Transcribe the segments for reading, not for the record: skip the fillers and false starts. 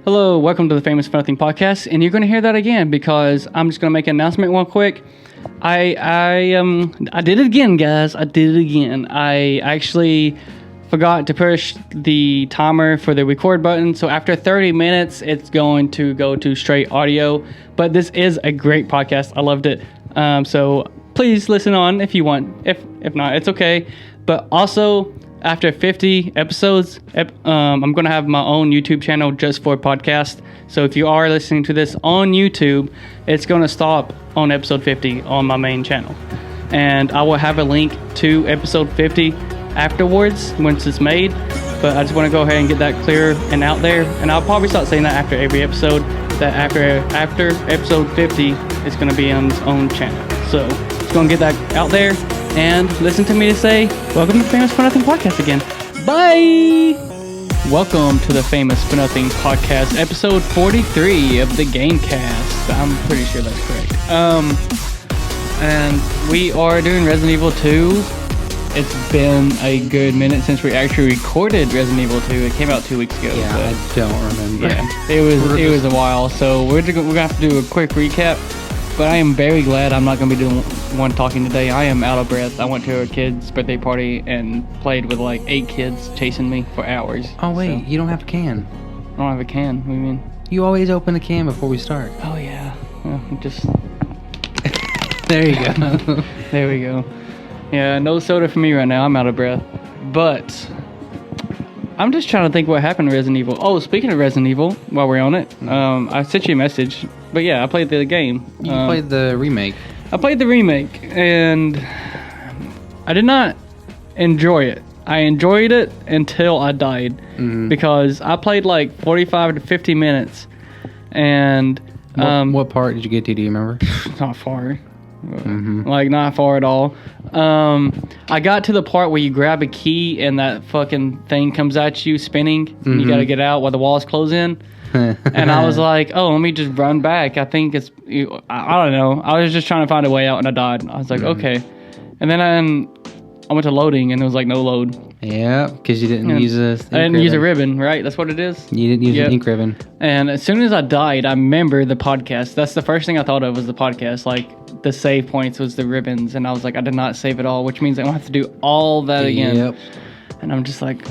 Hello, welcome to the Famous for Nothing podcast, and you're going to hear that again because I'm just going to make an announcement real quick. I did it again, guys. I did it again. I actually forgot to push the timer for the record button, so after 30 minutes, it's going to go to straight audio. But this is a great podcast. I loved it. So please listen on if you want. If not, it's okay. But also, after 50 episodes, I'm going to have my own YouTube channel just for podcast. So if you are listening to this on YouTube, it's going to stop on episode 50 on my main channel. And I will have a link to episode 50 afterwards once it's made. But I just want to go ahead and get that clear and out there. And I'll probably start saying that after every episode, that after episode 50, it's going to be on its own channel. So just going to get that out there. And listen to me to say, welcome to the Famous for Nothing podcast again. Bye! Welcome to the Famous for Nothing podcast, episode 43 of the Gamecast. I'm pretty sure that's correct. And we are doing Resident Evil 2. It's been a good minute since we actually recorded Resident Evil 2. It came out 2 weeks ago. Yeah, I don't remember. Yeah, it was a while. So we're gonna have to do a quick recap. But I am very glad I'm not going to be doing one talking today. I am out of breath. I went to a kid's birthday party and played with like 8 kids chasing me for hours. Oh, wait, so. You don't have a can. I don't have a can. What do you mean? You always open a can before we start. Oh, yeah. Well, just... There you go. There we go. Yeah, no soda for me right now. I'm out of breath. But... I'm just trying to think what happened to Resident Evil. Oh, speaking of Resident Evil, while we're on it, I sent you a message. But yeah, I played the game. You played the remake. I played the remake, and I did not enjoy it. I enjoyed it until I died. Mm-hmm. Because I played like 45 to 50 minutes. And... What part did you get to? Do you remember? Not far. Mm-hmm. Like, not far at all. I got to the part where you grab a key and that fucking thing comes at you spinning. Mm-hmm. And you gotta get out while the walls close in. And I was like, oh, let me just run back. I think it's... I don't know. I was just trying to find a way out and I died. I was like, okay. And then I went to loading and it was like no load. Yeah, because you didn't use a... I didn't use a ribbon, right? That's what it is? You didn't use an ink ribbon. And as soon as I died, I remember the podcast. That's the first thing I thought of was the podcast. Like, the save points was the ribbons. And I was like, I did not save it all, which means I don't have to do all that again. Yep. And I'm just like...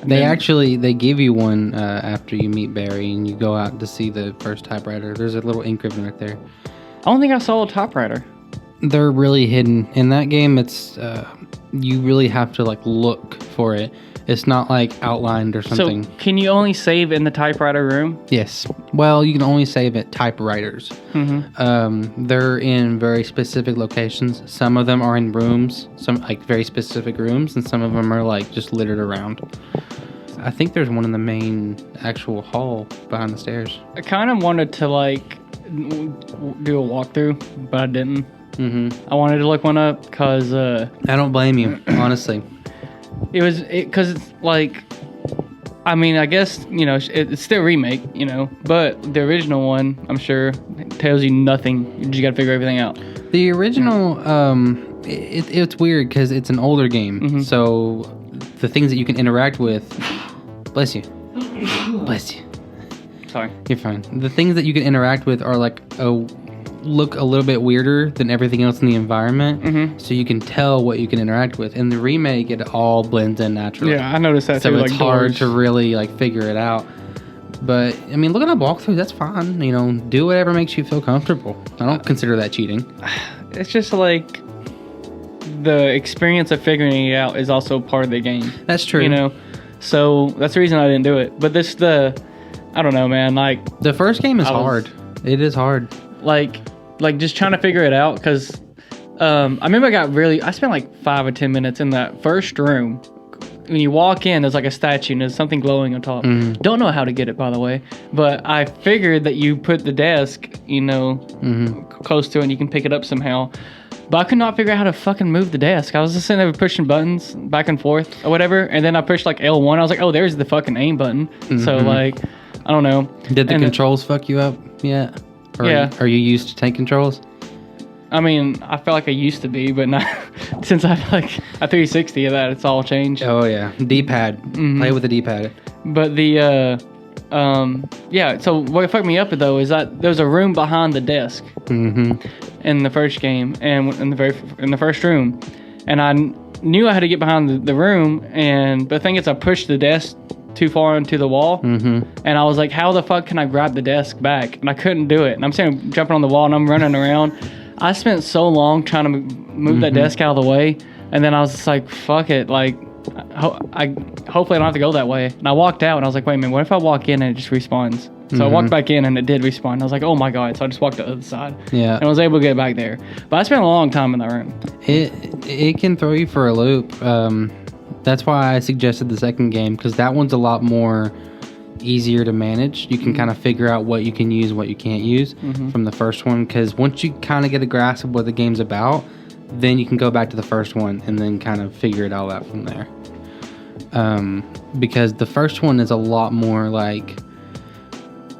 They give you one after you meet Barry and you go out to see the first typewriter. There's a little ink ribbon right there. I don't think I saw a typewriter. They're really hidden. In that game, it's you really have to like look for it. It's not like outlined or something. So can you only save in the typewriter room? Yes. Well, you can only save at typewriters. Mm-hmm. They're in very specific locations. Some of them are in rooms, some like very specific rooms, and some of them are like just littered around. I think there's one in the main actual hall behind the stairs. I kind of wanted to like do a walkthrough, but I didn't. Mm-hmm. I wanted to look one up because... I don't blame you, honestly. Because it's like... I mean, I guess, you know, it's still a remake, you know, but the original one, I'm sure, tells you nothing. You just got to figure everything out. The original, it's weird because it's an older game. Mm-hmm. So the things that you can interact with... Bless you. Bless you. Sorry. You're fine. The things that you can interact with are like... look a little bit weirder than everything else in the environment, mm-hmm. So you can tell what you can interact with. In the remake, it all blends in naturally. Yeah, I noticed that too. So it's like hard doors. to really like figure it out. But I mean, looking at a walkthrough, that's fine. You know, do whatever makes you feel comfortable. I don't consider that cheating. It's just like the experience of figuring it out is also part of the game. That's true. You know, so that's the reason I didn't do it. But I don't know, man. Like the first game is hard. It is hard. Like just trying to figure it out because I remember I spent like 5 or 10 minutes in that first room. When you walk in, there's like a statue and there's something glowing on top. Mm-hmm. Don't know how to get it, by the way, but I figured that you put the desk, you know, mm-hmm. close to it and you can pick it up somehow. But I could not figure out how to fucking move the desk. I was just sitting there pushing buttons back and forth or whatever, and then I pushed like L1. I was like, oh, there's the fucking aim button. Mm-hmm. So like, I don't know. Did the controls fuck you up yet? Are you used to tank controls? I mean, I feel like I used to be, but not since I have like a 360 of that, it's all changed. Oh yeah, D-pad. Mm-hmm. Play with the D-pad. But the yeah. So what fucked me up though is that there was a room behind the desk in the first game, and in the first room, and I knew I had to get behind the room, but the thing is, I pushed the desk too far into the wall, and I was like, how the fuck can I grab the desk back? And I couldn't do it, and I'm sitting jumping on the wall, and I'm running around. I spent so long trying to move that desk out of the way, and then I was just like, fuck it, like, hopefully I don't have to go that way. And I walked out, and I was like, wait a minute, what if I walk in and it just respawns? So I walked back in, and it did respawn. I was like, oh my god. So I just walked to the other side. Yeah. And I was able to get back there. But I spent a long time in that room. It can throw you for a loop. That's why I suggested the second game, because that one's a lot more easier to manage. You can kind of figure out what you can use and what you can't use from the first one, because once you kind of get a grasp of what the game's about, then you can go back to the first one and then kind of figure it all out from there. Because the first one is a lot more like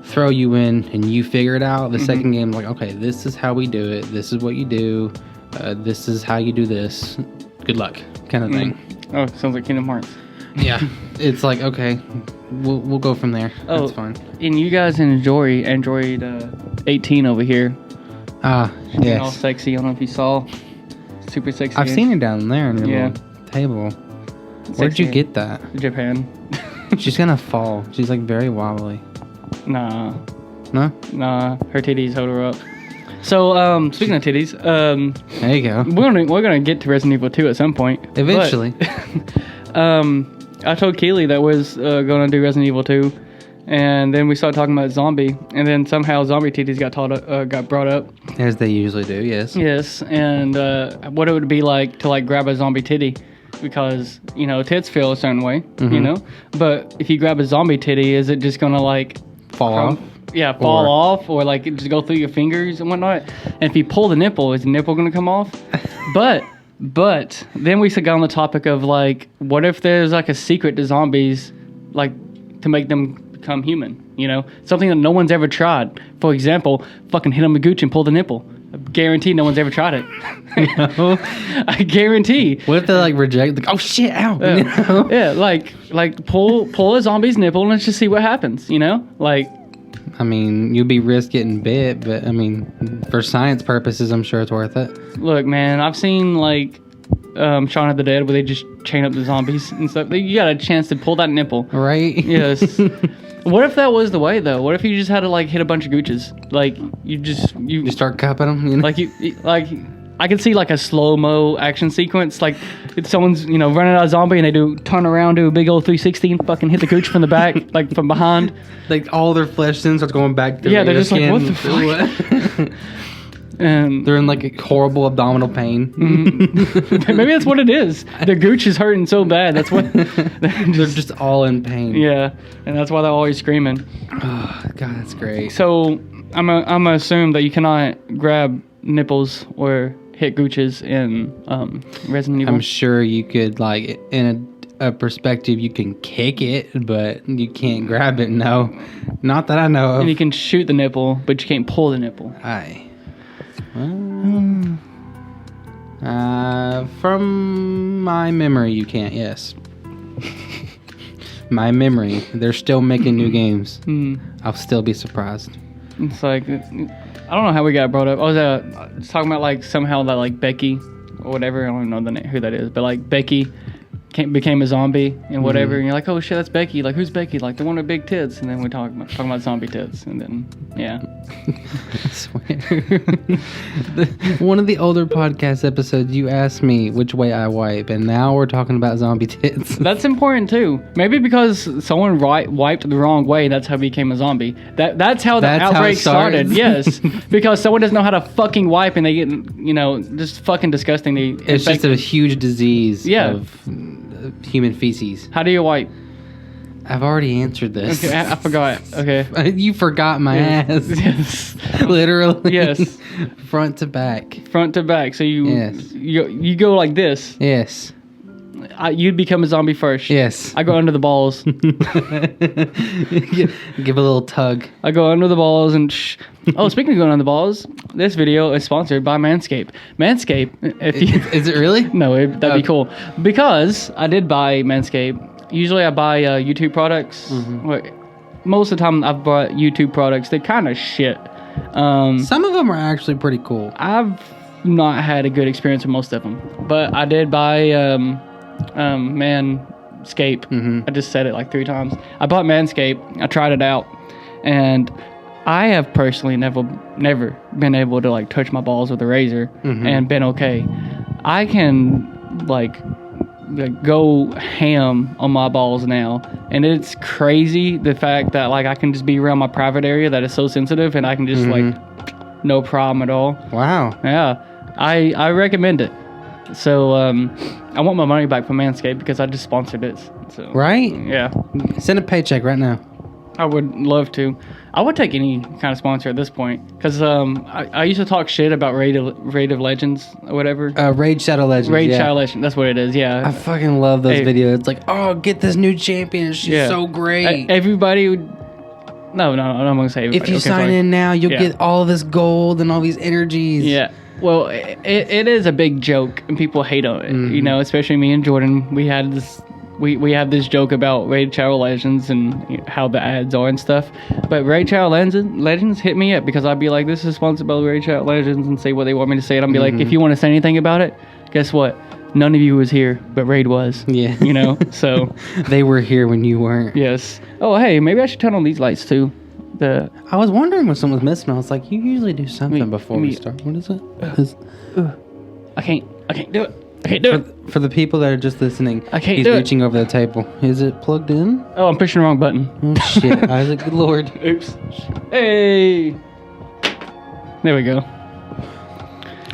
throw you in and you figure it out. The second game is like, okay, this is how we do it. This is what you do. This is how you do this. Good luck, kind of thing. Oh, sounds like Kingdom Hearts. Yeah, it's like, okay, we'll go from there. Oh, that's fine. And you guys enjoy Android 18 over here. Yes. All sexy. I don't know if you saw. Super sexy. I've seen her down there on your little table. Where'd you get that? Japan. She's gonna fall. She's like very wobbly. Nah. No? Nah. Her titties hold her up. So, speaking of titties, there you go. We're gonna get to Resident Evil 2 at some point. Eventually. But, I told Keely that was gonna do Resident Evil 2, and then we started talking about zombie, and then somehow Zombie Titties got brought up. As they usually do, yes. Yes, and what it would be like to like grab a zombie titty, because tits feel a certain way, But if you grab a zombie titty, is it just gonna like fall off? Yeah, fall off, or like it just go through your fingers and whatnot. And if you pull the nipple, is the nipple gonna come off? But then we got on the topic of like, what if there's like a secret to zombies, like to make them become human? Something that no one's ever tried. For example, fucking hit them with Gooch and pull the nipple. I guarantee no one's ever tried it. No. I guarantee. What if they like reject? Like, oh shit! Ow! Yeah, like pull a zombie's nipple and let's just see what happens. Like. I mean, you'd be risk getting bit, but I mean, for science purposes, I'm sure it's worth it. Look, man, I've seen like Shaun of the Dead where they just chain up the zombies and stuff. You got a chance to pull that nipple, right? Yes. What if that was the way though? What if you just had to like hit a bunch of gooches? Like you start cupping them. Like I could see like a slow-mo action sequence, like if someone's running out of zombie and they turn around, do a big old 360 and fucking hit the gooch from the back, like from behind. Like all their flesh then starts going back through. Yeah, they're just skin. Like, what the fuck? And they're in like a horrible abdominal pain. Maybe that's what it is. The gooch is hurting so bad. That's what they're just all in pain. Yeah, and that's why they're always screaming. Oh God, that's great. So I'm gonna assume that you cannot grab nipples or hit gooches in Resident Evil. I'm sure you could, like, in a perspective, you can kick it, but you can't grab it. No, not that I know of. And you can shoot the nipple, but you can't pull the nipple. From my memory, you can't. Yes. My memory. They're still making new games. I'll still be surprised. It's like, I don't know how we got brought up. I was talking about like somehow that like Becky or whatever. I don't even know who that is, but like Becky became a zombie and whatever. And you're like, oh shit, that's Becky. Like, who's Becky? Like the one with big tits. And then we're talking about zombie tits. And then I swear. One of the older podcast episodes, you asked me which way I wipe, and now we're talking about zombie tits. That's important too. Maybe because someone wiped the wrong way, that's how he became a zombie. That's how the outbreak started. Yes, because someone doesn't know how to fucking wipe, and they get just fucking disgusting. It's just a huge disease of human feces. How do you wipe? I've already answered this. Okay, I forgot. Okay. You forgot my ass. Yes. Literally. Yes. Front to back. Front to back. So you go like this. Yes. You'd become a zombie first. Yes. I go under the balls. Give a little tug. I go under the balls and Oh, speaking of going under the balls, this video is sponsored by Manscaped. Manscaped, is it really? No, that'd be cool. Because I did buy Manscaped. Usually I buy YouTube products. most of the time I've bought YouTube products, they're kind of shit. Some of them are actually pretty cool. I've not had a good experience with most of them, but I did buy Manscaped. Mm-hmm. I just said it like 3 times. I bought Manscaped. I tried it out, and I have personally never been able to like touch my balls with a razor and been okay. I can like go ham on my balls now, and it's crazy the fact that like I can just be around my private area that is so sensitive, and I can just like no problem at all. Wow. Yeah, I recommend it. So I want my money back from Manscaped because I just sponsored it. So Right? yeah, Send a paycheck right now. I would love to. I would take any kind of sponsor at this point because I used to talk shit about Raid of Legends or whatever. Raid Shadow Legends. Raid Shadow Legends, that's what it is. Yeah, I fucking love those videos. It's like, oh, get this new champion. She's so great. Everybody would. No, I'm gonna say everybody. If you sign in now, you'll get all this gold and all these energies. Yeah. Well, it is a big joke, and people hate on it. You know, especially me and Jordan. We had this. We have this joke about Raid Shadow Legends and how the ads are and stuff. But Raid Shadow Legends hit me up because I'd be like, this is sponsored by Raid Shadow Legends, and say what they want me to say. And I'd be like, if you want to say anything about it, guess what? None of you was here, but Raid was. Yeah. You know, so. They were here when you weren't. Yes. Oh, hey, maybe I should turn on these lights too. I was wondering what something was missing. I was like, you usually do something before we start. What is it? I can't do it. I can't do it. For the people that are just listening, I can't he's do it. reaching over the table. Is it plugged in? Oh, I'm pushing the wrong button. Oh, shit. Isaac, good lord. Oops. Hey. There we go.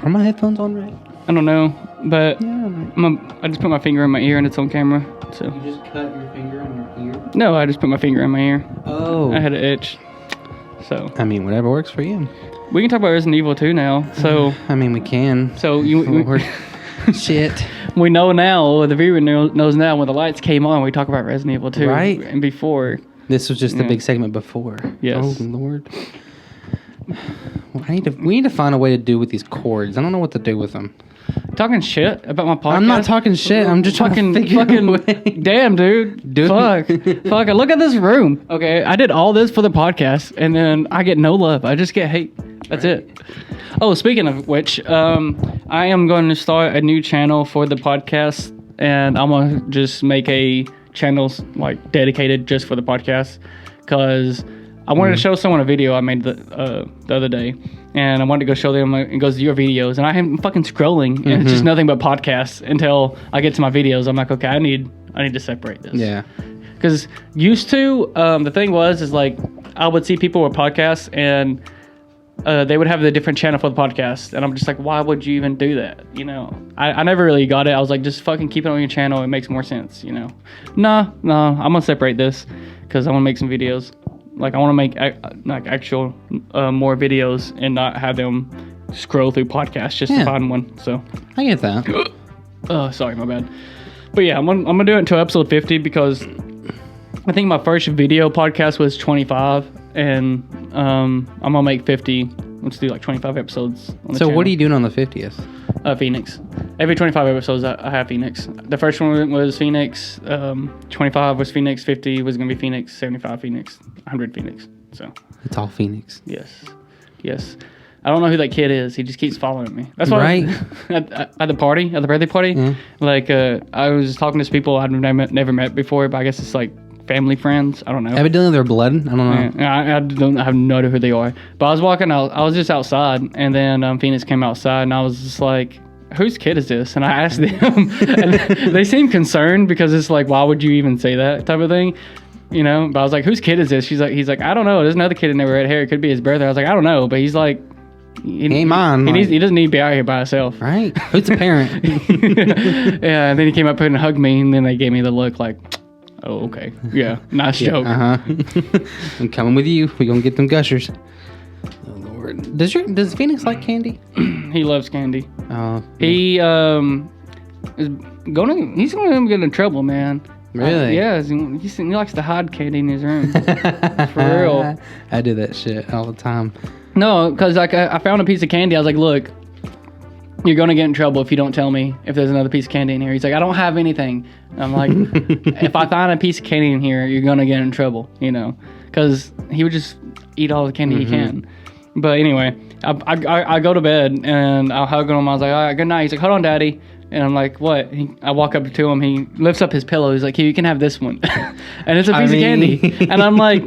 Are my headphones on right? I don't know, but Yeah. I just put my finger in my ear and it's on camera. So. You just cut your finger on your ear? No, I just put my finger in my ear. Oh. I had an itch. So. I mean, whatever works for you. We can talk about Resident Evil 2 now. So. I mean, we can. So Shit. We know now, the viewer knows now when the lights came on, we talk about Resident Evil 2. Right. And before. This was just the big segment before. Yes. Oh, Lord. Well, we need to find a way to do with these cords. I don't know what to do with them. Talking shit about my podcast. I'm not talking shit. I'm just fucking damn, dude. Fuck. Look at this room. Okay, I did all this for the podcast, and then I get no love. I just get hate. That's it. Oh, speaking of which, I am going to start a new channel for the podcast, and I'm gonna just make a channel like dedicated just for the podcast, because I wanted to show someone a video I made the other day, and I wanted to go show them. It goes, your videos, and I am fucking scrolling, and it's just nothing but podcasts until I get to my videos. I'm like, okay, I need to separate this. Yeah. Because used to, the thing is like, I would see people with podcasts, and they would have a different channel for the podcast, and I'm just like, why would you even do that? You know, I never really got it. I was like, just fucking keep it on your channel. It makes more sense. You know, no, I'm gonna separate this because I want to make some videos. Like, I want to make like actual more videos and not have them scroll through podcasts just to find one. So I get that. Oh, sorry, my bad. But yeah, I'm gonna do it until episode 50 because I think my first video podcast was 25, and I'm gonna make 50. Let's do like 25 episodes. On the So channel. what are you doing on the 50th? Phoenix. Every 25 episodes, I have Phoenix. The first one was Phoenix. 25 was Phoenix. 50 was gonna be Phoenix. 75 Phoenix. 100 Phoenix. So It's all Phoenix. yes. I don't know who that kid is. He just keeps following me. That's why at the birthday party, like I was talking to some people I've never met before, but I guess it's like family friends. I don't know. Evidently they're blood. I don't know. I have no idea who they are. But I was walking out. I was just outside, and then Phoenix came outside, and I was just like, whose kid is this? And I asked them, and they seemed concerned because it's like, why would you even say that type of thing? You know, but I was like, whose kid is this? He's like, I don't know. There's another kid in there with red hair. It could be his brother. I was like, I don't know. But he's like, he ain't mine. He doesn't need to be out here by himself. Right? Who's the parent? Yeah, and then he came up and hugged me, and then they gave me the look like, oh, okay. Yeah, nice joke. I'm coming with you. We're going to get them gushers. Oh, Lord. Does Phoenix like candy? He loves candy. Oh. He's gonna get in trouble, man. Really? Yeah, he likes to hide candy in his room. For real. I do that shit all the time. No, because like I found a piece of candy. I was like, look, you're going to get in trouble if you don't tell me if there's another piece of candy in here. He's like, I don't have anything. And I'm like, if I find a piece of candy in here, you're going to get in trouble, you know, because he would just eat all the candy he can. But anyway, I go to bed and I'll hug him. I was like, all right, good night. He's like, hold on, Daddy. And I'm like, what? I walk up to him. He lifts up his pillow. He's like, here, you can have this one. And it's a piece of candy. And I'm like,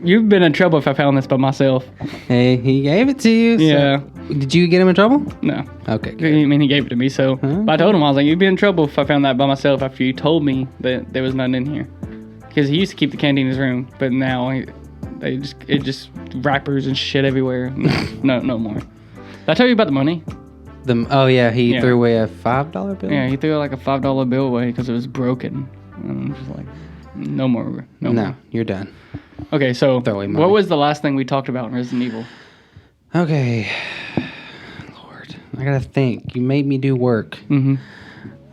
you've been in trouble if I found this by myself. Hey, he gave it to you. Yeah. So. Did you get him in trouble? No. Okay. Good. I mean, he gave it to me. So but I told him, I was like, you'd be in trouble if I found that by myself after you told me that there was nothing in here. Because he used to keep the candy in his room. But now it just wrappers and shit everywhere. No more. Did I tell you about the money? He threw away a $5 bill? Yeah, he threw like a $5 bill away because it was broken. And I'm just like, no more. You're done. Okay, so what was the last thing we talked about in Resident Evil? Okay. Lord, I gotta think. You made me do work. Mm-hmm.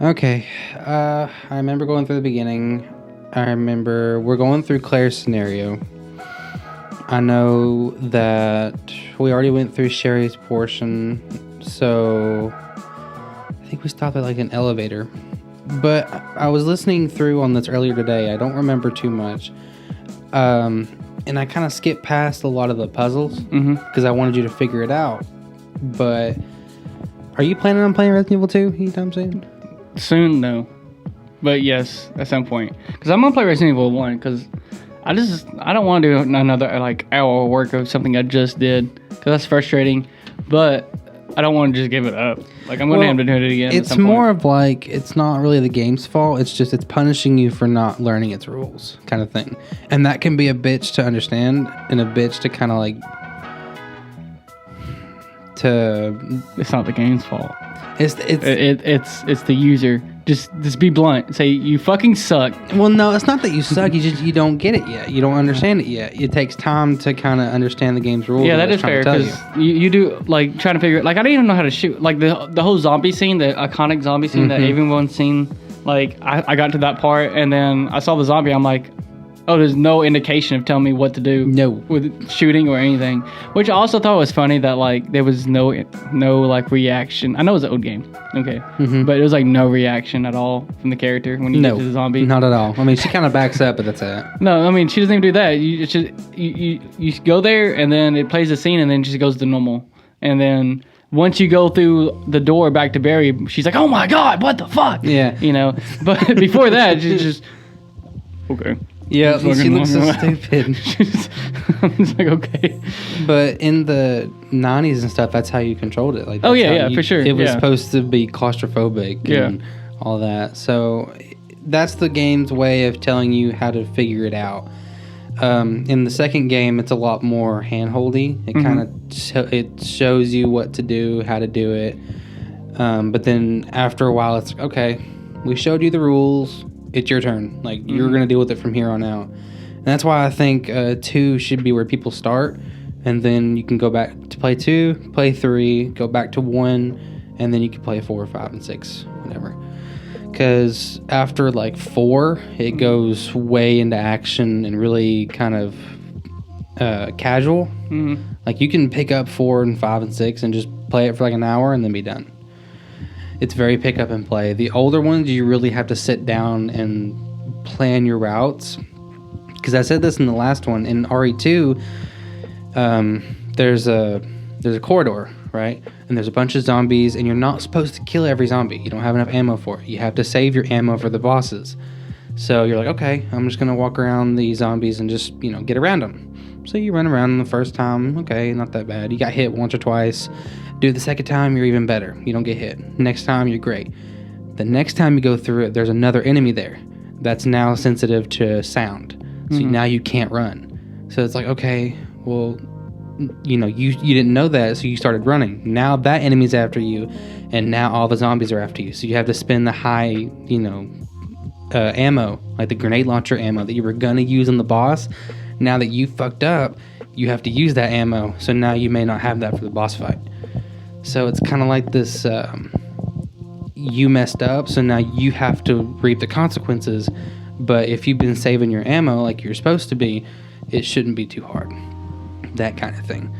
Okay. I remember going through the beginning. I remember we're going through Claire's scenario. I know that we already went through Sherry's portion, so I think we stopped at like an elevator. But I was listening through on this earlier today. I don't remember too much. And I kind of skipped past a lot of the puzzles because I wanted you to figure it out. But are you planning on playing Resident Evil 2 anytime soon? Soon, no. But yes, at some point. Because I'm going to play Resident Evil 1 because I don't want to do another like hour of work of something I just did because that's frustrating. But I don't want to just give it up. Like I'm going to have to do it again. It's more of like it's not really the game's fault. It's just it's punishing you for not learning its rules, kind of thing. And that can be a bitch to understand and a bitch to kind of like to. It's not the game's fault. It's the user. Just be blunt. Say you fucking suck. Well, no, it's not that you suck. You don't get it yet. You don't understand it yet. It takes time to kind of understand the game's rules. Yeah, that is fair because you do like trying to figure. Like I didn't even know how to shoot. Like the whole zombie scene, the iconic zombie scene that everyone's seen. Like I got to that part and then I saw the zombie. I'm like, oh, there's no indication of telling me what to do. No, with shooting or anything. Which I also thought was funny that like there was no like reaction. I know it was an old game, okay, but it was like no reaction at all from the character when you get to the zombie. Not at all. I mean, she kind of backs up, but that's it. No, I mean she doesn't even do that. You go there and then it plays the scene and then just goes to normal. And then once you go through the door back to Barry, she's like, "Oh my God, what the fuck?" Yeah, you know. But before that, she's just okay. Yeah, she looks so stupid. I'm just like, okay. But in the 90s and stuff, that's how you controlled it. Like, for sure. It was supposed to be claustrophobic and all that. So that's the game's way of telling you how to figure it out. In the second game, it's a lot more hand-holdy. It kind of it shows you what to do, how to do it. But then after a while, it's like, okay, we showed you the rules. It's your turn. Like, you're going to deal with it from here on out. And that's why I think 2 should be where people start. And then you can go back to play 2, play 3, go back to 1, and then you can play 4, 5, and 6, whatever. Because after, like, 4, it goes way into action and really kind of casual. Like, you can pick up 4 and 5 and 6 and just play it for, like, an hour and then be done. It's very pick up and play. The older ones, you really have to sit down and plan your routes. Because I said this in the last one. In RE2, there's a corridor, right? And there's a bunch of zombies, and you're not supposed to kill every zombie. You don't have enough ammo for it. You have to save your ammo for the bosses. So you're like, okay, I'm just going to walk around the zombies and just, get around them. So you run around them the first time. Okay, not that bad. You got hit once or twice. Do it the second time, you're even better. You don't get hit. Next time, you're great. The next time you go through it, there's another enemy there that's now sensitive to sound. So now you can't run. So it's like, okay, well, you didn't know that, so you started running. Now that enemy's after you, and now all the zombies are after you. So you have to spend the high, ammo, like the grenade launcher ammo that you were going to use on the boss. Now that you fucked up, you have to use that ammo. So now you may not have that for the boss fight. So it's kind of like this, you messed up, so now you have to reap the consequences. But if you've been saving your ammo like you're supposed to be, it shouldn't be too hard. That kind of thing.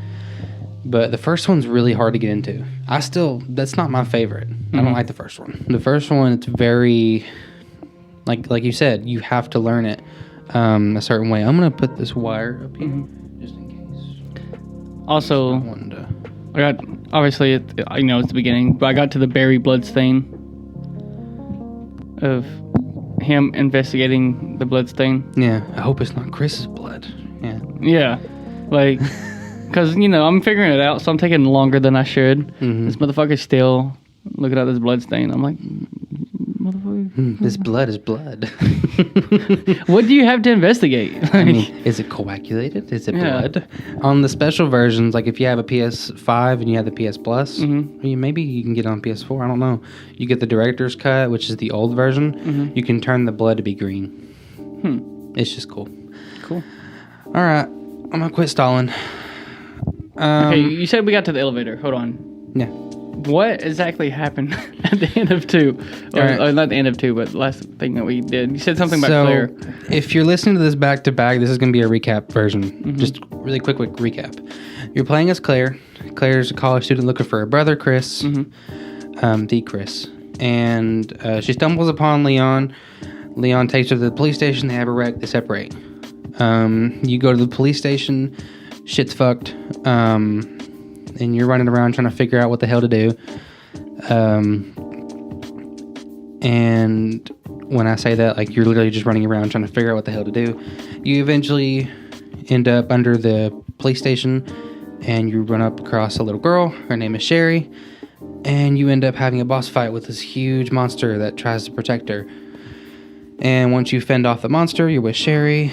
But the first one's really hard to get into. That's not my favorite. I don't like the first one. The first one, it's very, like you said, you have to learn it a certain way. I'm going to put this wire up here just in case. Also, I got, obviously, it's the beginning, but I got to the Barry bloodstain of him investigating the bloodstain. Yeah, I hope it's not Chris's blood. Yeah. Yeah, like, because, I'm figuring it out, so I'm taking longer than I should. This motherfucker's still looking at this bloodstain. I'm like, motherfucker. This blood is blood. What do you have to investigate? I mean, is it coagulated? Is it blood? On the special versions, like if you have a PS5 and you have the PS Plus, maybe you can get it on PS4. I don't know. You get the director's cut, which is the old version. You can turn the blood to be green. It's just cool. Cool. All right. I'm going to quit stalling. Okay, you said we got to the elevator. Hold on. Yeah. What exactly happened at the end of 2? Or not the end of 2, but the last thing that we did. You said something about Claire. If you're listening to this back to back, this is going to be a recap version. Just really quick recap. You're playing as Claire. Claire's a college student looking for her brother, Chris. The Chris. And she stumbles upon Leon. Leon takes her to the police station. They have a wreck. They separate. You go to the police station. Shit's fucked. And you're running around trying to figure out what the hell to do. And when I say that, like, you're literally just running around trying to figure out what the hell to do. You eventually end up under the police station, and you run up across a little girl. Her name is Sherry. And you end up having a boss fight with this huge monster that tries to protect her. And once you fend off the monster, you're with Sherry.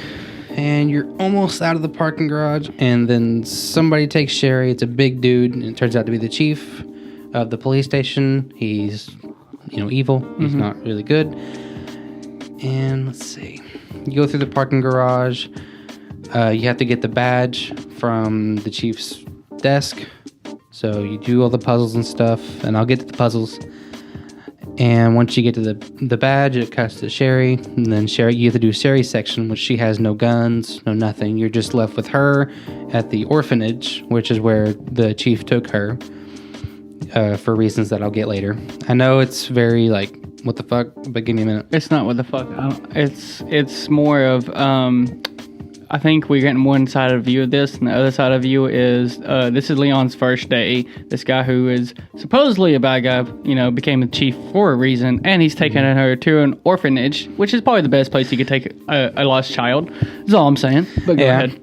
And you're almost out of the parking garage, and then somebody takes Sherry. It's a big dude, and it turns out to be the chief of the police station. He's, evil. He's not really good. And let's see. You go through the parking garage. You have to get the badge from the chief's desk. So you do all the puzzles and stuff, and I'll get to the puzzles. And once you get to the badge, it cuts to Sherry. And then Sherry, you have to do Sherry's section, which she has no guns, no nothing. You're just left with her at the orphanage, which is where the chief took her for reasons that I'll get later. I know it's very, what the fuck? But give me a minute. It's not what the fuck. It's more of... I think we're getting one side of view of this, and the other side of view is this is Leon's first day. This guy who is supposedly a bad guy, became the chief for a reason, and he's taking her to an orphanage, which is probably the best place you could take a lost child. That's all I'm saying. But go ahead.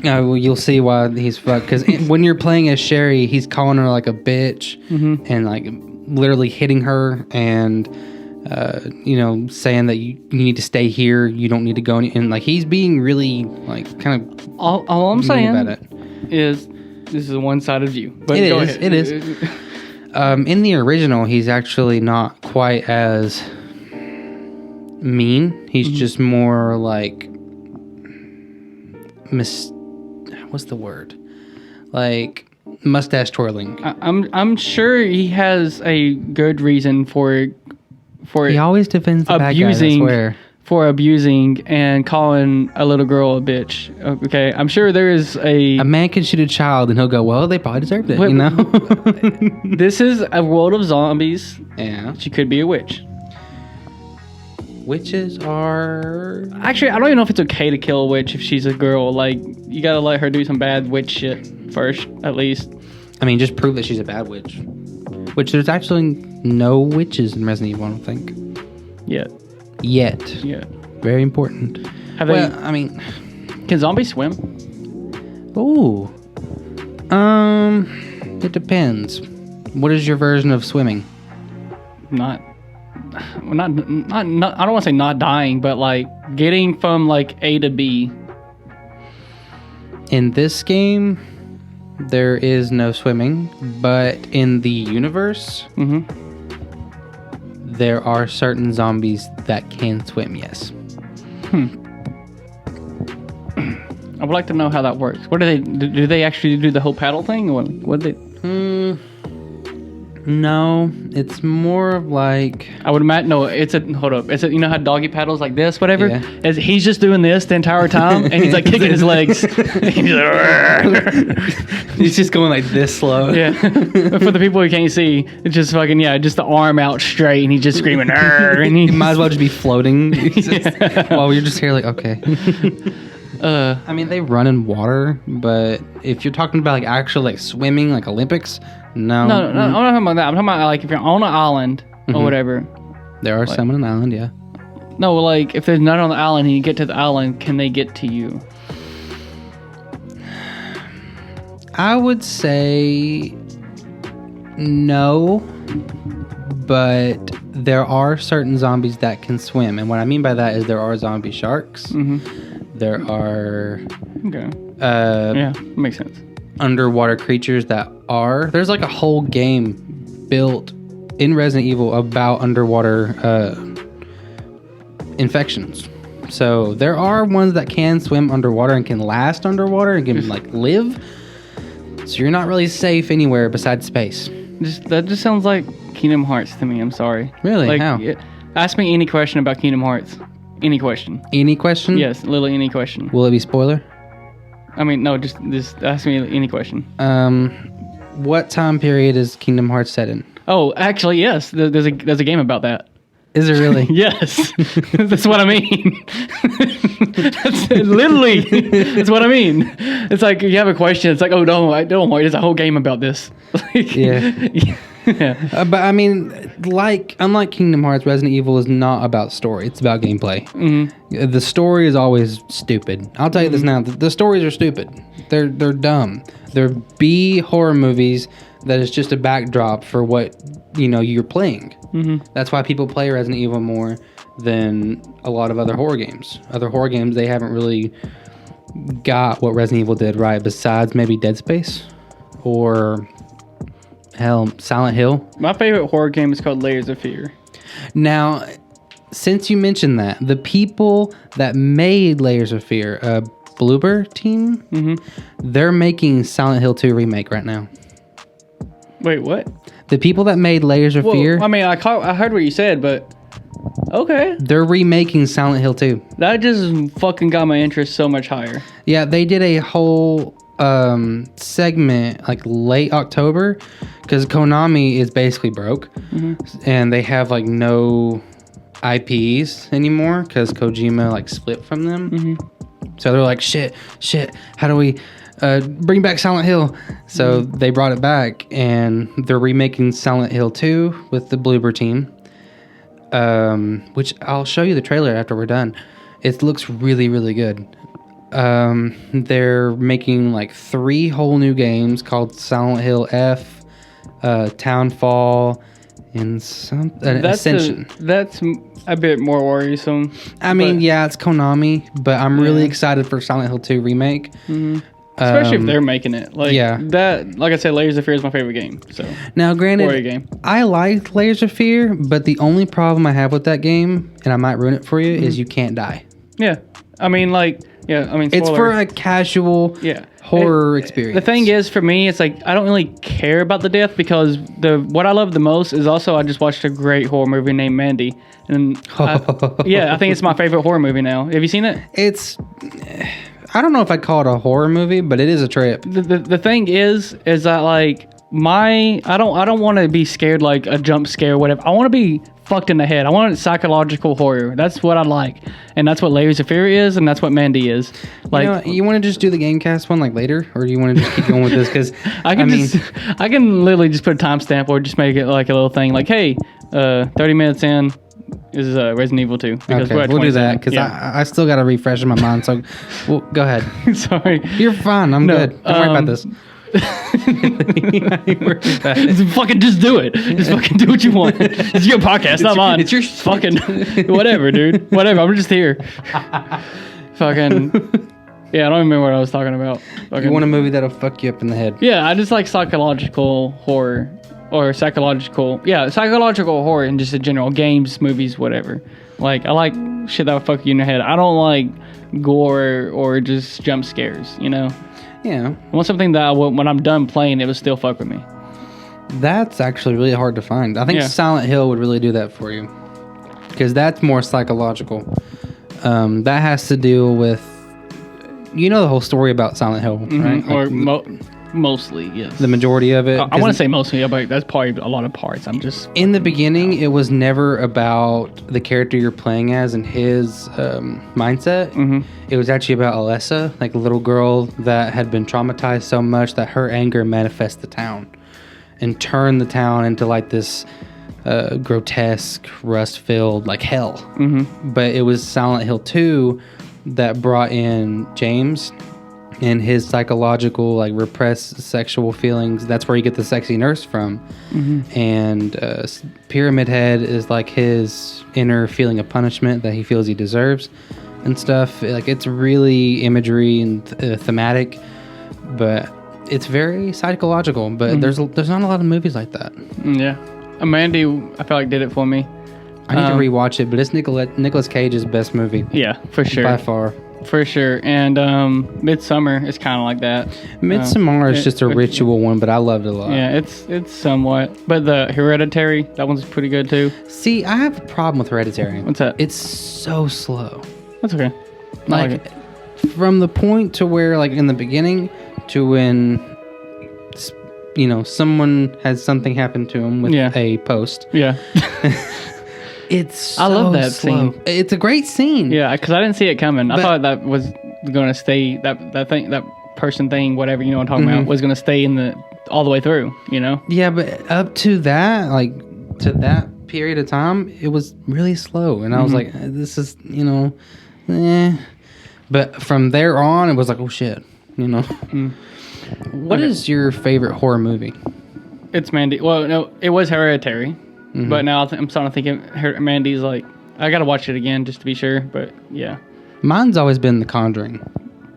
Well, you'll see why he's fucked. Because when you're playing as Sherry, he's calling her like a bitch and literally hitting her and. Saying that you need to stay here, you don't need to go and he's being really kind of all I'm saying about it is this is a one-sided view. But it go is. ahead. It is. In the original, he's actually not quite as mean. He's just more like what's the word? Like mustache twirling. I'm sure he has a good reason for he always defends the bad guys, I swear. For abusing and calling a little girl a bitch. Okay, I'm sure there is a man can shoot a child and he'll go, well, they probably deserved it, This is a world of zombies. Yeah. She could be a witch. Witches are... Actually, I don't even know if it's okay to kill a witch if she's a girl. You gotta let her do some bad witch shit first, at least. I mean, just prove that she's a bad witch. Which there's actually no witches in Resident Evil, I don't think. Yet. Yeah. Very important. Can zombies swim? Ooh. It depends. What is your version of swimming? Not. I don't want to say not dying, but getting from A to B. In this game, there is no swimming, but in the universe, there are certain zombies that can swim, yes. I would like to know how that works. What do they actually do the whole paddle thing, or what do they? No, it's more of like... I would imagine. No, hold up. It's a, you know how doggy paddles like this, whatever. Yeah. He's just doing this the entire time, and he's like kicking his legs. He's like, He's just going like this slow. yeah. For the people who can't see, it's just fucking just the arm out straight, and he's just screaming. And You might as well just be floating. While you're just here like, okay. I mean, they run in water, but if you're talking about like actual like swimming, like Olympics, no. No, I'm not talking about that. I'm talking about like if you're on an island or whatever. There are some on an island, yeah. No, like if there's none on the island and you get to the island, can they get to you? I would say no, but there are certain zombies that can swim, and what I mean by that is there are zombie sharks. There are yeah, makes sense. underwater creatures that are. There's like a whole game built in Resident Evil about underwater infections. So there are ones that can swim underwater and can last underwater and can like live. So you're not really safe anywhere besides space. That just sounds like Kingdom Hearts to me. I'm sorry. Really? Like, How? Ask me any question about Kingdom Hearts. Any question. Any question? Yes, literally any question. Will it be spoiler? I mean, no, just ask me any question. What time period is Kingdom Hearts set in? Oh, actually, yes. There's a game about that. Is it really? Yes, that's what I mean. That's literally, that's what I mean. It's like you have a question. It's like, oh no, don't worry. There's a whole game about this. Yeah. Yeah. But I mean, unlike Kingdom Hearts, Resident Evil is not about story. It's about gameplay. The story is always stupid. I'll tell you this now. The stories are stupid. They're dumb. They're B horror movies that is just a backdrop for what you're playing. That's why people play Resident Evil more than a lot of other horror games. Other horror games, they haven't really got what Resident Evil did right, besides maybe Dead Space or hell, Silent Hill. My favorite horror game is called Layers of Fear. Now, since you mentioned that, the people that made Layers of Fear, Bloober team, they're making Silent Hill 2 remake right now. Wait, what? The people that made Layers of Fear... I mean, I heard what you said, but... Okay. They're remaking Silent Hill 2. That just fucking got my interest so much higher. Yeah, they did a whole segment like late October because Konami is basically broke and they have like no IPs anymore because Kojima like split from them. So they're like, shit, how do we bring back Silent Hill? So they brought it back and they're remaking Silent Hill 2 with the Bloober team, which I'll show you the trailer after we're done. It looks really, really good. They're making like 3 whole new games called Silent Hill F, Townfall, and Ascension. That's a bit more worrisome. I mean, yeah, it's Konami, but I'm really excited for Silent Hill 2 remake. Especially if they're making it. Like, that, like I said, Layers of Fear is my favorite game. So now, granted, horror game. I liked Layers of Fear, but the only problem I have with that game, and I might ruin it for you, is you can't die. Yeah. I mean, like... Yeah, I mean, it's for a casual horror experience. The thing is, for me, it's like I don't really care about the death because what I love the most is also I just watched a great horror movie named Mandy, and I think it's my favorite horror movie now. Have you seen it? I don't know if I'd call it a horror movie, but it is a trip. The thing is that like I don't want to be scared like a jump scare or whatever. I want to be fucked in the head. I want psychological horror. That's what I like, and that's what Layers of Fear is, and that's what Mandy is. Like, you want to just do the Gamecast one like later, or do you want to just keep going with this? Because I can literally just put a timestamp or just make it like a little thing, like, hey, 30 minutes in is Resident Evil 2. Because okay, we'll do that because I still got to refresh in my mind. So, go ahead. Sorry, you're fine. I'm good. Don't worry about this. Fucking just do it. Just fucking do what you want. It's your podcast, not mine. It's your fucking whatever, dude. Whatever. I'm just here. Fucking yeah. I don't remember what I was talking about. You want a movie that'll fuck you up in the head? Yeah, I just like psychological horror or psychological horror and just in general games, movies, whatever. Like I like shit that will fuck you in the head. I don't like gore or just jump scares. Yeah. I want something that when I'm done playing, it will still fuck with me. That's actually really hard to find. I think Silent Hill would really do that for you. Because that's more psychological. That has to deal with... You know the whole story about Silent Hill, right? Or mostly, yes. The majority of it. I want to say mostly, but that's probably a lot of parts. I'm just... In the beginning, it was never about the character you're playing as and his mindset. It was actually about Alessa, like a little girl that had been traumatized so much that her anger manifests the town and turned the town into like this grotesque, rust-filled, like hell. But it was Silent Hill 2 that brought in James and his psychological, like, repressed sexual feelings. That's where you get the sexy nurse from. And Pyramid Head is like his inner feeling of punishment that he feels he deserves and stuff. Like, it's really imagery and thematic, but it's very psychological. But there's not a lot of movies like that. Yeah. Mandy, I feel like, did it for me. I need to rewatch it, but it's Nicolas Cage's best movie. Yeah, for sure. By far. For sure. And Midsommar is kind of like that. Midsommar is just a ritual one, but I loved it a lot. Yeah, it's somewhat. But the Hereditary, that one's pretty good too. See, I have a problem with Hereditary. What's that? It's so slow. That's okay. Like from the point to where, like, in the beginning to when... someone has something happen to him with a post. Yeah. It's so I love that slow. scene. It's a great scene. Yeah, because I didn't see it coming. I thought that was going to stay, that thing, that person thing, whatever, you know what I'm talking about, was going to stay all the way through, you know? Yeah, but up to that, like, to that period of time, it was really slow. And I was like, this is, But from there on, it was like, oh, shit, What is your favorite horror movie? It's Mandy. Well, no, it was Hereditary. But now I'm starting to think Mandy's like, I got to watch it again just to be sure. But yeah. Mine's always been The Conjuring.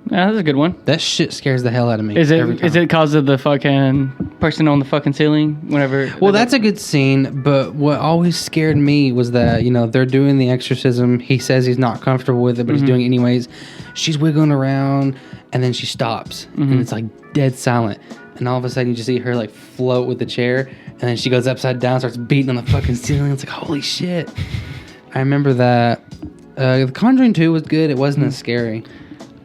Yeah, that's a good one. That shit scares the hell out of me. Is it because of the fucking person on the fucking ceiling? Whenever. Well, that's a good scene. But what always scared me was that, they're doing the exorcism. He says he's not comfortable with it, but he's doing it anyways. She's wiggling around and then she stops. And it's like dead silent. And all of a sudden you just see her like float with the chair. And then she goes upside down, starts beating on the fucking ceiling. It's like, holy shit. I remember that. The Conjuring 2 was good. It wasn't as scary.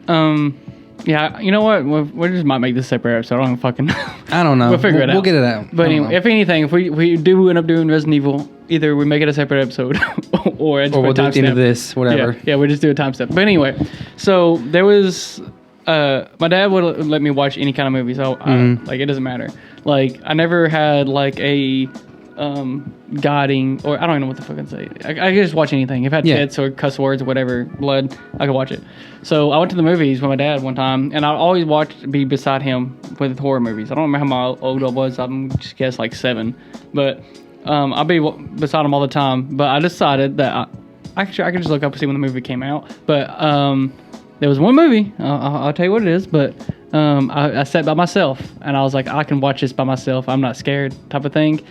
Yeah, you know what? We just might make this separate episode. I don't fucking I don't know. We'll figure it out. We'll get it out. But anyway, if anything, if we do end up doing Resident Evil, either we make it a separate episode or we'll do it at the end of this, whatever. Yeah, we just do a time step. But anyway, so there was... my dad would let me watch any kind of movie, so like it doesn't matter. Like I never had like a guiding, or I don't even know what the fuck I'd say. I could just watch anything. If it had tits or cuss words or whatever, blood, I could watch it. So I went to the movies with my dad one time, and I always be beside him with horror movies. I don't remember how old I was. I'm just guess like 7, but I'll be beside him all the time. But I decided that I could just look up and see when the movie came out. But there was one movie, I'll tell you what it is, but I sat by myself, and I was like, I can watch this by myself. I'm not scared type of thing.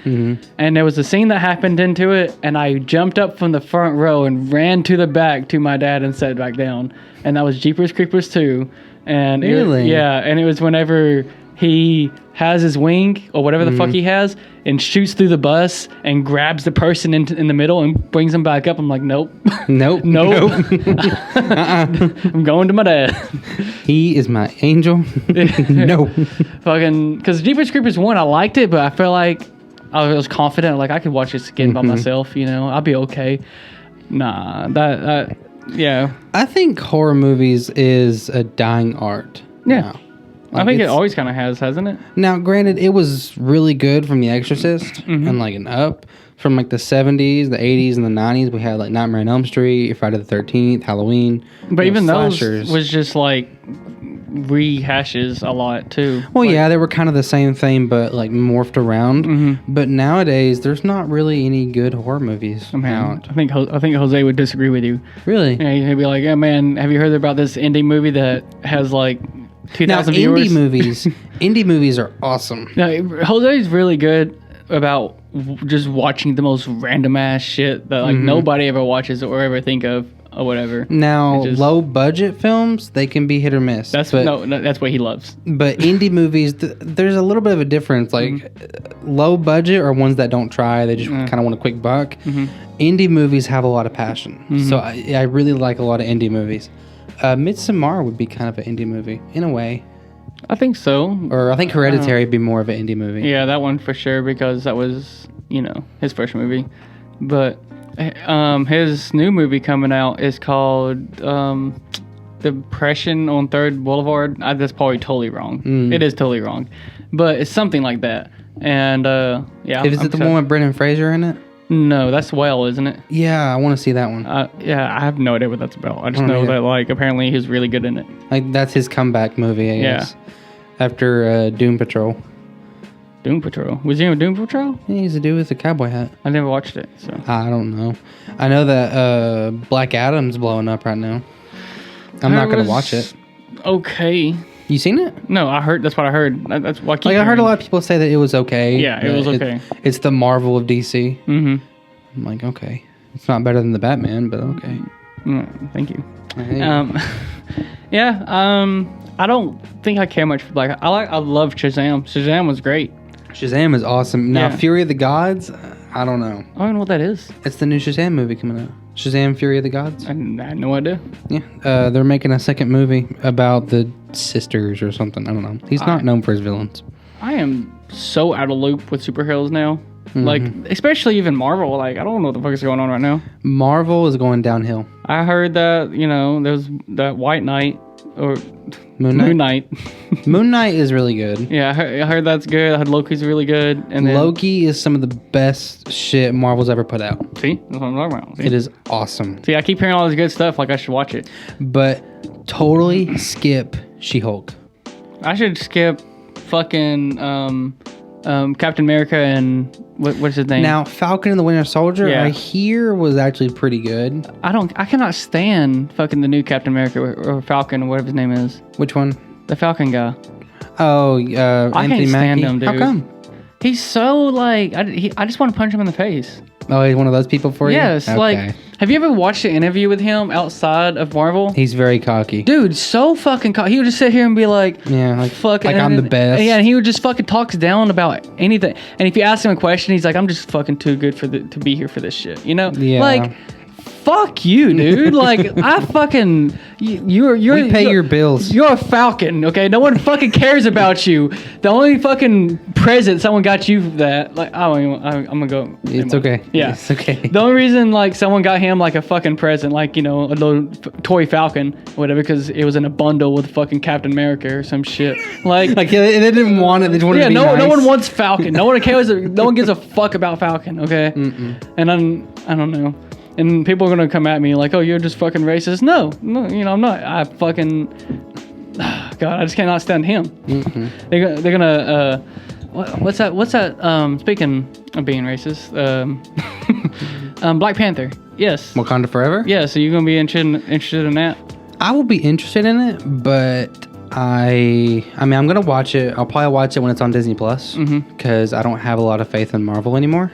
And there was a scene that happened into it, and I jumped up from the front row and ran to the back to my dad and sat back down. And that was Jeepers Creepers 2. And really? And it was whenever he has his wing or whatever the fuck he has and shoots through the bus and grabs the person in the middle and brings them back up. I'm like, nope. Nope. I'm going to my dad. He is my angel. No. Fucking, because Jeepers Creepers 1, I liked it, but I felt like I was confident, like I could watch this again by myself, I'll be okay. Nah, yeah. I think horror movies is a dying art. Yeah. Now. I think it always kind of has, hasn't it? Now, granted, it was really good from The Exorcist and like an up. From like the 70s, the 80s, and the 90s, we had like Nightmare on Elm Street, Friday the 13th, Halloween. But even slashers. Those was just like rehashes a lot too. Well, yeah, they were kind of the same thing, but like morphed around. But nowadays, there's not really any good horror movies out. I think Jose would disagree with you. Really? Yeah, he'd be like, "Yeah, man, have you heard about this indie movie that has like 2,000 viewers?" Indie movies are awesome. No, Jose's really good about just watching the most random ass shit that like nobody ever watches or ever think of. or whatever. Now, low budget films, they can be hit or miss. That's that's what he loves. But indie movies, there's a little bit of a difference. Like low budget are ones that don't try; they just kind of want a quick buck. Indie movies have a lot of passion, so I really like a lot of indie movies. Midsommar would be kind of an indie movie in a way. I think so. Or I think Hereditary would be more of an indie movie. Yeah, that one for sure, because that was, his first movie. But his new movie coming out is called Depression on 3rd Boulevard. That's probably totally wrong. It is totally wrong. But it's something like that. And, Is it the one with Brendan Fraser in it? No, that's Well, isn't it? Yeah, I want to see that one. Yeah, I have no idea what that's about. I just know that, like, apparently he's really good in it. Like, that's his comeback movie, I guess. After Doom Patrol. Doom Patrol? Was he in Doom Patrol? Yeah, he's a dude with a cowboy hat. I never watched it, so. I don't know. I know that Black Adam's blowing up right now. I'm not going to watch it. Okay. You seen it? No, that's what I heard. That's what I heard a lot of people say that it was okay. Yeah, it was okay. It's the Marvel of DC. Mm-hmm. I'm like, okay. It's not better than the Batman, but okay. Thank you. I don't think I care much for Black. I love Shazam. Shazam was great. Shazam is awesome. Now, Fury of the Gods, I don't know. I don't know what that is. It's the new Shazam movie coming out. Shazam, Fury of the Gods. I had no idea. Yeah. They're making a second movie about the sisters or something. I don't know. He's not known for his villains. I am so out of loop with superheroes now. Like, especially even Marvel. Like, I don't know what the fuck is going on right now. Marvel is going downhill. I heard that, there's that White Knight or Moon Knight. Moon Knight is really good. Yeah, I heard that's good. I heard Loki's really good. And then, Loki is some of the best shit Marvel's ever put out. See? That's what I'm talking about. See? It is awesome. See, I keep hearing all this good stuff. Like, I should watch it. But totally skip She-Hulk. I should skip fucking Captain America and what's his name? Now, Falcon and the Winter Soldier, I hear was actually pretty good. I cannot stand fucking the new Captain America or Falcon or whatever his name is. Which one? The Falcon guy. Oh, I Anthony can't stand Mackie. him, dude. How come? He's so like I just want to punch him in the face. Oh, he's one of those people for you? Yes, okay. like, have you ever watched an interview with him outside of Marvel? He's very cocky. Dude, so fucking cocky. He would just sit here and be like, fucking, like I'm the best. Yeah, and he would just fucking talks down about anything. And if you ask him a question, he's like, I'm just fucking too good to be here for this shit. Yeah. Like, fuck you, dude. Like, I fucking... We pay your bills. You're a Falcon, okay? No one fucking cares about you. The only fucking present someone got you that... Like, I'm gonna go... It's okay. Yeah. It's okay. The only reason, like, someone got him, like, a fucking present, like, a little toy Falcon, whatever, because it was in a bundle with fucking Captain America or some shit. Like they didn't want it. They just wanted to be nice. No one wants Falcon. No one cares. No one gives a fuck about Falcon, okay? And I don't know. And people are going to come at me like, oh, you're just fucking racist. No, I'm not. I fucking... God, I just cannot stand him. They're going to... What's that? Speaking of being racist, Black Panther. Yes. Wakanda Forever? Yeah, so you're going to be interested in that? I will be interested in it, but I'm going to watch it. I'll probably watch it when it's on Disney Plus because I don't have a lot of faith in Marvel anymore.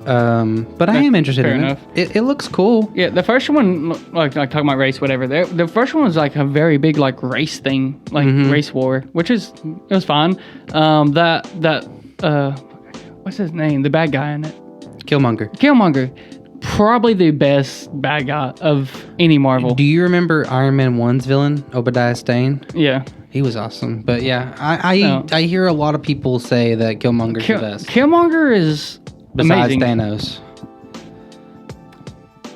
But I am interested in it. It looks cool. Yeah, the first one, like talking about race, whatever. The first one was like a very big like race thing, like race war, it was fine. What's his name? The bad guy in it. Killmonger. Probably the best bad guy of any Marvel. Do you remember Iron Man 1's villain, Obadiah Stane? Yeah. He was awesome. But yeah, I hear a lot of people say that Killmonger's the best. Killmonger is besides amazing. Thanos.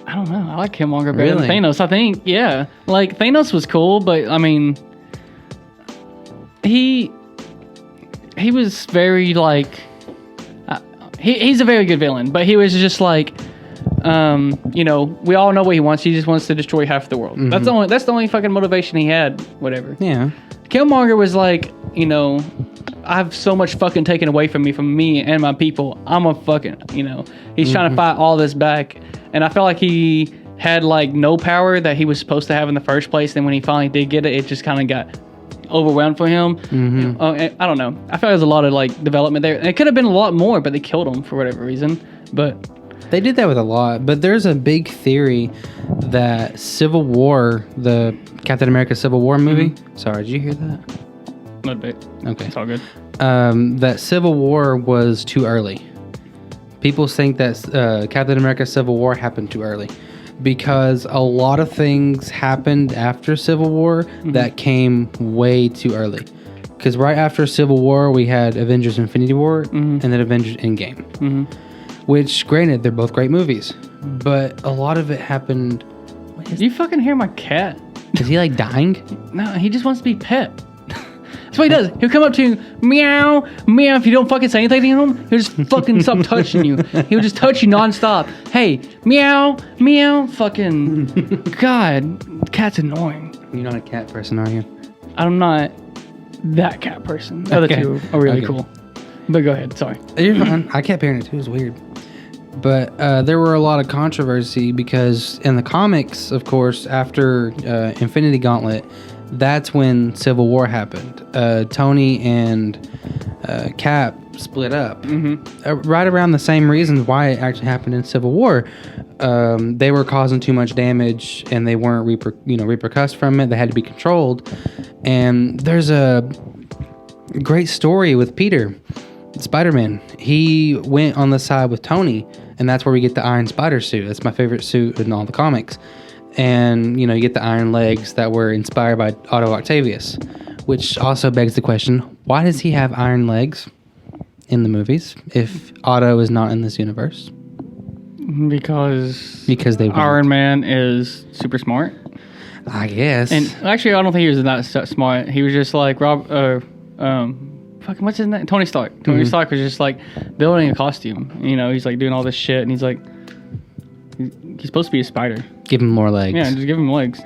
I don't know. I like Killmonger better than Thanos. I think, yeah. Like, Thanos was cool, but, I mean, he was very, like... he's a very good villain, but he was just, like... we all know what he wants. He just wants to destroy half the world. That's the only fucking motivation he had. Whatever. Yeah. Killmonger was like, I have so much fucking taken away from me and my people. I'm a fucking, he's trying to fight all this back. And I felt like he had like no power that he was supposed to have in the first place. Then when he finally did get it, it just kind of got overwhelmed for him. I don't know. I felt there was a lot of like development there. And it could have been a lot more, but they killed him for whatever reason. But They did that with a lot, but there's a big theory that Civil War, the Captain America Civil War movie. Sorry, did you hear that? A little bit. Okay. It's all good. That Civil War was too early. People think that Captain America Civil War happened too early because a lot of things happened after Civil War that came way too early. Because right after Civil War, we had Avengers Infinity War and then Avengers Endgame. Which, granted, they're both great movies. But a lot of it happened... Do you fucking hear my cat? Is he like dying? No, he just wants to be pet. That's what he does. He'll come up to you, meow, meow. If you don't fucking say anything to him, he'll just fucking stop touching you. He'll just touch you nonstop. Hey, meow, meow. Fucking... God, cat's annoying. You're not a cat person, are you? I'm not that cat person. The other two are really cool. But go ahead. Sorry. You're fine. I kept hearing it too. It's weird. But there were a lot of controversy because in the comics, of course, after Infinity Gauntlet, that's when Civil War happened. Tony and Cap split up. Right around the same reasons why it actually happened in Civil War. They were causing too much damage and they weren't repercussed from it. They had to be controlled. And there's a great story with Peter, Spider-Man. He went on the side with Tony, and that's where we get the Iron Spider suit. That's my favorite suit in all the comics. And, you get the iron legs that were inspired by Otto Octavius, which also begs the question, why does he have iron legs in the movies if Otto is not in this universe? Because they Iron Man is super smart. I guess. And actually, I don't think he was that smart. He was just like what's his name? Tony Stark. Tony Stark was just like building a costume. He's like doing all this shit, and he's like, he's supposed to be a spider. Give him more legs. Yeah, just give him legs.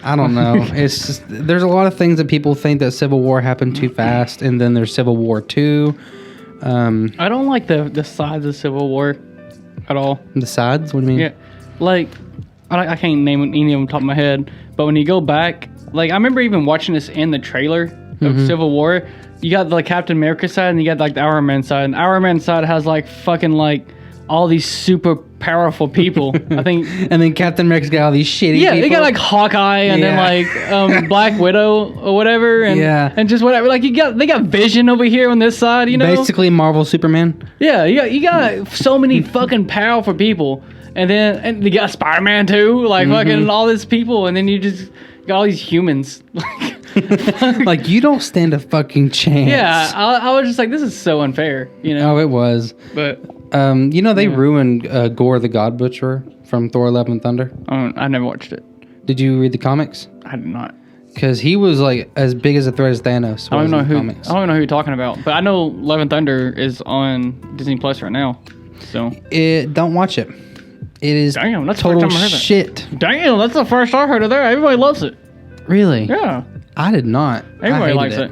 I don't know. It's just, there's a lot of things that people think that Civil War happened too fast, and then there's Civil War 2. I don't like the sides of Civil War at all. The sides? What do you mean? Yeah, like I can't name any of them top of my head, but when you go back, like I remember even watching this in the trailer of Civil War. You got the Captain America side, and you got like the Iron Man side. And Iron Man side has like fucking like all these super powerful people. I think. And then Captain America's got all these shitty people. They got like Hawkeye and then like Black Widow or whatever. And, and just whatever. Like they got Vision over here on this side, Basically Marvel Superman. Yeah, you got so many fucking powerful people. And you got Spider-Man too. Like fucking all these people. And then you just got all these humans. Like, you don't stand a fucking chance. Yeah, I was just like, this is so unfair, Oh, it was. But they ruined Gore the God Butcher from Thor: Love and Thunder. I never watched it. Did you read the comics? I did not. Because he was like as big as a threat as Thanos. I don't even know who you're talking about. But I know Love and Thunder is on Disney Plus right now. So don't watch it. It is that's total the first time I heard shit. Damn, that's the first I heard of that. Everybody loves it. Really? Yeah. I did not. Everybody likes it.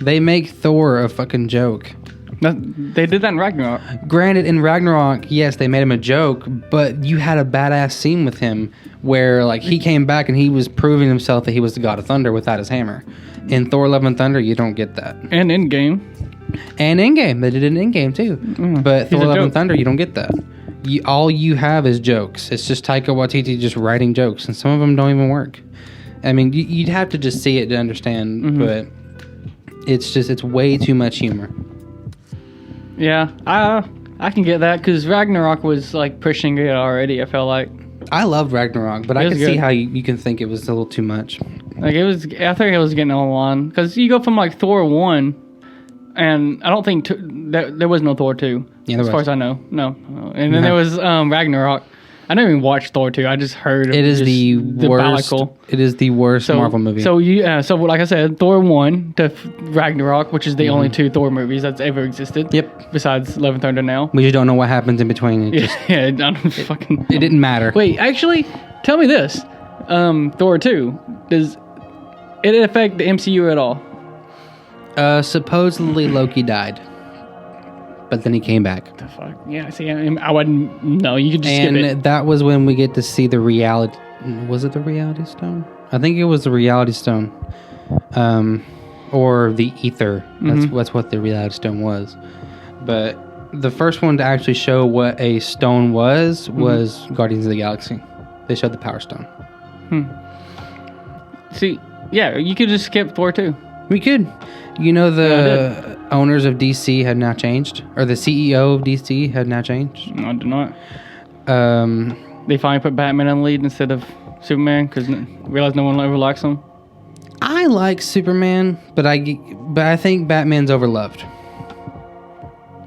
They make Thor a fucking joke. They did that in Ragnarok. Granted, in Ragnarok, yes, they made him a joke, but you had a badass scene with him where, like, he came back and he was proving himself that he was the God of Thunder without his hammer. In Thor: Love and Thunder, you don't get that. And Endgame. And Endgame. They did it in Endgame, too. But Thor: Love and Thunder, you don't get that. All you have is jokes. It's just Taika Waititi just writing jokes, and some of them don't even work. I mean, you'd have to just see it to understand, but it's way too much humor. Yeah, I can get that because Ragnarok was like pushing it already. I felt like I loved Ragnarok, but I could see how you can think it was a little too much. Like I think it was getting on the line because you go from like Thor 1, and I don't think there was no Thor 2 as far as I know. No, and then there was Ragnarok. I never even watched Thor 2. I just heard it is the worst. It is the worst Marvel movie. So like I said, Thor 1 to Ragnarok, which is the only two Thor movies that's ever existed. Yep. Besides Love and Thunder now. We just don't know what happens in between. It didn't matter. Wait, actually, tell me this. Thor 2, does it affect the MCU at all? Supposedly Loki died. But then he came back. The fuck? Yeah, see, I wouldn't... No, you could just skip it. And that was when we get to see the reality... Was it the reality stone? I think it was the reality stone. Or the ether. That's what the reality stone was. But The first one to actually show what a stone was Guardians of the Galaxy. They showed the Power Stone. See, yeah, you could just skip Thor 2. We could. You know, the owners of DC have now changed, or the CEO of DC have now changed. No, I do not. They finally put Batman in the lead instead of Superman because realized no one ever likes him. I like Superman, but I think Batman's overloved.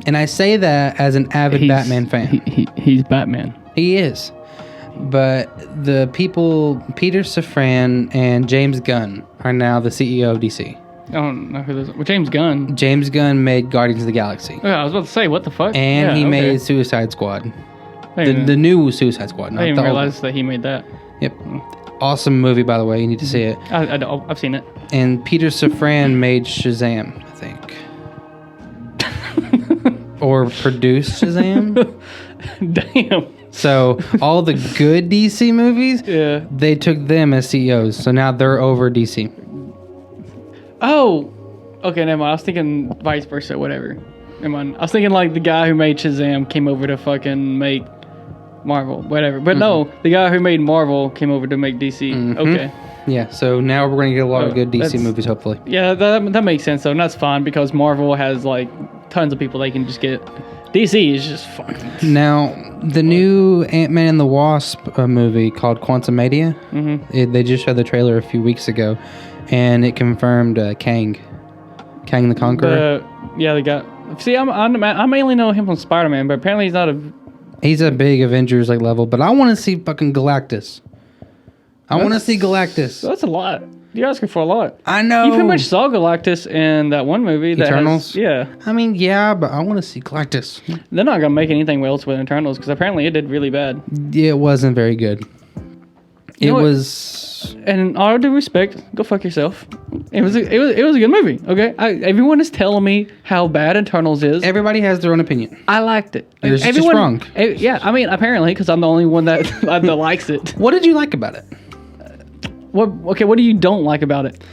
And I say that as an avid Batman fan. He's Batman. He is. But the people, Peter Safran and James Gunn, are now the CEO of DC. I don't know who this is. Well, James Gunn. James Gunn made Guardians of the Galaxy. Yeah, I was about to say, what the fuck? And he made Suicide Squad. The new Suicide Squad. I didn't even realize that he made that. Yep. Awesome movie, by the way. You need to see it. I've seen it. And Peter Safran made Shazam, I think. Or produced Shazam. Damn. So all the good DC movies, they took them as CEOs. So now they're over DC. Oh, okay. Never mind. I was thinking vice versa. Whatever. Never mind. I was thinking like the guy who made Shazam came over to fucking make Marvel. Whatever. But no, the guy who made Marvel came over to make DC. Okay. Yeah. So now we're going to get a lot of good DC movies, hopefully. Yeah, that makes sense though. And that's fine because Marvel has like tons of people they can just get. DC is just fucking. Now, the new Ant-Man and the Wasp movie called Quantumania, they just showed the trailer a few weeks ago, and it confirmed Kang the Conqueror. The guy. See, I mainly know him from Spider-Man, but apparently he's not a. He's a big Avengers like level, but I want to see fucking Galactus. I want to see Galactus. That's a lot. You're asking for a lot. I know. You pretty much saw Galactus in that one movie. Eternals? Yeah. I mean, yeah, but I want to see Galactus. They're not going to make anything else with Eternals because apparently it did really bad. Yeah, it wasn't very good. It was... And all due respect, go fuck yourself. It was a good movie, okay? Everyone is telling me how bad Eternals is. Everybody has their own opinion. I liked it. Yours is just wrong. Yeah, I mean, apparently, because I'm the only one that likes it. What did you like about it? What do you don't like about it?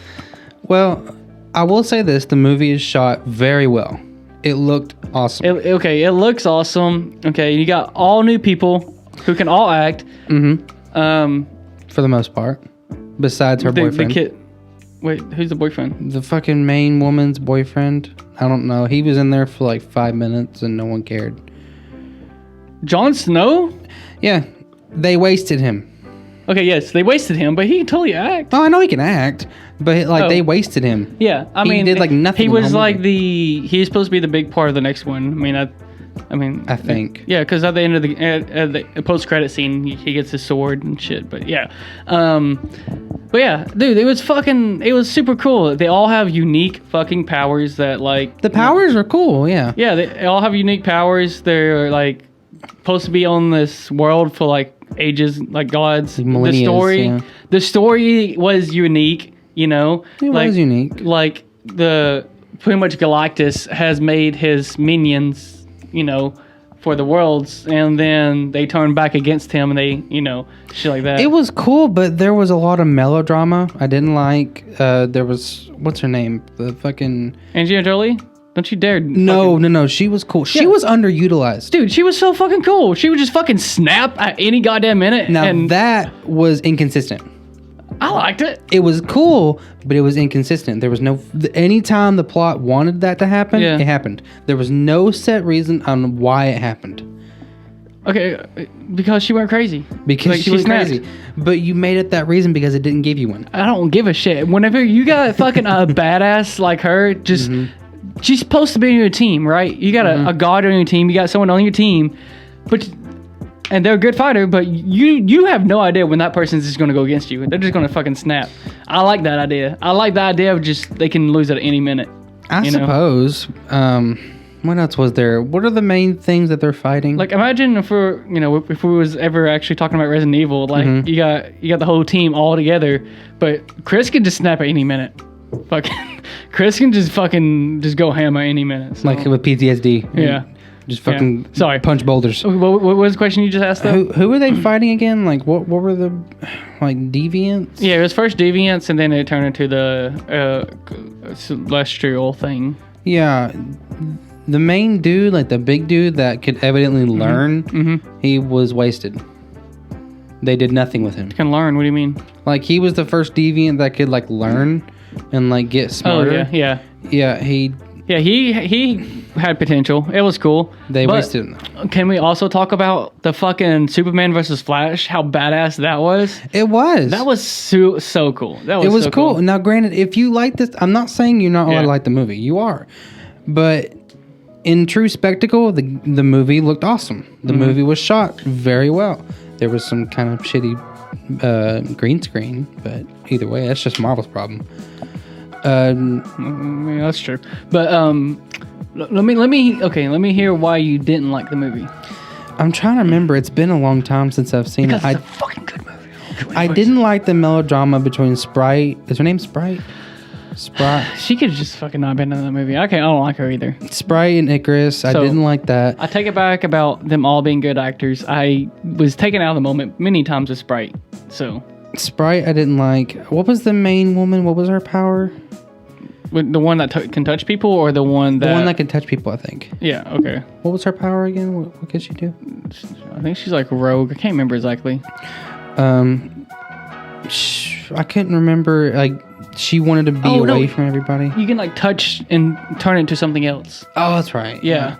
Well, I will say this. The movie is shot very well. It looked awesome. It looks awesome. Okay, you got all new people who can all act. For the most part. Besides her boyfriend. The kid. Wait, who's the boyfriend? The fucking main woman's boyfriend. I don't know. He was in there for like 5 minutes and no one cared. Jon Snow? Yeah. They wasted him. Okay, yes, they wasted him, but he can totally act. Oh, I know he can act, but they wasted him. Yeah, he did like nothing. He was like he's supposed to be the big part of the next one. I think. Yeah, because at the end of the post-credit scene, he gets his sword and shit. But yeah, dude, it was super cool. They all have unique fucking powers that like. The powers are cool. Yeah. Yeah, they all have unique powers. They're like supposed to be on this world for like ages, like gods. Like the story was unique. You know, it was unique. Like pretty much Galactus has made his minions. You know, for the worlds, and then they turn back against him, and they, shit like that. It was cool, but there was a lot of melodrama. I didn't like. There was what's her name? The fucking Angelina Jolie. Don't you dare! No. She was cool. She was underutilized, dude. She was so fucking cool. She would just fucking snap at any goddamn minute. Now that was inconsistent. I liked it. It was cool, but it was inconsistent. There was no... Anytime the plot wanted that to happen, it happened. There was no set reason on why it happened. Okay, because she went crazy. Because she went crazy. But you made it that reason because it didn't give you one. I don't give a shit. Whenever you got fucking a badass like her, just... She's supposed to be on your team, right? You got a god on your team. You got someone on your team. And they're a good fighter, but you have no idea when that person's just going to go against you. They're just going to fucking snap. I like that idea. I like the idea of just they can lose at any minute. I suppose. What else was there? What are the main things that they're fighting? Like imagine if we was ever actually talking about Resident Evil, like you got the whole team all together, but Chris can just snap at any minute. Fucking Chris can just go ham at any minute. So. Like with PTSD. Yeah. Just fucking punch boulders. What was the question you just asked though? Who were they fighting again? Like what were the deviants? Yeah, it was first deviants and then it turned into the celestial thing. Yeah. the main dude, like the big dude that could evidently learn, he was wasted. They did nothing with him. Can learn? What do you mean? Like, he was the first deviant that could, like, learn and, like, get smarter. Oh, yeah. Yeah, he had potential. It was cool. They wasted him. Can we also talk about the fucking Superman versus Flash? How badass that was. It was. That was so cool. It was so cool. Now, granted, if you like this, I'm not saying you're not allowed to like the movie. You are, but in true spectacle, the movie looked awesome. The movie was shot very well. There was some kind of shitty green screen, but either way, that's just Marvel's problem. Yeah, that's true. But let me hear why you didn't like the movie. I'm trying to remember. It's been a long time since I've seen it. It's a fucking good movie. I didn't like the melodrama between Sprite. Is her name Sprite? Sprite. She could have just fucking not been in that movie. I don't like her either. Sprite and Icarus. I didn't like that. I take it back about them all being good actors. I was taken out of the moment many times with Sprite. So Sprite, I didn't like. What was the main woman? What was her power? The one that can touch people, or the one that can touch people, I think. Yeah. Okay. What was her power again? What could she do? I think she's like rogue. I can't remember exactly. I couldn't remember. Like, she wanted to be away from everybody. You can like touch and turn it into something else. Oh, that's right. Yeah.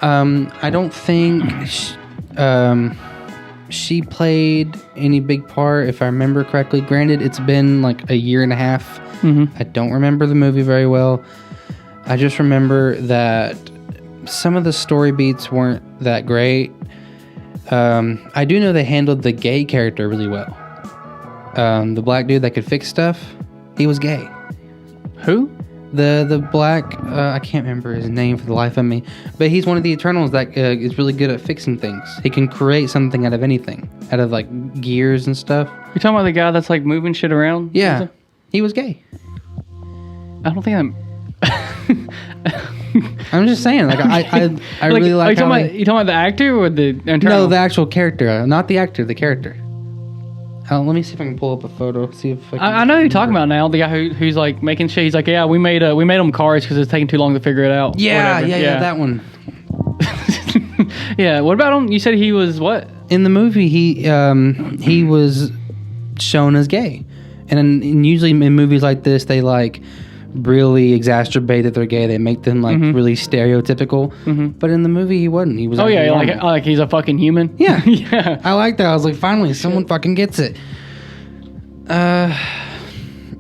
I don't think she played any big part, if I remember correctly. Granted, it's been like a year and a half. I don't remember the movie very well. I just remember that some of the story beats weren't that great. I do know they handled the gay character really well. The black dude that could fix stuff, he was gay. Who? The black, I can't remember his name for the life of me, but he's one of the Eternals that is really good at fixing things. He can create something out of anything, out of like gears and stuff. You're talking about the guy that's like moving shit around? Yeah, he was gay. I don't think I'm just saying, like I like, really like. You talking about the actor or the Eternal? No, the actual character, not the actor, the character. Let me see if I can pull up a photo. See if I know who you're talking about now. The guy who's like making shit. He's like, yeah, we made them cars because it's taking too long to figure it out. Yeah, that one. Yeah. What about him? You said he was what? In the movie, he was shown as gay, and usually in movies like this, they like really exacerbate that they're gay. They make them like really stereotypical. But in the movie, he wasn't. He was. Oh yeah, like he's a fucking human. Yeah, yeah. I like that. I was like, finally, someone fucking gets it.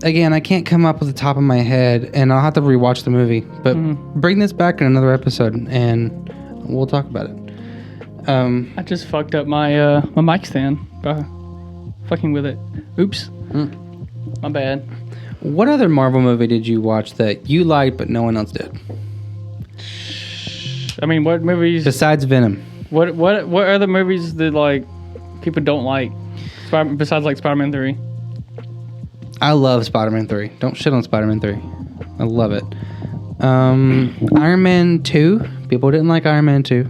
Again, I can't come up with the top of my head, and I'll have to rewatch the movie. But bring this back in another episode, and we'll talk about it. I just fucked up my my mic stand by fucking with it. Oops. My bad. What other Marvel movie did you watch that you liked but no one else did? I mean, what movies besides Venom? What other movies that like people don't like besides like Spider-Man 3? I love Spider-Man 3. Don't shit on Spider-Man 3. I love it. Iron Man 2. People didn't like Iron Man 2.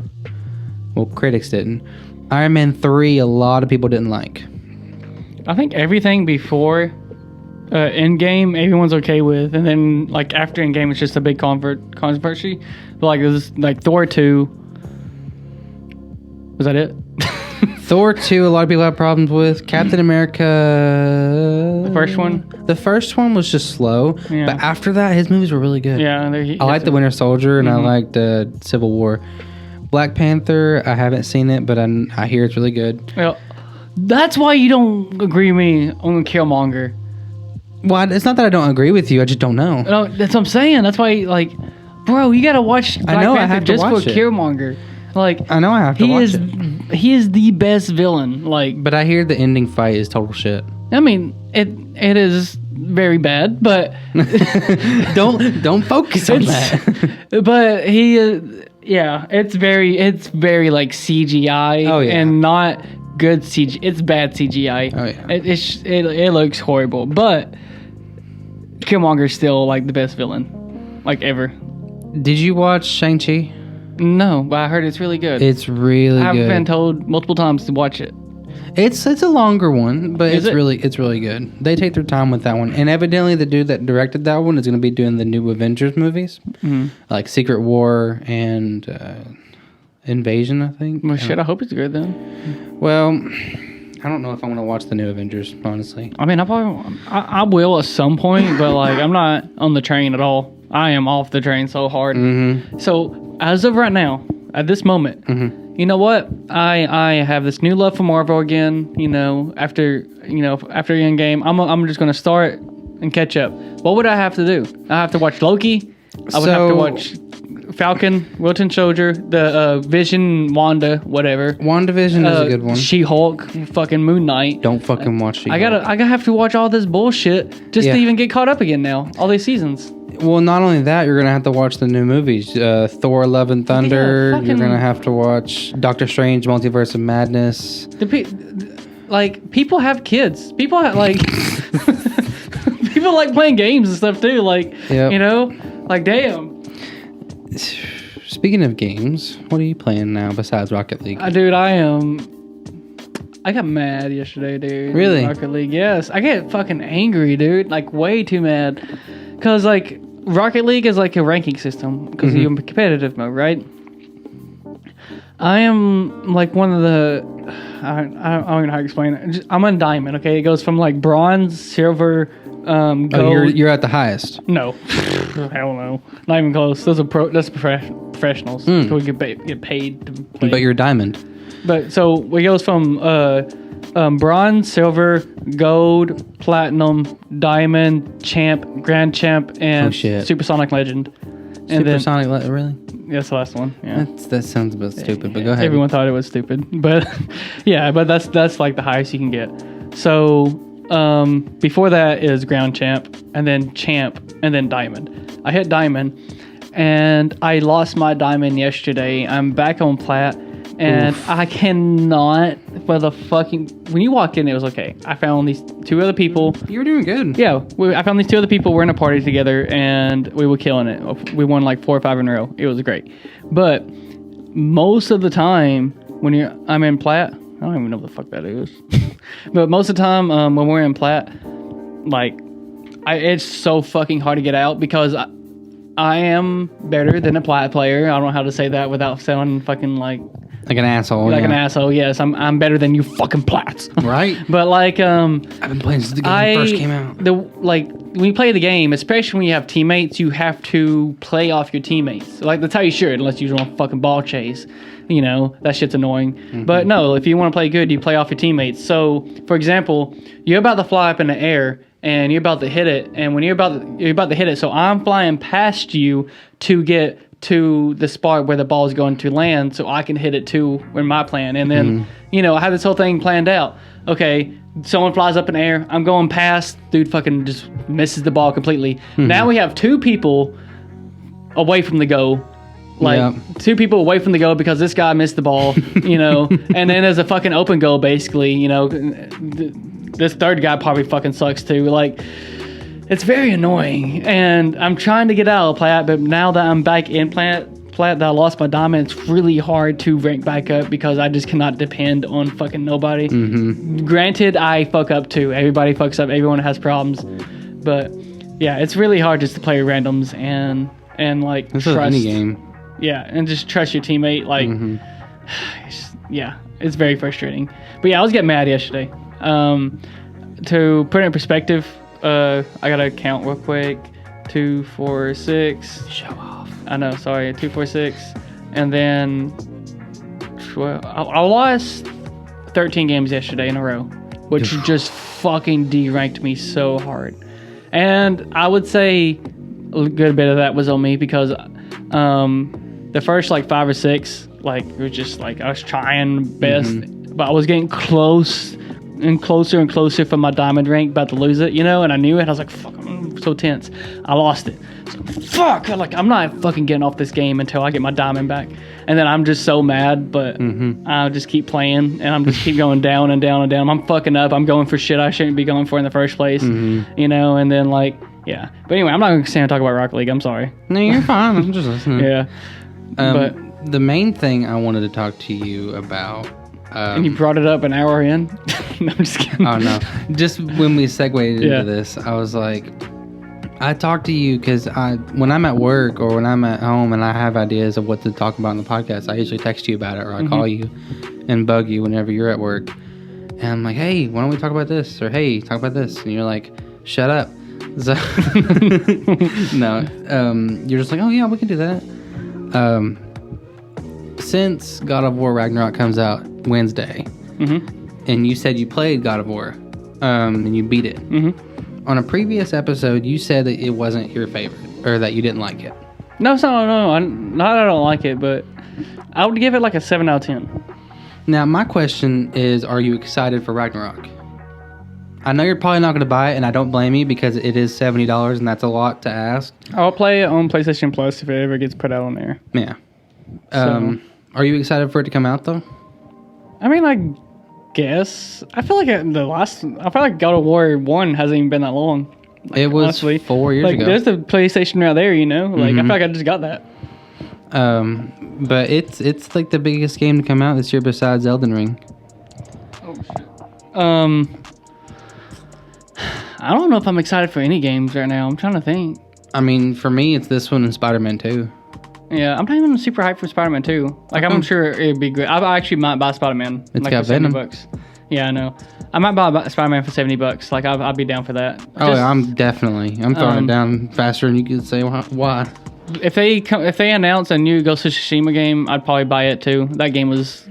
Well, critics didn't. Iron Man 3, a lot of people didn't like. I think everything before Endgame, everyone's okay with, and then like after Endgame, it's just a big controversy. But like it was like Thor 2. Was that it? Thor 2, a lot of people have problems with. Captain America. The first one. The first one was just slow, but after that, his movies were really good. Yeah, I liked The Winter Soldier, and I liked Civil War. Black Panther, I haven't seen it, but I hear it's really good. Well, that's why you don't agree with me on Killmonger. Well, it's not that I don't agree with you. I just don't know. No, that's what I'm saying. That's why, like, bro, you gotta watch Black Panther I have just to watch for Killmonger. Like, I know I have to watch it. He is the best villain. Like, but I hear the ending fight is total shit. I mean, it is very bad, but don't focus on that. But he is. Yeah, it's very like CGI and not good CGI. It's bad CGI. Oh yeah. It looks horrible, but Killmonger's still like the best villain, like ever. Did you watch Shang-Chi? No, but I heard it's really good. It's really good. I've been told multiple times to watch it. It's a longer one, but Is it's it? really good. They take their time with that one, and evidently the dude that directed that one is going to be doing the new Avengers movies, like Secret War and Invasion, I think. Well, shit, I hope it's good then. Well, I don't know if I want to watch the new Avengers, honestly. I mean, I will at some point, but like I'm not on the train at all. I am off the train so hard. So as of right now, at this moment, you know what? I have this new love for Marvel again. After Endgame, I'm just gonna start and catch up. What would I have to do? I have to watch Loki. I would have to watch Falcon, Winter Soldier, the Vision, Wanda, whatever. WandaVision is a good one. She-Hulk, fucking Moon Knight. Don't fucking watch She-Hulk. I gotta have to watch all this bullshit just to even get caught up again now. All these seasons. Well, not only that, you're gonna have to watch the new movies. Thor: Love and Thunder. You're gonna have to watch Doctor Strange: Multiverse of Madness. People have kids. People have people like playing games and stuff too. Damn. Speaking of games, what are you playing now besides Rocket League? Dude, I got mad yesterday, dude. Really? Rocket League, yes. I get fucking angry, dude. Like, way too mad. Because, like, Rocket League is like a ranking system. Because you're in competitive mode, right? I am, like, one of the... I don't know how to explain it. I'm on diamond, okay? It goes from, like, bronze, silver... gold. Oh, you're at the highest. No, hell no, not even close. Those are that's professionals. So we get paid to play. But you're diamond. But so it goes from bronze, silver, gold, platinum, diamond, champ, grand champ, and supersonic legend. And Supersonic, really? That's the last one. Yeah, that sounds a bit stupid. But go ahead. Everyone thought it was stupid, but yeah, but that's like the highest you can get. So. Before that is ground champ, and then diamond. I hit diamond, and I lost my diamond yesterday. I'm back on plat, and I cannot for the fucking... When you walked in, it was okay. I found these two other people. You were doing good. Yeah, I found these two other people. We're in a party together, and we were killing it. We won like 4 or 5 in a row. It was great. But most of the time, when I'm in plat... I don't even know what the fuck that is. But most of the time, when we're in plat, like, it's so fucking hard to get out because I am better than a plat player. I don't know how to say that without sounding fucking like an asshole. Like an asshole. Yes, I'm better than you fucking plats. Right. But like, I've been playing since the game first came out. When you play the game, especially when you have teammates, you have to play off your teammates. Like, that's how you should, unless you want fucking ball chase. That shit's annoying. But no, if you want to play good, you play off your teammates. So, for example, you're about to fly up in the air, and you're about to hit it. And when you're about to hit it, so I'm flying past you to get to the spot where the ball is going to land, so I can hit it too in my plan. And then, I have this whole thing planned out. Okay, someone flies up in the air. I'm going past. Dude fucking just misses the ball completely. Now we have 2 people away from the goal. Like, 2 people away from the goal because this guy missed the ball, and then there's a fucking open goal, basically, this third guy probably fucking sucks too. Like, it's very annoying, and I'm trying to get out of plat, but now that I'm back in plat that I lost my diamond, it's really hard to rank back up because I just cannot depend on fucking nobody. Granted, I fuck up too. Everybody fucks up. Everyone has problems, but yeah, it's really hard just to play randoms and like trust any game. Yeah, and just trust your teammate. Like, it's very frustrating. But yeah, I was getting mad yesterday. To put it in perspective, I gotta count real quick. 2, 4, 6. Show off. I know, sorry. 2, 4, 6, and then 12. I lost 13 games yesterday in a row, which just fucking deranked me so hard. And I would say a good bit of that was on me because the first like 5 or 6, like, it was just like I was trying best, but I was getting close and closer for my diamond rank, about to lose it, and I knew it. I was like, fuck, I'm so tense. I lost it. So, fuck, like, I'm not fucking getting off this game until I get my diamond back. And then I'm just so mad, but I'll just keep playing, and I'm just keep going down and down and down. I'm fucking up. I'm going for shit I shouldn't be going for in the first place, and then like, yeah. But anyway, I'm not going to stand and talk about Rocket League. I'm sorry. No, you're fine. I'm just listening. Yeah. But the main thing I wanted to talk to you about And you brought it up an hour in? No, I'm just kidding. Oh, no. Just when we segued into this, I was like, I talk to you because when I'm at work or when I'm at home and I have ideas of what to talk about in the podcast, I usually text you about it or I call you and bug you whenever you're at work. And I'm like, hey, why don't we talk about this? Or hey, talk about this. And you're like, shut up. So no, you're just like, oh yeah, we can do that. Since God of War Ragnarok comes out Wednesday, and you said you played God of War, and you beat it. On a previous episode, you said that it wasn't your favorite, or that you didn't like it. No, not that I don't like it, but I would give it like a 7 out of 10. Now, my question is, are you excited for Ragnarok? I know you're probably not going to buy it, and I don't blame you because it is $70, and that's a lot to ask. I'll play it on PlayStation Plus if it ever gets put out on there. Yeah. Are you excited for it to come out, though? I mean, I guess. I feel like God of War 1 hasn't even been that long. Like, it was honestly. 4 years ago. There's the PlayStation right there, you know? Like, I feel like I just got that. But it's like the biggest game to come out this year besides Elden Ring. Oh, shit. I don't know if I'm excited for any games right now. I'm trying to think. I mean, for me, it's this one and Spider-Man 2. Yeah, I'm not even super hyped for Spider-Man 2. Like, I'm sure it'd be great. I actually might buy Spider-Man. It's like got for $70. Venom. Yeah, I know. I might buy Spider-Man for $70. Like, I'll be down for that. I'm throwing it down faster than you could say why. If they announce a new Ghost of Tsushima game, I'd probably buy it too. That game was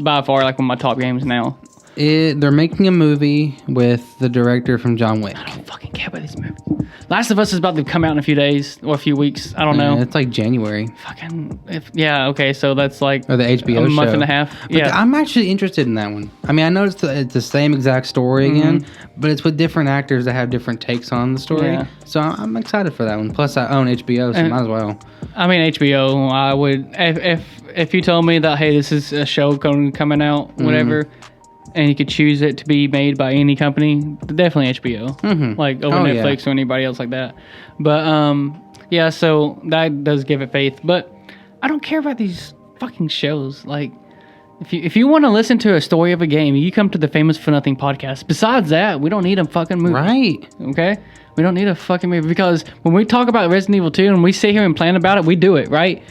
by far like one of my top games now. They're making a movie with the director from John Wick. I don't fucking care about these movies. Last of Us is about to come out in a few days or a few weeks. I don't know. It's like January. Okay, so that's like or the HBO a month show. And a half. But I'm actually interested in that one. I mean, I know it's the same exact story again, but it's with different actors that have different takes on the story. Yeah. So I'm excited for that one. Plus, I own HBO, so might as well. I mean, HBO. I would if you told me that, hey, this is a show coming out, whatever. And you could choose it to be made by any company, definitely HBO. Like over Netflix or anybody else like that. But so that does give it faith. But I don't care about these fucking shows. Like if you want to listen to a story of a game, you come to the Famous for Nothing podcast. Besides that, we don't need a fucking movie. Right. Okay? We don't need a fucking movie because when we talk about Resident Evil 2 and we sit here and plan about it, we do it, right?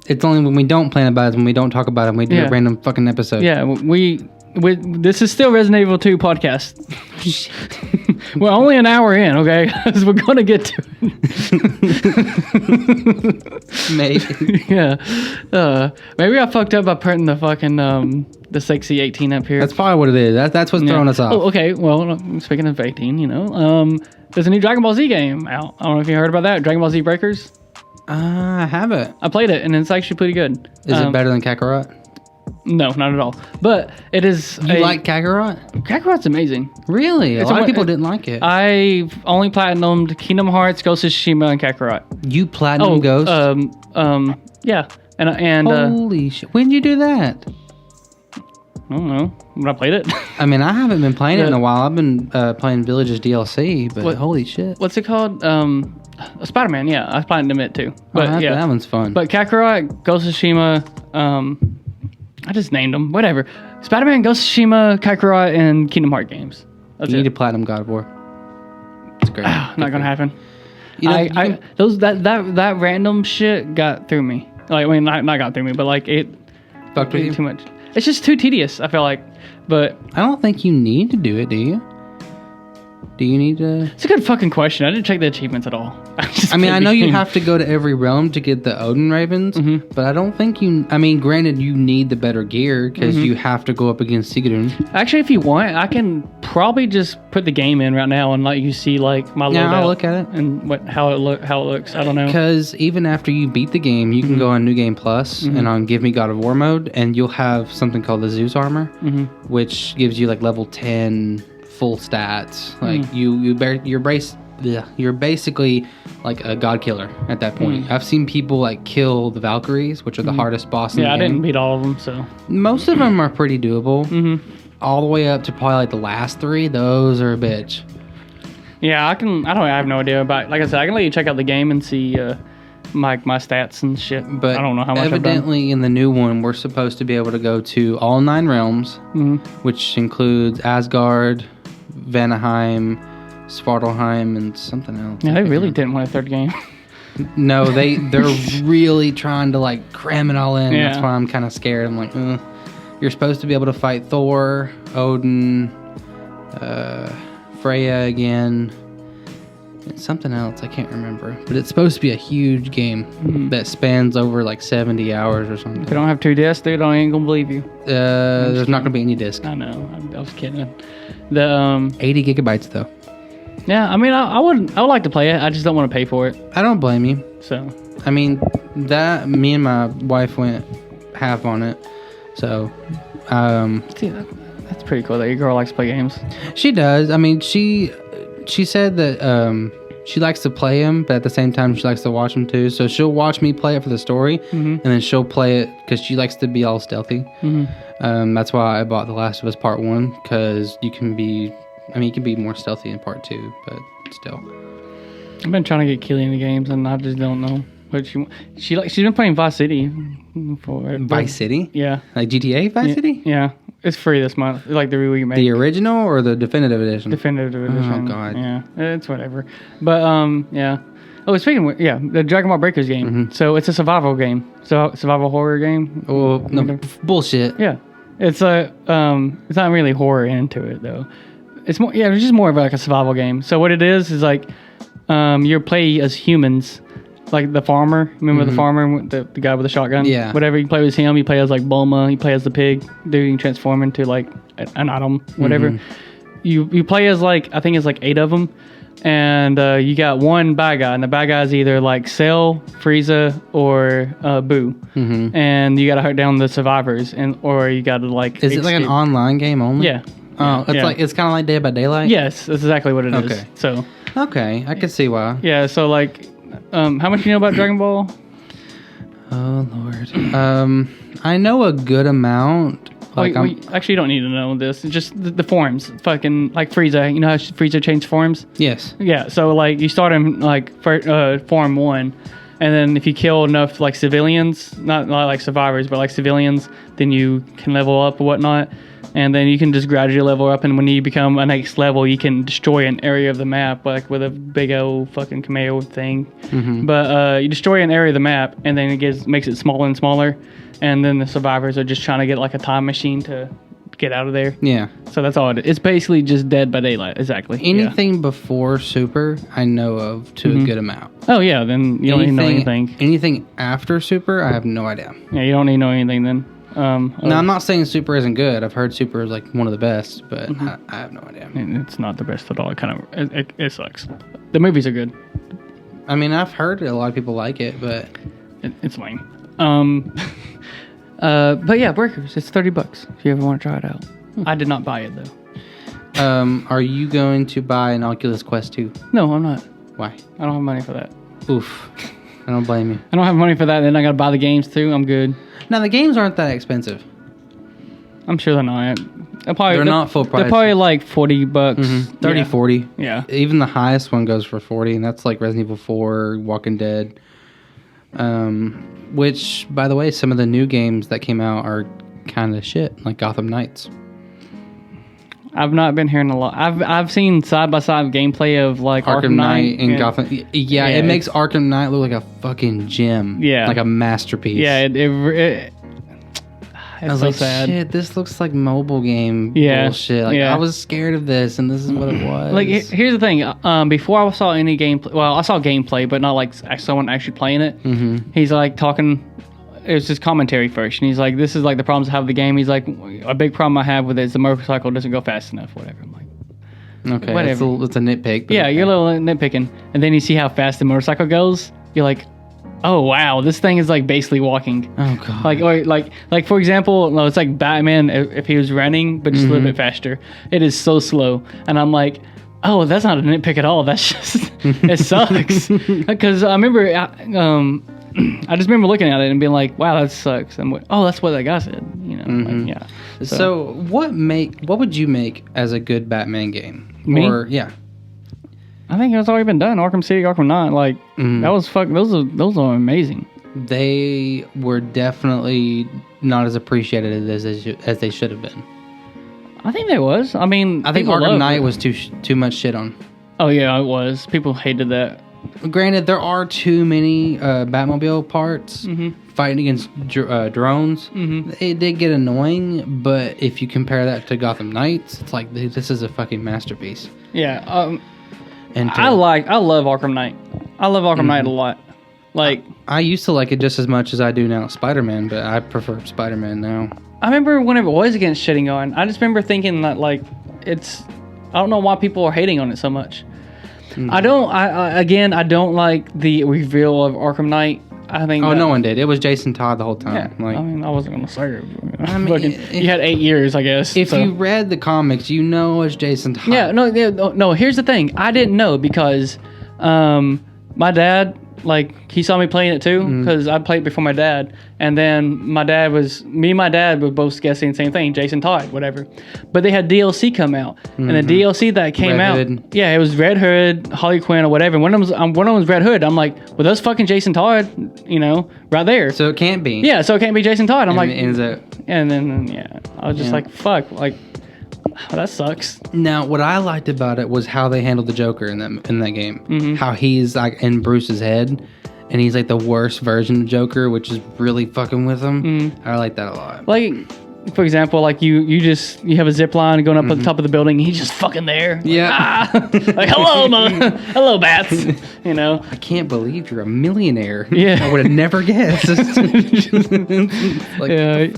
It's only when we don't plan about it, when we don't talk about it, we do a random fucking episode. Yeah, this is still Resident Evil 2 podcast. We're only an hour in, okay? Because we're going to get to it. Maybe. Yeah. Maybe I fucked up by putting the fucking the sexy 18 up here. That's probably what it is. That's what's throwing us off. Oh, okay. Well, speaking of 18, there's a new Dragon Ball Z game out. I don't know if you heard about that. Dragon Ball Z Breakers. I haven't. I played it, and it's actually pretty good. Is it better than Kakarot? No, not at all. But it is. You like Kakarot? Kakarot's amazing. Really? A lot of people didn't like it. I've only platinumed Kingdom Hearts, Ghost of Tsushima, and Kakarot. You platinum Ghost? Yeah. And holy shit! When did you do that? I don't know. When I played it. I mean, I haven't been playing it in a while. I've been playing Villages DLC, but holy shit! What's it called? Spider-Man. Yeah, I platinumed it too. But that one's fun. But Kakarot, Ghost of Tsushima, I just named them. Whatever. Spider-Man, Ghost of Tsushima, Kakarot, and Kingdom Hearts games. You need to platinum God of War. It's great. Not gonna happen. That random shit got through me. Like, I mean, not got through me, but like it fucked with you too much. It's just too tedious. I feel like, but I don't think you need to do it. Do you? Do you need to? It's a good fucking question. I didn't check the achievements at all. I mean, I know you have to go to every realm to get the Odin Ravens, but I don't think you... I mean, granted, you need the better gear because you have to go up against Sigurd. Actually, if you want, I can probably just put the game in right now and let you see like my loadout. Yeah, I'll look at it and how it looks. I don't know. Because even after you beat the game, you can go on New Game Plus and on Give Me God of War mode, and you'll have something called the Zeus armor, which gives you like level 10 full stats. Like you're basically like a god killer at that point. I've seen people like kill the Valkyries, which are the hardest boss in the game. Yeah, I didn't beat all of them, so most of them are pretty doable. All the way up to probably like the last 3. Those are a bitch. Yeah, I have no idea about. Like I said, I can let you check out the game and see my stats and shit. But I don't know how much evidently in the new one, we're supposed to be able to go to all 9 realms, which includes Asgard, Vanaheim, Svartalheim, and something else. Yeah, they really didn't want a third game. No, they're really trying to like cram it all in. Yeah. That's why I'm kind of scared. I'm like, you're supposed to be able to fight Thor, Odin, Freya again, and something else I can't remember. But it's supposed to be a huge game that spans over like 70 hours or something. If you don't have 2 discs, dude, I ain't gonna believe you. There's not gonna be any disc. I know. I was kidding. The 80 gigabytes though. Yeah, I mean, I would like to play it. I just don't want to pay for it. I don't blame you. So, I mean, me and my wife went half on it. So, see, that's pretty cool that your girl likes to play games. She does. I mean, she said that she likes to play them, but at the same time, she likes to watch them too. So she'll watch me play it for the story, and then she'll play it because she likes to be all stealthy. That's why I bought The Last of Us Part 1, because you can be more stealthy in Part 2, but still. I've been trying to get Keely in the games, and I just don't know. But she's been playing Vice City for Vice City? Yeah. Like GTA Vice City? Yeah. It's free this month. Like the remake. The original or the definitive edition? Definitive edition. Oh, God. Yeah. It's whatever. But, yeah. Oh, speaking of, the Dragon Ball Breakers game. So it's a survival game. So survival horror game. Oh, no, bullshit. Yeah. It's it's not really horror into it, though. It's just more of like a survival game. So what it is like you play as humans, like the farmer. Remember the farmer, the guy with the shotgun? Yeah. Whatever, you play as him. You play as like Bulma. You play as the pig. Dude, you can transform into like an item, whatever. You play as like, I think it's like 8 of them. And you got one bad guy. And the bad guy is either like Cell, Frieza, or Boo. And you got to hunt down the survivors. Or you got to like... Is it like an online game only? Yeah. Oh, it's kind of like Dead by Daylight? Yes, that's exactly what it is. Okay. So, okay, I can see why. Yeah, so like, how much do you know about Dragon Ball? Oh, Lord. I know a good amount. Like actually, you don't need to know this. It's just the forms. Fucking, like Frieza. You know how Frieza changed forms? Yes. Yeah, so like, you start in like form 1. And then if you kill enough like civilians, not like survivors, but like civilians, then you can level up or whatnot. And then you can just gradually level up, and when you become a next level, you can destroy an area of the map, like with a big old fucking Kameo thing. But you destroy an area of the map, and then it makes it smaller and smaller, and then the survivors are just trying to get like a time machine to get out of there. Yeah. So that's all it is. It's basically just Dead by Daylight, exactly. Anything before Super, I know of to a good amount. Oh, yeah, then you don't need to know anything. Anything after Super, I have no idea. Yeah, you don't need to know anything then. Now, I'm not saying Super isn't good. I've heard Super is like one of the best, but I have no idea. It's not the best at all. It sucks. The movies are good. I mean, I've heard a lot of people like it, but it's lame. But yeah, Breakers. It's $30 if you ever want to try it out. I did not buy it though. Are you going to buy an Oculus Quest 2? No, I'm not. Why? I don't have money for that. Oof. I don't blame you. I don't have money for that. Then I gotta buy the games too. I'm good. Now, the games aren't that expensive. I'm sure they're not. They're not full price. They're probably like $40. 30, 40. Yeah. Even the highest one goes for 40, and that's like Resident Evil 4, Walking Dead. Which, by the way, some of the new games that came out are kind of shit, like Gotham Knights. I've not been hearing a lot. I've seen side-by-side gameplay of like Arkham Knight and Gotham. Yeah, it makes Arkham Knight look like a fucking gem. Yeah. Like a masterpiece. Yeah, it's I was so like, sad. shit, this looks like mobile game bullshit. Like, I was scared of this, and this is what it was. Like, here's the thing. Before I saw any gameplay, well, I saw gameplay, but not like someone actually playing it. He's like talking. It was just commentary first, and he's like, "This is like the problems I have with the game." He's like, "A big problem I have with it is the motorcycle doesn't go fast enough." Whatever. I'm like, okay, whatever. It's a nitpick. But yeah, you're a little nitpicking, and then you see how fast the motorcycle goes. You're like, "Oh wow, this thing is like basically walking." Oh god. Like for example, it's like Batman if he was running, but just a little bit faster. It is so slow, and I'm like, "Oh, that's not a nitpick at all. That's just it sucks." Because I remember. I just remember looking at it and being like, "Wow, that sucks." And that's what that guy said. You know, like, yeah. So what would you make as a good Batman game? Me? Or yeah. I think it's already been done. Arkham City, Arkham Knight, like that was those are amazing. They were definitely not as appreciated as they should have been. I think there was. I mean, I think Arkham Knight was too much shit on. Oh yeah, it was. People hated that. Granted, there are too many Batmobile parts fighting against drones. It did get annoying, but if you compare that to Gotham Knights, it's like this is a fucking masterpiece. Yeah, and I love Arkham Knight. I love Arkham Knight a lot. Like I used to like it just as much as I do now Spider-Man, but I prefer Spider-Man now. I remember whenever it was against shitting on, I just remember thinking that like I don't know why people are hating on it so much. I don't like the reveal of Arkham Knight. I think. Oh, no one did. It was Jason Todd the whole time. Yeah, like, I mean, I wasn't gonna say it. I mean, you had 8 years, I guess. If you read the comics, you know it's Jason Todd. Yeah, no. Here's the thing. I didn't know because my dad, like, he saw me playing it too because I played before my dad, and then my dad were both guessing the same thing, Jason Todd, whatever. But they had DLC come out, and the DLC that came Red out, Hood. Yeah, it was Red Hood, Harley Quinn, or whatever. One of them was Red Hood. I'm like, well, that's fucking Jason Todd, right there. So it can't be. Yeah, so it can't be Jason Todd. I'm like, and then I was just like, fuck, like. That sucks. Now, what I liked about it was how they handled the Joker in that game. How he's like in Bruce's head, and he's like the worst version of Joker, which is really fucking with him. I like that a lot. Like, for example, like you have a zip line going up at the top of the building, and he's just fucking there. Like, Yeah. like hello, bats. I can't believe you're a millionaire. Yeah. I would have never guessed. Like, yeah.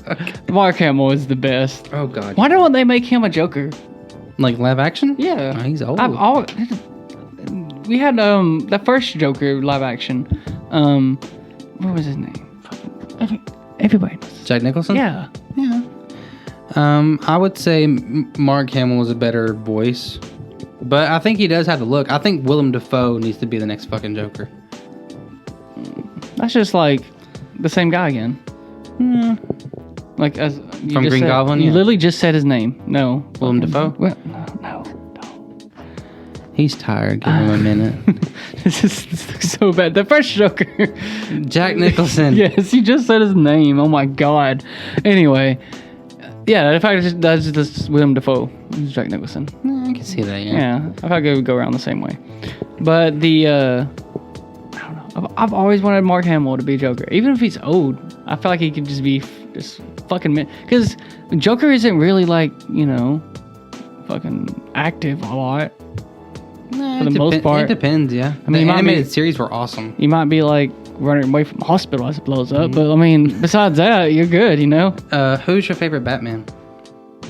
Mark Hamill is the best. oh god. Why don't they make him a Joker? Like live action? Yeah. Oh, he's old. We had the first Joker live action. What was his name? Everybody knows. Jack Nicholson? Yeah. Yeah. I would say Mark Hamill was a better voice, but I think he does have the look. I think Willem Dafoe needs to be the next fucking Joker. That's just like the same guy again. Yeah. Like as you From just Green said, Goblin, you yeah. literally just said his name. No, Willem Dafoe? Well, no. He's tired. Give him a minute. This is so bad. The first Joker. Jack Nicholson. Yes, you just said his name. Oh my god. Anyway, yeah. In fact, that's just Willem Dafoe. It's Jack Nicholson. I can see that. Yeah. Yeah, I thought it would go around the same way. But I don't know. I've always wanted Mark Hamill to be Joker, even if he's old. I feel like he could just be fucking because Joker isn't really like fucking active a lot. For the most part. It depends, yeah. I mean, the animated series were awesome. You might be like running away from the hospital as it blows up, but I mean, besides that, you're good, Who's your favorite Batman?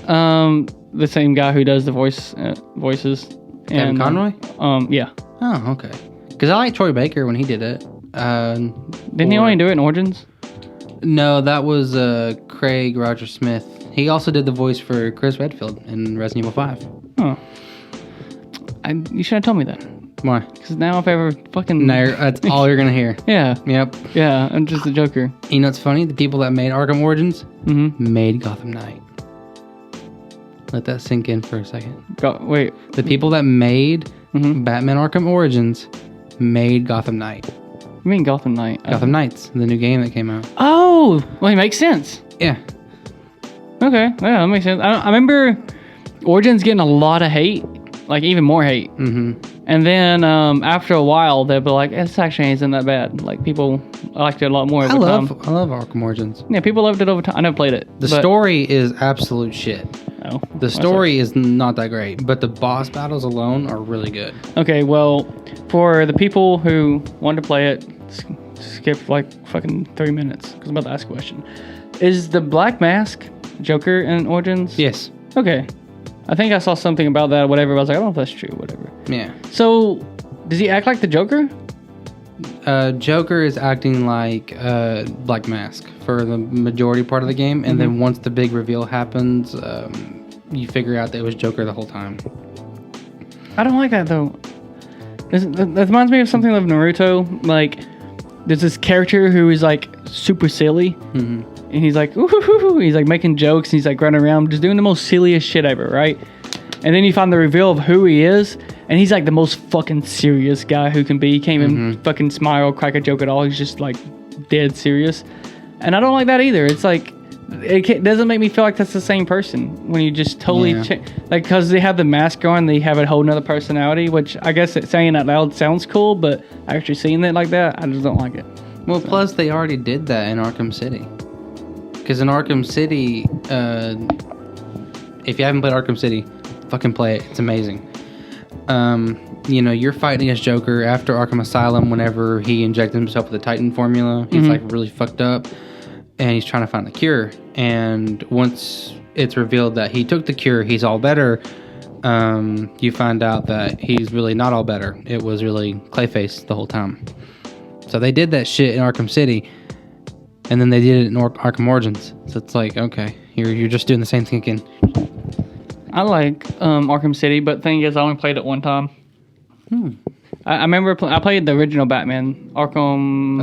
The same guy who does the voices. Kevin Conroy? Yeah. Oh, okay. Because I like Troy Baker when he did it. Didn't he only do it in Origins? No, that was Craig Roger Smith. He also did the voice for Chris Redfield in Resident Evil 5. Oh. You should have told me that. Why? Because now if I ever fucking... No, that's all you're going to hear. Yeah. Yep. Yeah, I'm just a Joker. You know what's funny? The people that made Arkham Origins made Gotham Knight. Let that sink in for a second. Wait. The people that made Batman Arkham Origins made Gotham Knight. You mean Gotham Knight? Gotham Knights, the new game that came out. Oh! Well, it makes sense. Yeah. Okay. Yeah, that makes sense. I remember Origins getting a lot of hate. Like, even more hate. And then after a while, they'll be like, this actually isn't that bad. Like, people liked it a lot more over time. I love Arkham Origins. Yeah, people loved it over time. I never played it. The story is absolute shit. Oh, the story is not that great, but the boss battles alone are really good. Okay, well, for the people who want to play it, skip like fucking 3 minutes, because I'm about to ask a question. Is the Black Mask Joker in Origins? Yes. Okay. I think I saw something about that or whatever. I was like, I don't know if that's true, whatever. Yeah. So, does he act like the Joker? Joker is acting like Black Mask for the majority part of the game, and then once the big reveal happens, you figure out that it was Joker the whole time. I don't like that, though. That reminds me of something of Naruto. Like, there's this character who is, like, super silly. And he's like, ooh, he's like making jokes, and he's like running around just doing the most silliest shit ever, right? And then you find the reveal of who he is, and and he's like the most fucking serious guy who can be. He can't even fucking smile or crack a joke at all. He's just like dead serious, and I don't like that either. It's like doesn't make me feel like that's the same person when you just totally like, because they have the mask on, they have a whole nother personality, which I guess saying out loud sounds cool, but actually seeing it like that, I just don't like it. Well, plus they already did that in Arkham City. Because in Arkham City, if you haven't played Arkham City, fucking play it. It's amazing. You're fighting against Joker after Arkham Asylum whenever he injected himself with the Titan formula. He's like really fucked up, and he's trying to find the cure. And once it's revealed that he took the cure, he's all better. You find out that he's really not all better. It was really Clayface the whole time. So they did that shit in Arkham City, and then they did it in Arkham Origins. So it's like, okay, you're just doing the same thing again. I like Arkham City, but the thing is, I only played it one time. I remember I played the original Batman, Arkham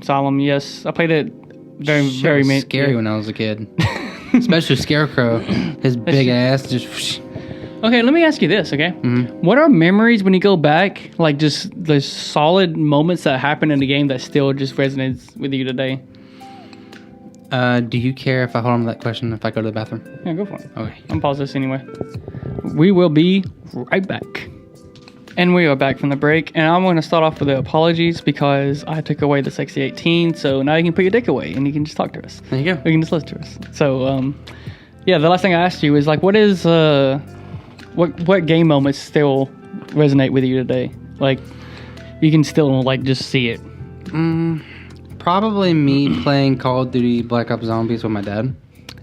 Asylum. Yes, I played it very scary when I was a kid, especially Scarecrow, his big ass just. Okay, let me ask you this, okay? What are memories when you go back, like just the solid moments that happen in the game that still just resonates with you today? Do you care if I hold on to that question if I go to the bathroom? Yeah, go for it. Okay. I'm gonna pause this anyway. We will be right back. And we are back from the break, and I'm going to start off with the apologies because I took away the Sexy 18, so now you can put your dick away and you can just talk to us. There you go. You can just listen to us. So, the last thing I asked you is, like, what game moments still resonate with you today? Like, you can still, like, just see it. Probably me playing Call of Duty Black Ops Zombies with my dad.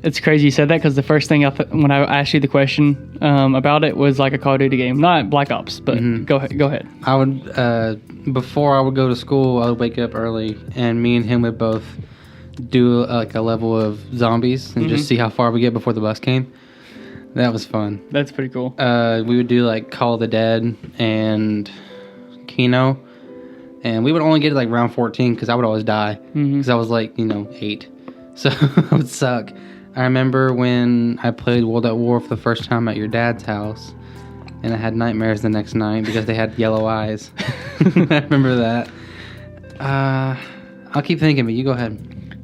It's crazy you said that because the first thing when I asked you the question about it was like a Call of Duty game, not Black Ops, but go ahead. I would before I would go to school, I would wake up early, and me and him would both do like a level of zombies and just see how far we get before the bus came. That was fun. That's pretty cool. We would do like Call of the Dead and Kino, and we would only get to like round 14 because I would always die because I was like 8, so it would suck. I remember when I played World at War for the first time at your dad's house, and I had nightmares the next night because they had yellow eyes. I remember that. I'll keep thinking, but you go ahead.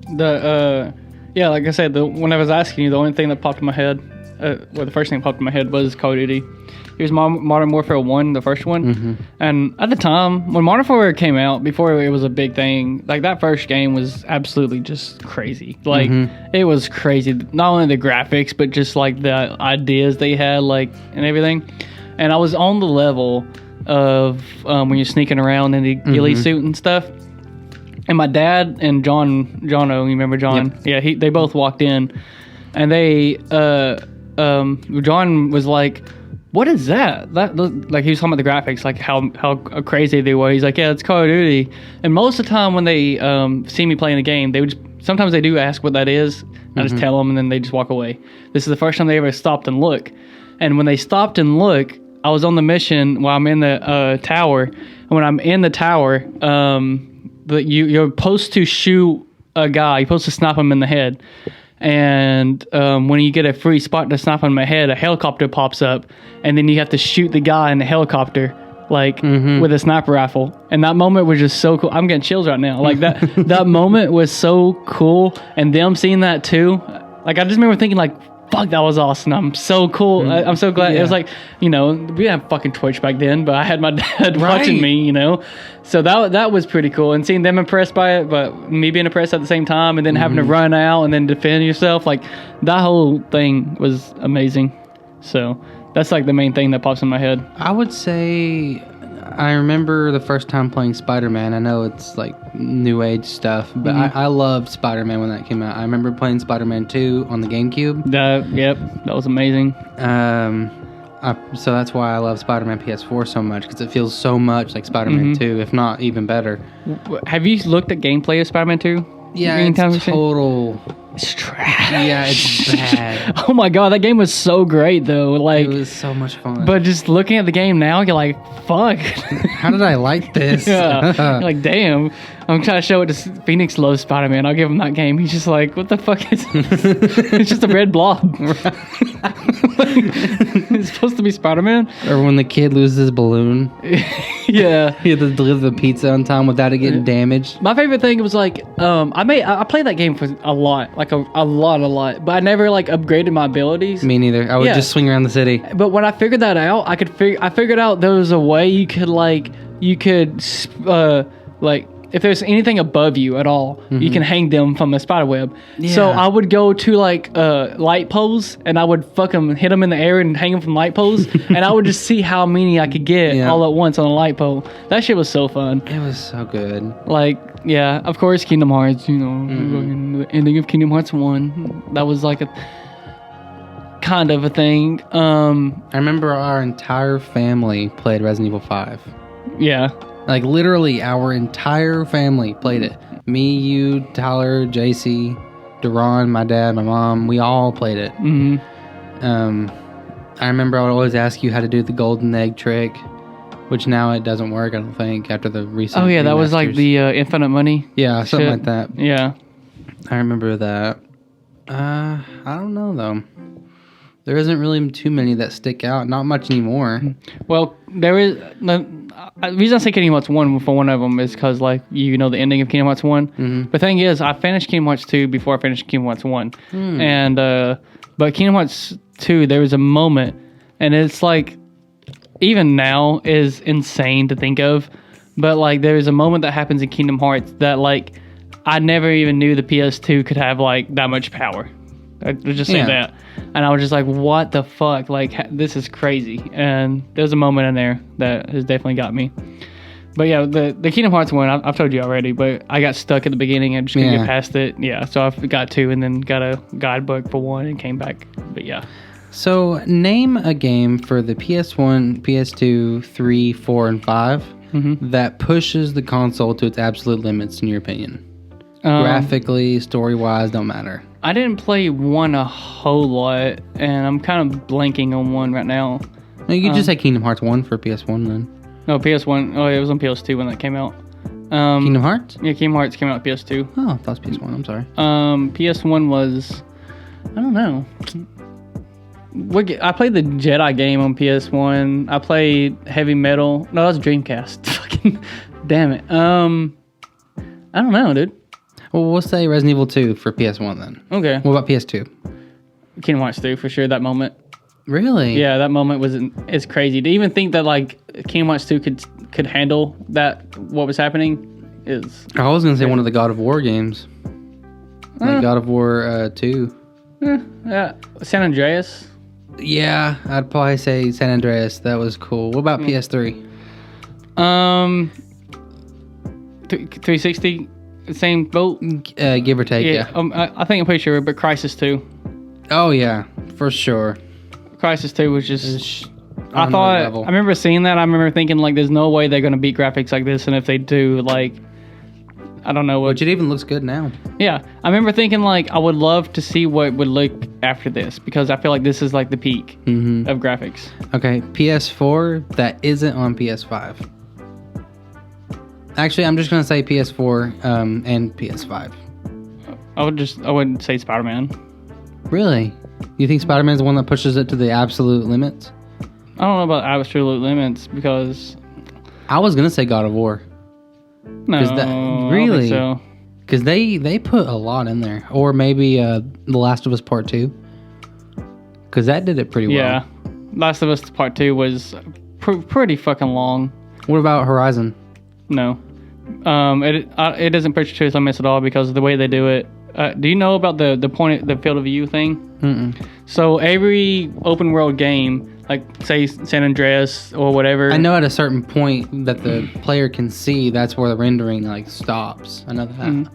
Like I said, when I was asking you, the only thing that popped in my head, the first thing that popped in my head was Call of Duty. It was Modern Warfare 1, the first one. And at the time, when Modern Warfare came out, before it was a big thing, like that first game was absolutely just crazy. Like, it was crazy. Not only the graphics, but just like the ideas they had, like, and everything. And I was on the level of when you're sneaking around in the ghillie suit and stuff. And my dad and Jono, you remember John? Yep. Yeah, they both walked in. And John was like, what is that? Like, he was talking about the graphics, like how crazy they were. He's like, yeah, it's Call of Duty. And most of the time when they see me playing the game, sometimes they do ask what that is. I just tell them, and then they just walk away. This is the first time they ever stopped and look. And when they stopped and look, I was on the mission while I'm in the tower. And when I'm in the tower, you're supposed to shoot a guy. You're supposed to snipe him in the head. And when you get a free spot to snipe on my head, a helicopter pops up, and then you have to shoot the guy in the helicopter, like with a sniper rifle. And that moment was just so cool. I'm getting chills right now. Like that moment was so cool, and them seeing that too. Like, I just remember thinking, like, fuck, that was awesome. I'm so cool. I'm so glad. It was like, we didn't have fucking Twitch back then, but I had my dad watching me, So that was pretty cool. And seeing them impressed by it, but me being impressed at the same time, and then having to run out and then defend yourself, like, that whole thing was amazing. So that's like the main thing that pops in my head. I would say I remember the first time playing Spider-Man. I know it's like new age stuff, but I loved Spider-Man when that came out. I remember playing Spider-Man 2 on the GameCube. That was amazing. So that's why I love Spider-Man PS4 so much, because it feels so much like Spider-Man 2, if not even better. Have you looked at gameplay of Spider-Man 2? Yeah, it's total... It's trash. Yeah, it's bad. Oh my god, that game was so great though. Like, it was so much fun. But just looking at the game now, you're like, fuck. How did I like this? Yeah. You're like, damn. I'm trying to show it to Phoenix loves Spider-Man. I'll give him that game. He's just like, what the fuck is this? It's just a red blob. It's supposed to be Spider-Man. Or when the kid loses his balloon. Yeah. He had to deliver the pizza on time without it getting damaged. My favorite thing was like, I played that game for a lot, like a lot, but I never like upgraded my abilities. Me neither. I would just swing around the city. But when I figured that out, I figured out there was a way you could if there's anything above you at all, you can hang them from a spider web. Yeah. So I would go to like light poles and I would fucking hit them in the air and hang them from light poles, and I would just see how many I could get all at once on a light pole. That shit was so fun. It was so good. Like, yeah, of course, Kingdom Hearts. You know, the ending of Kingdom Hearts 1. That was like a kind of a thing. I remember our entire family played Resident Evil 5. Yeah. Like, literally, our entire family played it. Me, you, Tyler, JC, Duran, my dad, my mom. We all played it. Mm-hmm. I remember I would always ask you how to do the golden egg trick, which now it doesn't work, I don't think, after the recent Oh, yeah, that was like remasters. the infinite money. Yeah, something shit. like that. Yeah. I remember that. I don't know, though. There isn't really too many that stick out. Not much anymore. Well, there is... The reason I say Kingdom Hearts 1 for one of them is because, like, you know the ending of Kingdom Hearts 1. Mm-hmm. The thing is, I finished Kingdom Hearts 2 before I finished Kingdom Hearts 1. And, but Kingdom Hearts 2, there was a moment, and it's like, even now is insane to think of, but, like, there is a moment that happens in Kingdom Hearts that, like, I never even knew the PS2 could have, like, that much power. I'll just say that. And I was just like, what the fuck? Like, this is crazy. And there's a moment in there that has definitely got me. But yeah, the Kingdom Hearts one, I've told you already, but I got stuck at the beginning and just couldn't get past it. Yeah, so I got 2 and then got a guidebook for 1 and came back. But yeah. So, name a game for the PS1, PS2, 3, 4, and 5 that pushes the console to its absolute limits, in your opinion. Graphically, story-wise, don't matter. I didn't play 1 a whole lot, and I'm kind of blanking on 1 right now. No, you could just say Kingdom Hearts 1 for PS1 then. No, PS1. Oh, it was on PS2 when that came out. Kingdom Hearts? Yeah, Kingdom Hearts came out on PS2. Oh, I thought it was PS1. I'm sorry. PS1 was... I don't know. I played the Jedi game on PS1. I played Heavy Metal. No, that was Dreamcast. Fucking damn it. I don't know, dude. Well, we'll say Resident Evil 2 for PS1 then. Okay. What about PS2? Kingdom Hearts 2 for sure, that moment. Really? Yeah, that moment it's crazy. To even think that like Kingdom Hearts 2 could handle that, what was happening is... I was going to say one of the God of War games. Like God of War 2. Yeah. San Andreas? Yeah, I'd probably say San Andreas. That was cool. What about PS3? 360, same boat? Give or take, yeah. I think I'm pretty sure, but Crysis 2. Oh, yeah, for sure. Crysis 2 was just... I remember seeing that. I remember thinking, like, there's no way they're going to beat graphics like this, and if they do, like... I don't know what... Which it even looks good now. Yeah. I remember thinking, like, I would love to see what it would look after this, because I feel like this is, like, the peak of graphics. Okay, PS4 that isn't on PS5. Actually, I'm just going to say PS4 and PS5. I wouldn't say Spider-Man. Really? You think Spider-Man's the one that pushes it to the absolute limits? I don't know about absolute limits, because... I was going to say God of War. No, really? I don't think so. Because they put a lot in there. Or maybe The Last of Us Part 2. Because that did it pretty well. Yeah. Last of Us Part 2 was pretty fucking long. What about Horizon? No. It doesn't push to its limits at all because of the way they do it. Do you know about the field of view thing? Mm-mm. So every open world game, like say San Andreas or whatever. I know at a certain point that the player can see, that's where the rendering like stops. I know that.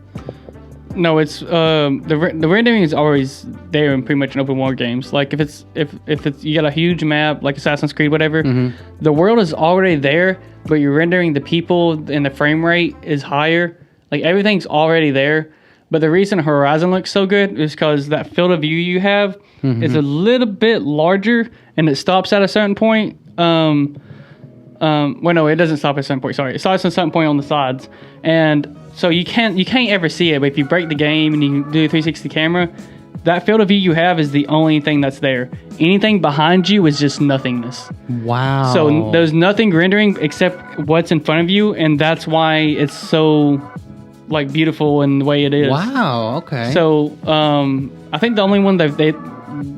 No, it's the rendering is always there in pretty much in open world games. Like if it's you got a huge map like Assassin's Creed, whatever, the world is already there, but you're rendering the people and the frame rate is higher. Like everything's already there. But the reason Horizon looks so good is because that field of view you have is a little bit larger, and it stops at a certain point. Well, no, it doesn't stop at a certain point. Sorry, it stops at a certain point on the sides, and So you can't ever see it. But if you break the game and you do a 360 camera, that field of view you have is the only thing that's there. Anything behind you is just nothingness. Wow. So there's nothing rendering except what's in front of you, and that's why it's so like beautiful in the way it is. Wow. Okay. So I think the only one that they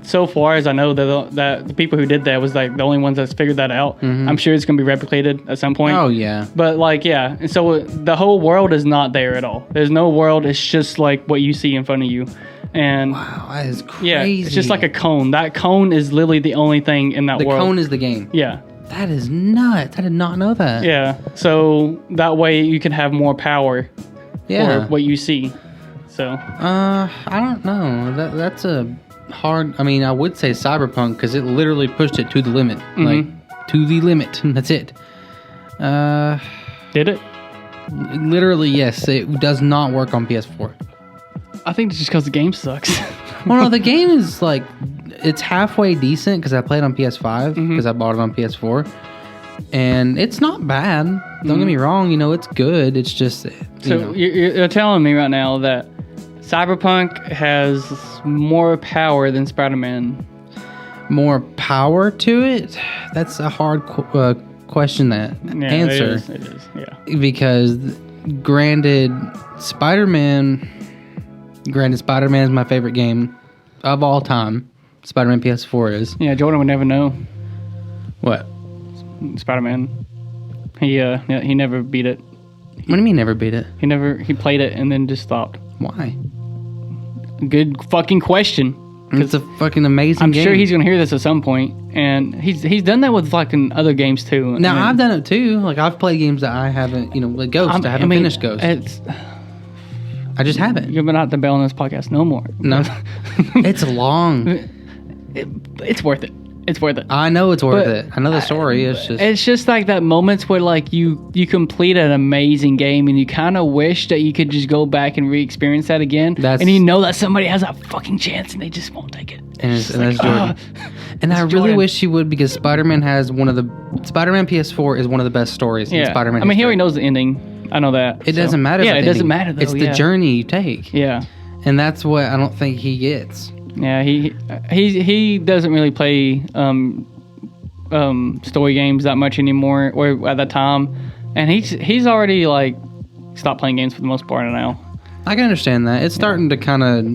so far as I know that the people who did that was like the only ones that's figured that out. I'm sure it's gonna be replicated at some point. Oh yeah. But like yeah, and so the whole world is not there at all. There's no world. It's just like what you see in front of you. And wow, that is crazy. yeah, it's just like a cone. That cone is literally the only thing in that world. The cone is the game. Yeah. That is nuts. I did not know that. Yeah. So that way you can have more power for what you see. So I don't know. That's a hard. I mean, I would say Cyberpunk because it literally pushed it to the limit. Like to the limit. That's it. Did it? Literally, yes. It does not work on PS4. I think it's just because the game sucks. Well, no, the game is like, it's halfway decent because I played on PS5 because I bought it on PS4. And it's not bad. Don't get me wrong. You know, it's good. It's just, You're telling me right now that Cyberpunk has more power than Spider-Man. More power to it? That's a hard question to answer. It is, yeah. Because granted, Spider-Man is my favorite game of all time. Spider-Man PS4 is. Yeah, Jordan would never know. What? Spider-Man. He never beat it. What do you mean never beat it? He played it and then just stopped. Why? Good fucking question. It's a fucking amazing I'm game. sure he's gonna hear this at some point, and he's done that with fucking other games too. Now I've done it too. Like I've played games that I haven't, like Ghost. I haven't finished Ghost. I just haven't. You've been out to bail on this podcast no more. No, it's long. It's worth it. It's worth it. I know it's worth it. I know the story. It's just like that moments where like you complete an amazing game and you kind of wish that you could just go back and re-experience that again. And you know that somebody has a fucking chance and they just won't take it. And that's Jordan. And I really wish you would, because Spider-Man PS4 is one of the best stories in Spider-Man. I mean, he already knows the ending. I know that. It doesn't matter. Yeah, it doesn't matter though. It's the journey you take. Yeah. And that's what I don't think he gets. Yeah, he doesn't really play story games that much anymore, or at that time, and he's already like stopped playing games for the most part now. I can understand that. It's starting to kind of.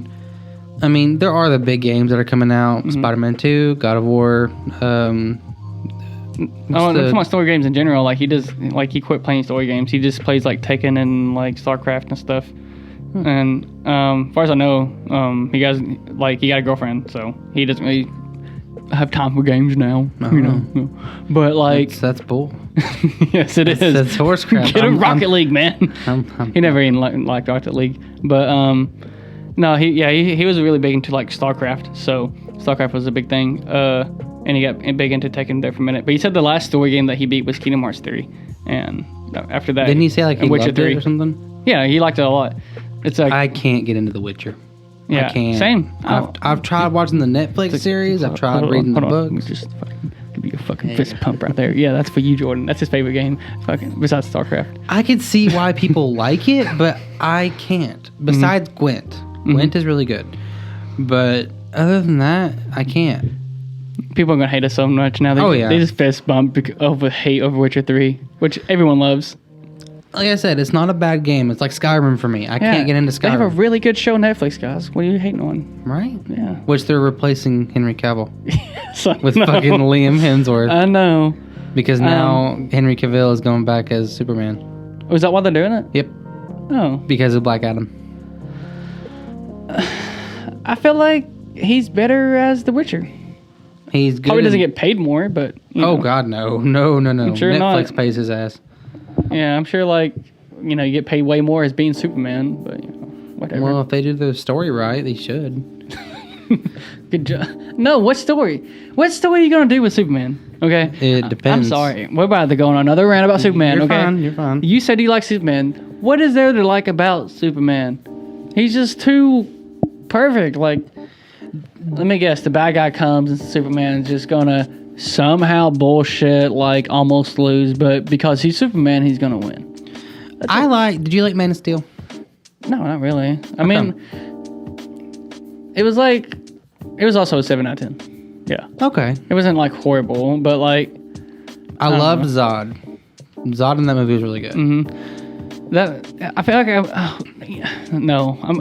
I mean, there are the big games that are coming out: Spider-Man 2, God of War. I'm talking about story games in general. Like he he quit playing story games. He just plays like Tekken and like StarCraft and stuff. And as far as I know, he got a girlfriend, so he doesn't really have time for games now. You know, but like that's bull. Yes, it is. That's horse crap. Get him Rocket League, man. He never even liked Rocket League, but no, he was really big into like StarCraft. So StarCraft was a big thing. And he got big into Tekken there for a minute. But he said the last story game that he beat was Kingdom Hearts 3, and after that, didn't he say like he Witcher loved 3 it or something? Yeah, he liked it a lot. It's like I can't get into The Witcher. Yeah, I can't. Same. I've tried watching the Netflix series. I've tried reading the books. Just fucking give you a fucking fist pump right there. Yeah, that's for you, Jordan. That's his favorite game. Fucking besides StarCraft. I could see why people like it, but I can't. Besides Gwent. Gwent is really good, but other than that, I can't. People are gonna hate us so much now. They just fist bump over hate over Witcher 3, which everyone loves. Like I said, it's not a bad game. It's like Skyrim for me. I can't get into Skyrim. They have a really good show on Netflix, guys. What are you hating on? Right? Yeah. Which they're replacing Henry Cavill with fucking Liam Hemsworth. I know. Because now Henry Cavill is going back as Superman. Oh, is that why they're doing it? Yep. Oh. Because of Black Adam. I feel like he's better as The Witcher. He's good. Probably doesn't get paid more, but... Oh, God, no. No. I'm sure Netflix pays his ass. Yeah, I'm sure, like, you get paid way more as being Superman, but, whatever. Well, if they do the story right, they should. Good job. No, what story? What story are you going to do with Superman? Okay? It depends. I'm sorry. We're about to go on another rant about Superman, You're fine. You said you like Superman. What is there to like about Superman? He's just too perfect. Like, let me guess. The bad guy comes and Superman is just going to somehow bullshit, almost lose, but because he's Superman, he's gonna win. Did you like Man of Steel? No, not really. I mean, it was like, it was also a 7 out of 10. Yeah. Okay. It wasn't like horrible, but like. I loved Zod. Zod in that movie was really good. That I feel like no. I'm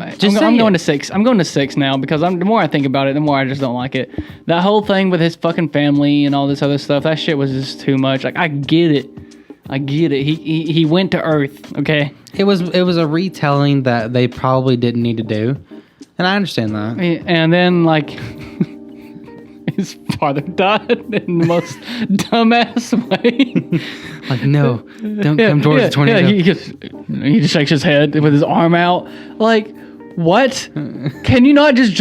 going to 6. I'm going to 6 now because the more I think about it, the more I just don't like it. That whole thing with his fucking family and all this other stuff, that shit was just too much. Like I get it. He went to Earth. Okay. It was a retelling that they probably didn't need to do, and I understand that. And then like his father died in the most dumbass way. Like no, don't come towards the tornado. Yeah, he just shakes his head with his arm out. Like what? Can you not just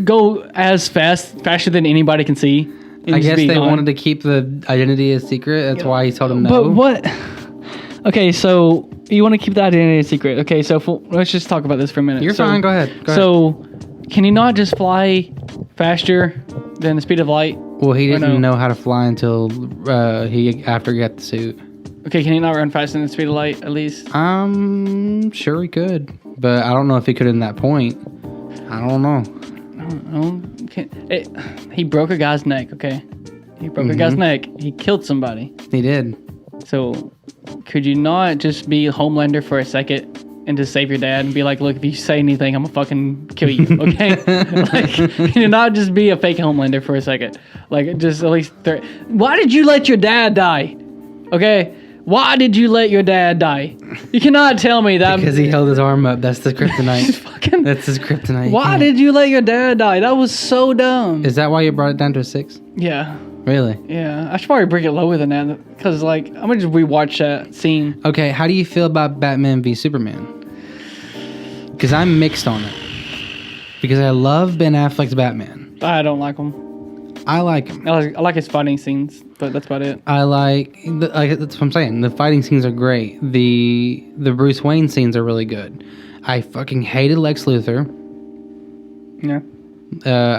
go as faster than anybody can see? I guess they wanted to keep the identity a secret. That's why he told him no. But what? Okay, so you want to keep the identity a secret. Okay, so let's just talk about this for a minute. You're fine. Go ahead. So, can you not just fly faster than the speed of light? Well, he didn't know how to fly until after he got the suit. Okay, can he not run faster than the speed of light at least? Sure he could, but I don't know if he could in that point. I don't know. He broke a guy's neck, okay? He broke a guy's neck. He killed somebody. He did. So, could you not just be Homelander for a second and just save your dad and be like, look, if you say anything, I'm gonna fucking kill you, okay? Like, can you not just be a fake Homelander for a second? Like, just at least... Why did you let your dad die? Okay? Why did you let your dad die? You cannot tell me that... Because he held his arm up. That's the kryptonite. That's his kryptonite. Why did you let your dad die? That was so dumb. Is that why you brought it down to a 6? Yeah. Really? Yeah. I should probably bring it lower than that. Because, like, I'm going to just rewatch that scene. Okay, how do you feel about Batman v Superman? Because I'm mixed on it. Because I love Ben Affleck's Batman. I don't like him. I like him. I like his fighting scenes, but that's about it. I like that's what I'm saying. The fighting scenes are great. The Bruce Wayne scenes are really good. I fucking hated Lex Luthor. Yeah.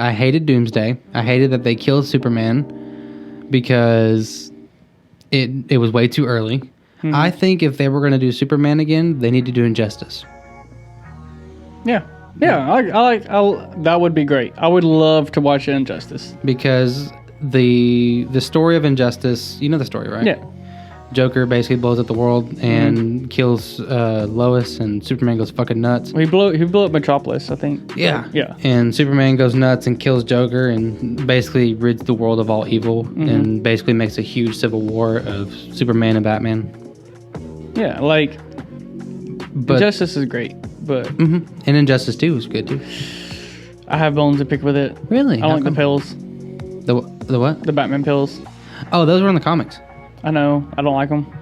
I hated Doomsday. I hated that they killed Superman because it was way too early. Mm-hmm. I think if they were going to do Superman again, they need to do Injustice. Yeah. Yeah, that would be great. I would love to watch Injustice. Because the story of Injustice, you know the story, right? Yeah. Joker basically blows up the world and kills Lois, and Superman goes fucking nuts. Well, he blew up Metropolis, I think. Yeah. Yeah. And Superman goes nuts and kills Joker and basically rids the world of all evil and basically makes a huge civil war of Superman and Batman. Yeah, like, but Injustice is great. But and Injustice 2 was good too. I have bones to pick with it. Really? I don't like the pills. The what? The Batman pills. Oh, those were in the comics. I know. I don't like them.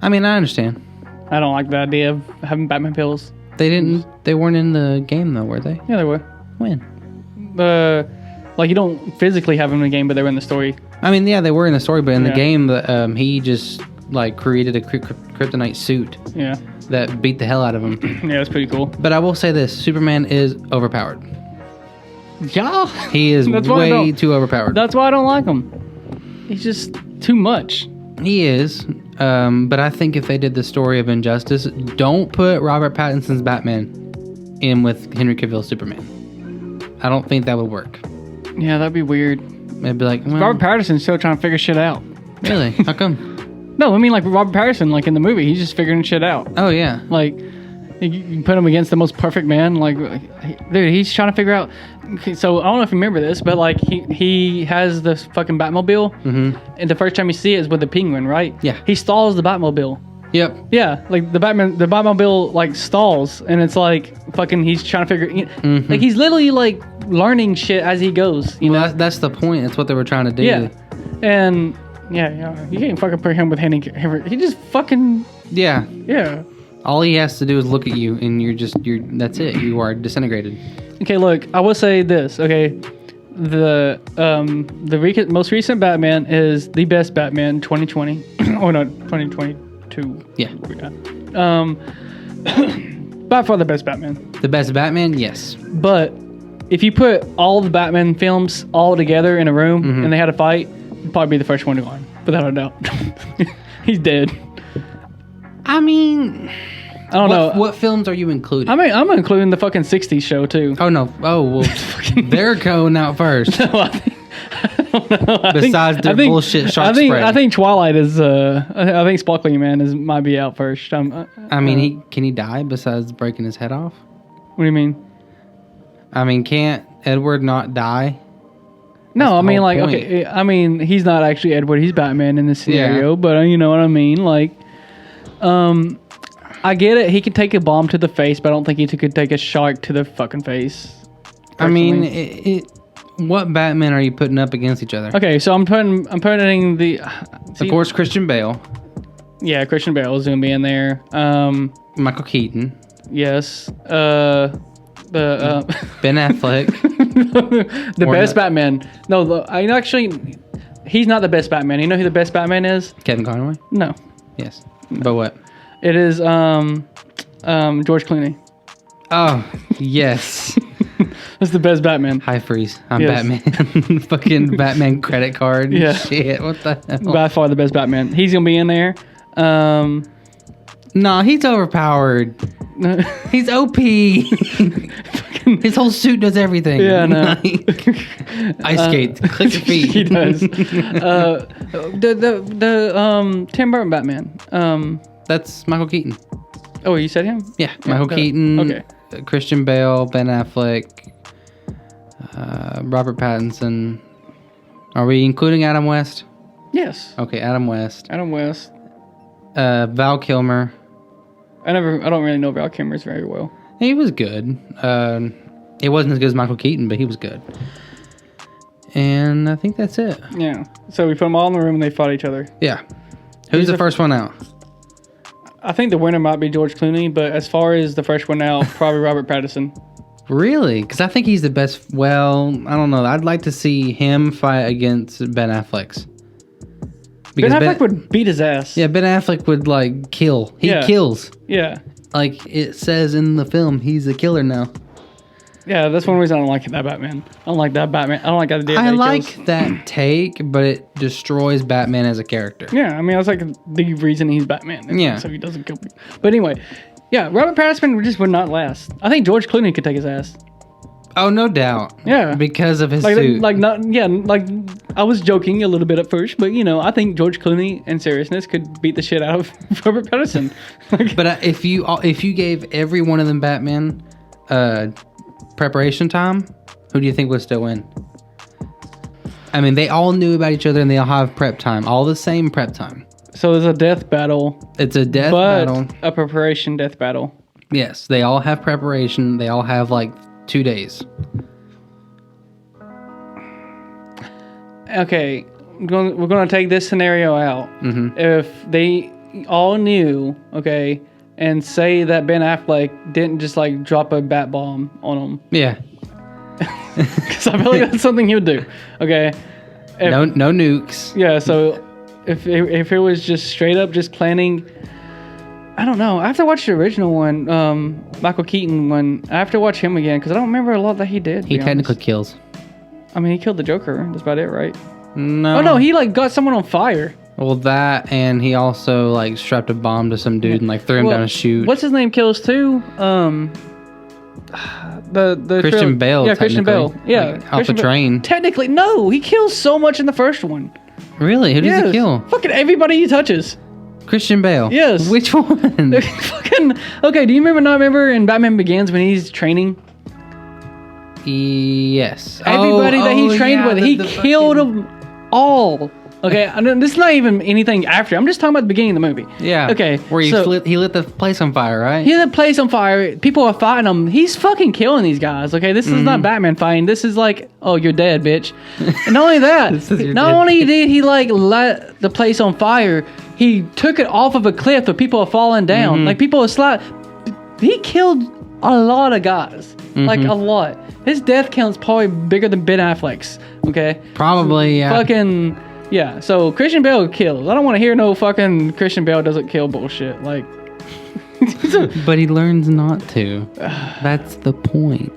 I mean, I understand. I don't like the idea of having Batman pills. They weren't in the game though, were they? Yeah, they were. When? Like you don't physically have them in the game, but they were in the story. I mean, yeah, they were in the story, but in the game, he just like created a kryptonite suit. Yeah. That beat the hell out of him. Yeah, that's pretty cool. But I will say this: Superman is overpowered. Yeah, he is way too overpowered. That's why I don't like him. He's just too much. He is. But I think if they did the story of Injustice, don't put Robert Pattinson's Batman in with Henry Cavill's Superman. I don't think that would work. Yeah, that'd be weird. It'd be like, well, Robert Pattinson's still trying to figure shit out. Really? How come? No, I mean like Robert Pattinson, like in the movie, he's just figuring shit out. Oh yeah. Like you put him against the most perfect man. Like, dude, he's trying to figure out. Okay, so I don't know if you remember this, but like he has the fucking Batmobile, and the first time you see it is with the Penguin, right? Yeah. He stalls the Batmobile. Yep. Yeah, like the Batmobile like stalls, and it's like fucking. He's trying to figure. Like he's literally like learning shit as he goes. You know. That's the point. That's what they were trying to do. Yeah. And. Yeah, you can't fucking put him with Henry. He just fucking... Yeah. Yeah. All he has to do is look at you, and you're that's it. You are disintegrated. Okay, look, I will say this, okay? The most recent Batman is the best Batman, 2020. Oh, no, 2022. Yeah. By far the best Batman. The best Batman? Yes. But if you put all the Batman films all together in a room, and they had a fight... probably be the first one to go on, without a doubt. He's dead. I mean, I don't know. What films are you including? I mean, I'm including the fucking 60s show, too. Oh, no. Oh, well, they're going out first. No, I don't know. Besides their bullshit shark spray. I think Twilight is, I think Sparkly Man might be out first. I mean, can he die besides breaking his head off? What do you mean? I mean, can't Edward not die? No, I mean, like, point. Okay, I mean, he's not actually Edward. He's Batman in this scenario, but you know what I mean? Like, I get it. He could take a bomb to the face, but I don't think he could take a shark to the fucking face. Personally. I mean, what Batman are you putting up against each other? Okay, so I'm putting the... of course, Christian Bale. Yeah, Christian Bale is going to be in there. Michael Keaton. Yes. Ben Affleck. The best Batman. No, actually, he's not the best Batman. You know who the best Batman is? Kevin Conroy? No. Yes. No. But what? It is George Clooney. Oh, yes. That's the best Batman. Hi, Freeze. I'm Batman. Fucking Batman credit card. Yeah. Shit, what the hell? By far the best Batman. He's going to be in there. No, he's overpowered. He's OP. His whole suit does everything. Yeah, no. Ice skates. Click your feet. He does. The Tim Burton Batman. That's Michael Keaton. Oh, you said him? Yeah, Michael Keaton. Okay. Christian Bale, Ben Affleck, Robert Pattinson. Are we including Adam West? Yes. Okay, Adam West. Adam West. Val Kilmer. I don't really know Val Kilmer's very well. He was good. It wasn't as good as Michael Keaton, but he was good. And I think that's it. Yeah. So we put them all in the room and they fought each other. Yeah. Who's the first one out? I think the winner might be George Clooney, but as far as the first one out, probably Robert Pattinson. Really? Because I think he's the best. Well, I don't know. I'd like to see him fight against Ben Affleck's. Because Ben Affleck would beat his ass. Yeah, Ben Affleck would, like, kill. He kills. Yeah. Like it says in the film, he's a killer now. Yeah, that's one reason I don't like that Batman. I don't like that Batman. I don't like that idea. I like that take, but it destroys Batman as a character. Yeah, I mean, that's like the reason he's Batman. Yeah. So he doesn't kill people. But anyway, yeah, Robert Pattinson just would not last. I think George Clooney could take his ass. Oh, no doubt. Yeah. Because of his suit. I was joking a little bit at first, but, you know, I think George Clooney, in seriousness, could beat the shit out of Robert Pattinson. But if you gave every one of them Batman preparation time, who do you think would still win? I mean, they all knew about each other and they all have prep time. All the same prep time. So it's a death battle. It's a death battle. A preparation death battle. Yes, they all have preparation. They all have, like, 2 days. Okay, we're going to take this scenario out. Mm-hmm. If they all knew, okay, and say that Ben Affleck didn't just like drop a bat bomb on them. Yeah. Because I feel like that's something he would do. Okay. No nukes. Yeah, so if it was just straight up just planning... I don't know. I have to watch the original one, Michael Keaton one. I have to watch him again because I don't remember a lot that he did. He technically kills. I mean, he killed the Joker. That's about it, right? No. Oh, no. He, like, got someone on fire. Well, that, and he also, like, strapped a bomb to some dude and, like, threw him down a chute. What's his name kills, too? The Christian Bale, yeah, Christian Bale. Yeah. Like, off the train. Technically, no. He kills so much in the first one. Really? Who does he kill? Fucking everybody he touches. Christian Bale? Yes. Which one? Fucking... Okay, do you remember in Batman Begins when he's training? Yes. Everybody that he trained with, he killed them all. Okay, I know, this is not even anything after. I'm just talking about the beginning of the movie. Yeah. Okay. Where he lit the place on fire, right? He lit the place on fire. People are fighting him. He's fucking killing these guys. Okay, this is not Batman fighting. This is like, oh, you're dead, bitch. And not only that, not only did he like light the place on fire, he took it off of a cliff where people are falling down. Like people are sliding. He killed a lot of guys. Like a lot. His death count's probably bigger than Ben Affleck's. Okay. Probably, yeah. Fucking. Yeah, so Christian Bale kills. I don't want to hear no fucking Christian Bale doesn't kill bullshit. Like, but he learns not to. That's the point.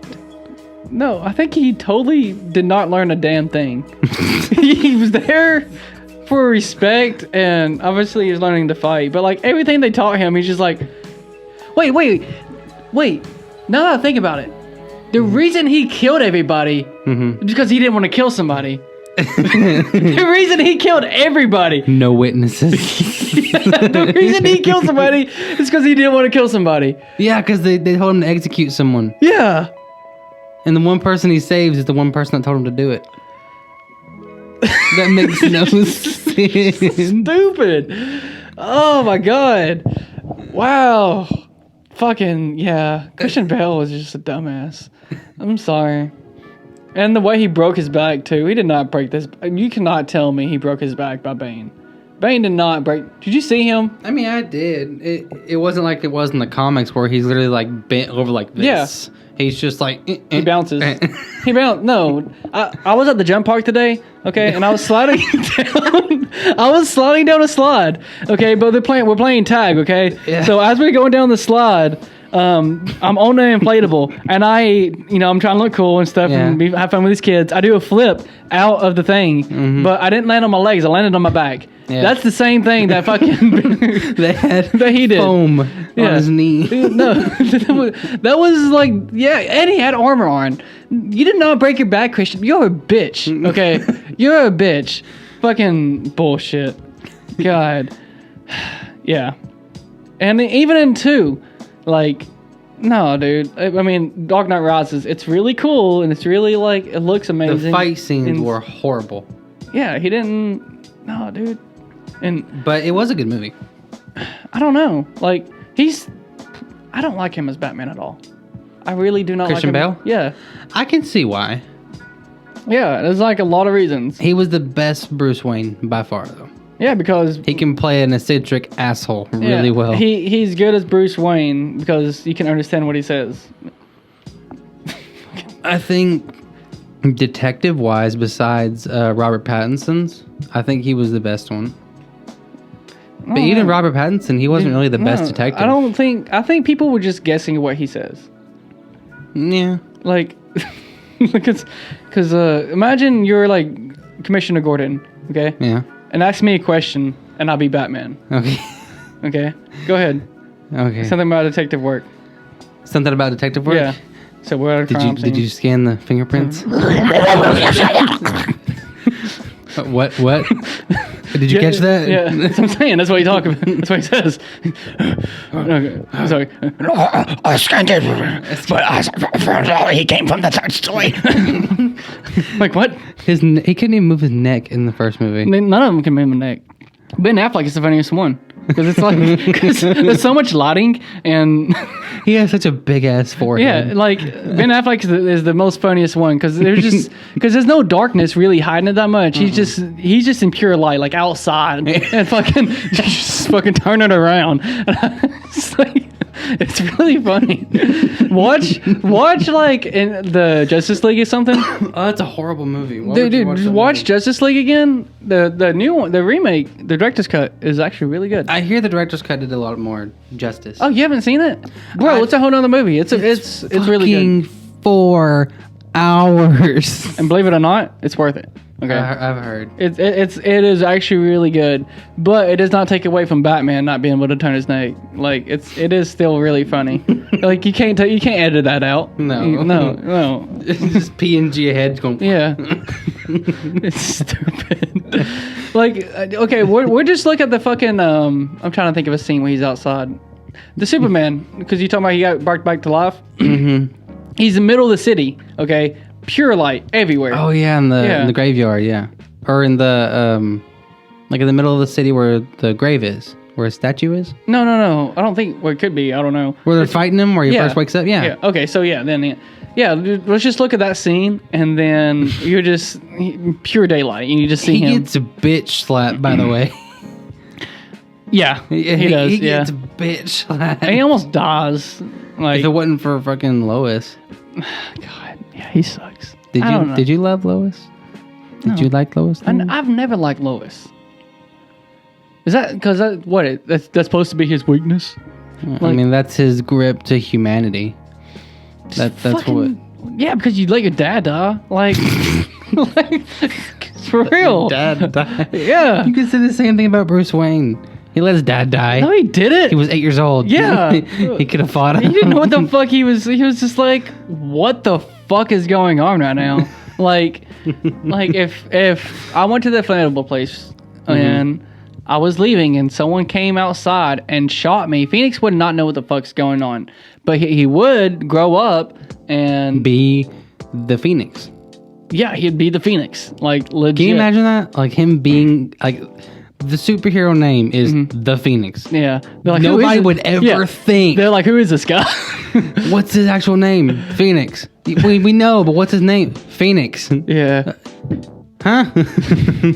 No, I think he totally did not learn a damn thing. He was there for respect, and obviously he's learning to fight. But like everything they taught him, he's just like, Wait. Now that I think about it, the reason he killed everybody is because he didn't want to kill somebody. The reason he killed everybody. No witnesses. The reason he killed somebody is because he didn't want to kill somebody. Yeah, because they told him to execute someone. Yeah. And the one person he saves is the one person that told him to do it. That makes no sense. Stupid. Oh my god. Wow. Fucking, yeah. Christian Bale was just a dumbass. I'm sorry. And the way he broke his back, too. He did not break this. You cannot tell me he broke his back by Bane. Bane did not break. Did you see him? I mean, I did. It wasn't like it was in the comics where he's literally like bent over like this. Yeah. He's just like... He bounces. He bounces. No. I was at the jump park today, okay, and I was sliding down. I was sliding down a slide, okay, but we're playing tag, okay? Yeah. So as we're going down the slide... I'm on an inflatable, and I'm trying to look cool and stuff, and have fun with these kids. I do a flip out of the thing, but I didn't land on my legs. I landed on my back. Yeah. That's the same thing that fucking that he did. Foam on his knee. No, that was like, and he had armor on. You did not break your back, Christian. You're a bitch. Okay, you're a bitch. Fucking bullshit. God. Yeah, and even in 2. Like, no, dude. I mean, Dark Knight Rises, it's really cool, and it's really, like, it looks amazing. The fight scenes were horrible. Yeah, he didn't... No, dude. But it was a good movie. I don't know. Like, I don't like him as Batman at all. I really do not Christian like him. Bale? Yeah. I can see why. Yeah, there's, like, a lot of reasons. He was the best Bruce Wayne by far, though. Yeah, because... He can play an eccentric asshole really well. He's good as Bruce Wayne because you can understand what he says. I think detective-wise, besides Robert Pattinson's, I think he was the best one. But even Robert Pattinson, he wasn't really the best detective. I think people were just guessing what he says. Yeah. Like, because imagine you're like Commissioner Gordon, okay? Yeah. And ask me a question, and I'll be Batman. Okay. Okay? Go ahead. Okay. Something about detective work. Something about detective work? Yeah. So what are crime Did you scan the fingerprints? What? Did you catch that? Yeah, that's what I'm saying. That's what he talks about. That's what he says. Okay, I'm sorry. I scanned it, but he came from the third story. Like what? He couldn't even move his neck in the first movie. None of them can move their neck. Ben Affleck is the funniest one. Because it's like, cause there's so much lighting, and he has such a big ass forehead. Yeah, like Ben Affleck is the most funniest one because there's no darkness really hiding it that much. He's just in pure light, like outside, and fucking just fucking turn it around. It's like, it's really funny. Watch like in the Justice League or something. Oh, that's a horrible movie. Dude, watch Justice League again. The new one, the remake, the director's cut is actually really good. I hear the director's cut did a lot more justice. Oh, you haven't seen it, bro? It's a whole nother movie. It's really good. 4 hours, and believe it or not, it's worth it. Okay, I've heard it is actually really good, but it does not take away from Batman not being able to turn his neck. Like it is still really funny. Like you can't edit that out. No. It's just PNG ahead going. Yeah, it's stupid. Like okay, we're just look at the fucking. I'm trying to think of a scene where he's outside. The Superman, because you talking about he got brought back to life. Mm-hmm. He's in the middle of the city. Okay. Pure light everywhere. Oh yeah, in the graveyard, yeah, or in the like in the middle of the city where the grave is, where a statue is. No. I don't think. Well, it could be. I don't know. Where they're fighting him, where he first wakes up. Yeah. Okay. So let's just look at that scene, and then you're just pure daylight, and you just see him. He gets a bitch slap, by the way. Yeah, he does. He gets a bitch slap. And he almost dies. Like if it wasn't for fucking Lois. God, yeah, he sucks. Did you love Lois? Did you like Lois? I've never liked Lois. Is that because that's supposed to be his weakness? I mean, that's his grip to humanity. That's fucking, what. Yeah, because you let your dad die. Like for real. Dad die. Yeah. You can say the same thing about Bruce Wayne. He let his dad die. No, he didn't. He was 8 years old. Yeah. He could have fought him. He didn't know what the fuck he was. He was just like, what the fuck is going on right now? like if I went to the inflatable place and I was leaving and someone came outside and shot me, Phoenix would not know what the fuck's going on. But he would grow up and be the Phoenix. Yeah, he'd be the Phoenix. Like, legit. Can you imagine that? Like him being like the superhero name is the Phoenix. Yeah. Like, nobody would ever think. They're like, who is this guy? What's his actual name? Phoenix. We know, but what's his name? Phoenix. Yeah. Huh?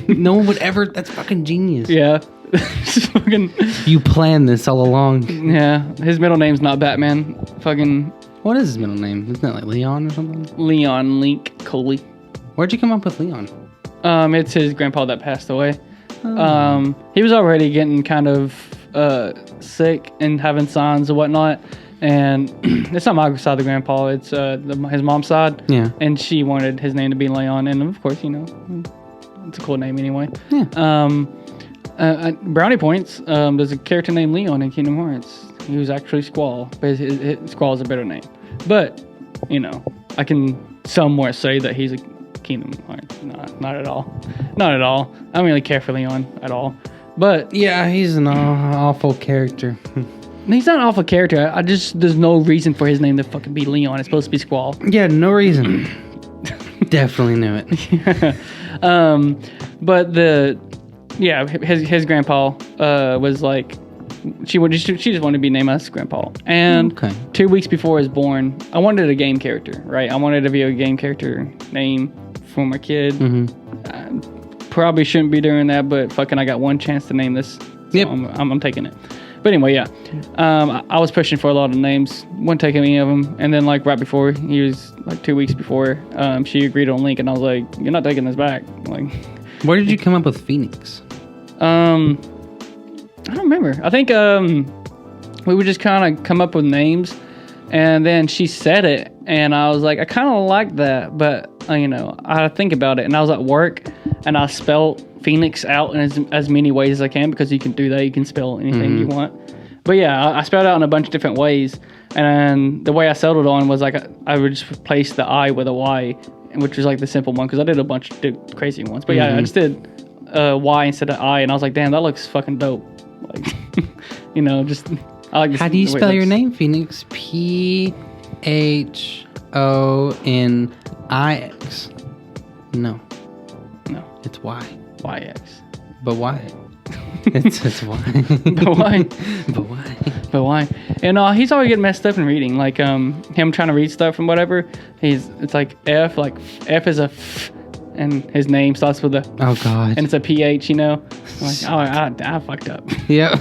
No one would ever. That's fucking genius. Yeah. Just fucking. You planned this all along. Yeah. His middle name's not Batman. Fucking. What is his middle name? Isn't that like Leon or something? Leon Link Coley. Where'd you come up with Leon? It's his grandpa that passed away. He was already getting kind of sick and having signs and whatnot. And it's not my side of the grandpa, it's his mom's side. Yeah. And she wanted his name to be Leon. And of course, you know, it's a cool name anyway. Yeah. Brownie points. There's a character named Leon in Kingdom Hearts. He was actually Squall, but Squall is a better name. But, you know, I can somewhere say that he's a Kingdom Hearts. Not at all. Not at all. I don't really care for Leon at all. But yeah, he's an awful character. He's not an awful character. There's no reason for his name to fucking be Leon. It's supposed to be Squall. Yeah, no reason. Definitely knew it. But his grandpa was like, she just wanted to be named as Grandpa. And 2 weeks before I was born, I wanted a game character, right? I wanted a video game character name for my kid. Probably shouldn't be doing that, but fucking I got one chance to name this. So yep. I'm taking it. But anyway, yeah. I was pushing for a lot of names. Wasn't taking any of them. And then like right before, he was like 2 weeks before, she agreed on Link, and I was like, you're not taking this back. Like, where did you come up with Phoenix? I don't remember. I think we would just kind of come up with names, and then she said it, and I was like, I kind of like that, but you know, I had to think about it. And I was at work, and I spelled Phoenix out in as many ways as I can, because you can do that. You can spell anything you want. But yeah, I spelled it out in a bunch of different ways, and the way I settled on was like I would just replace the I with a Y, which was like the simple one, because I did a bunch of crazy ones. But yeah, I just did Y instead of I, and I was like, damn, that looks fucking dope. Like, you know, just I like this. How do you spell your name, Phoenix? Phonix. No, it's Y. YX. But why? It's why. But why? But why? But why? And he's always getting messed up in reading. Like him trying to read stuff and whatever. It's like F. Like F is a F, and his name starts with a. Oh God. And it's a PH. You know. I'm like, I fucked up. Yeah.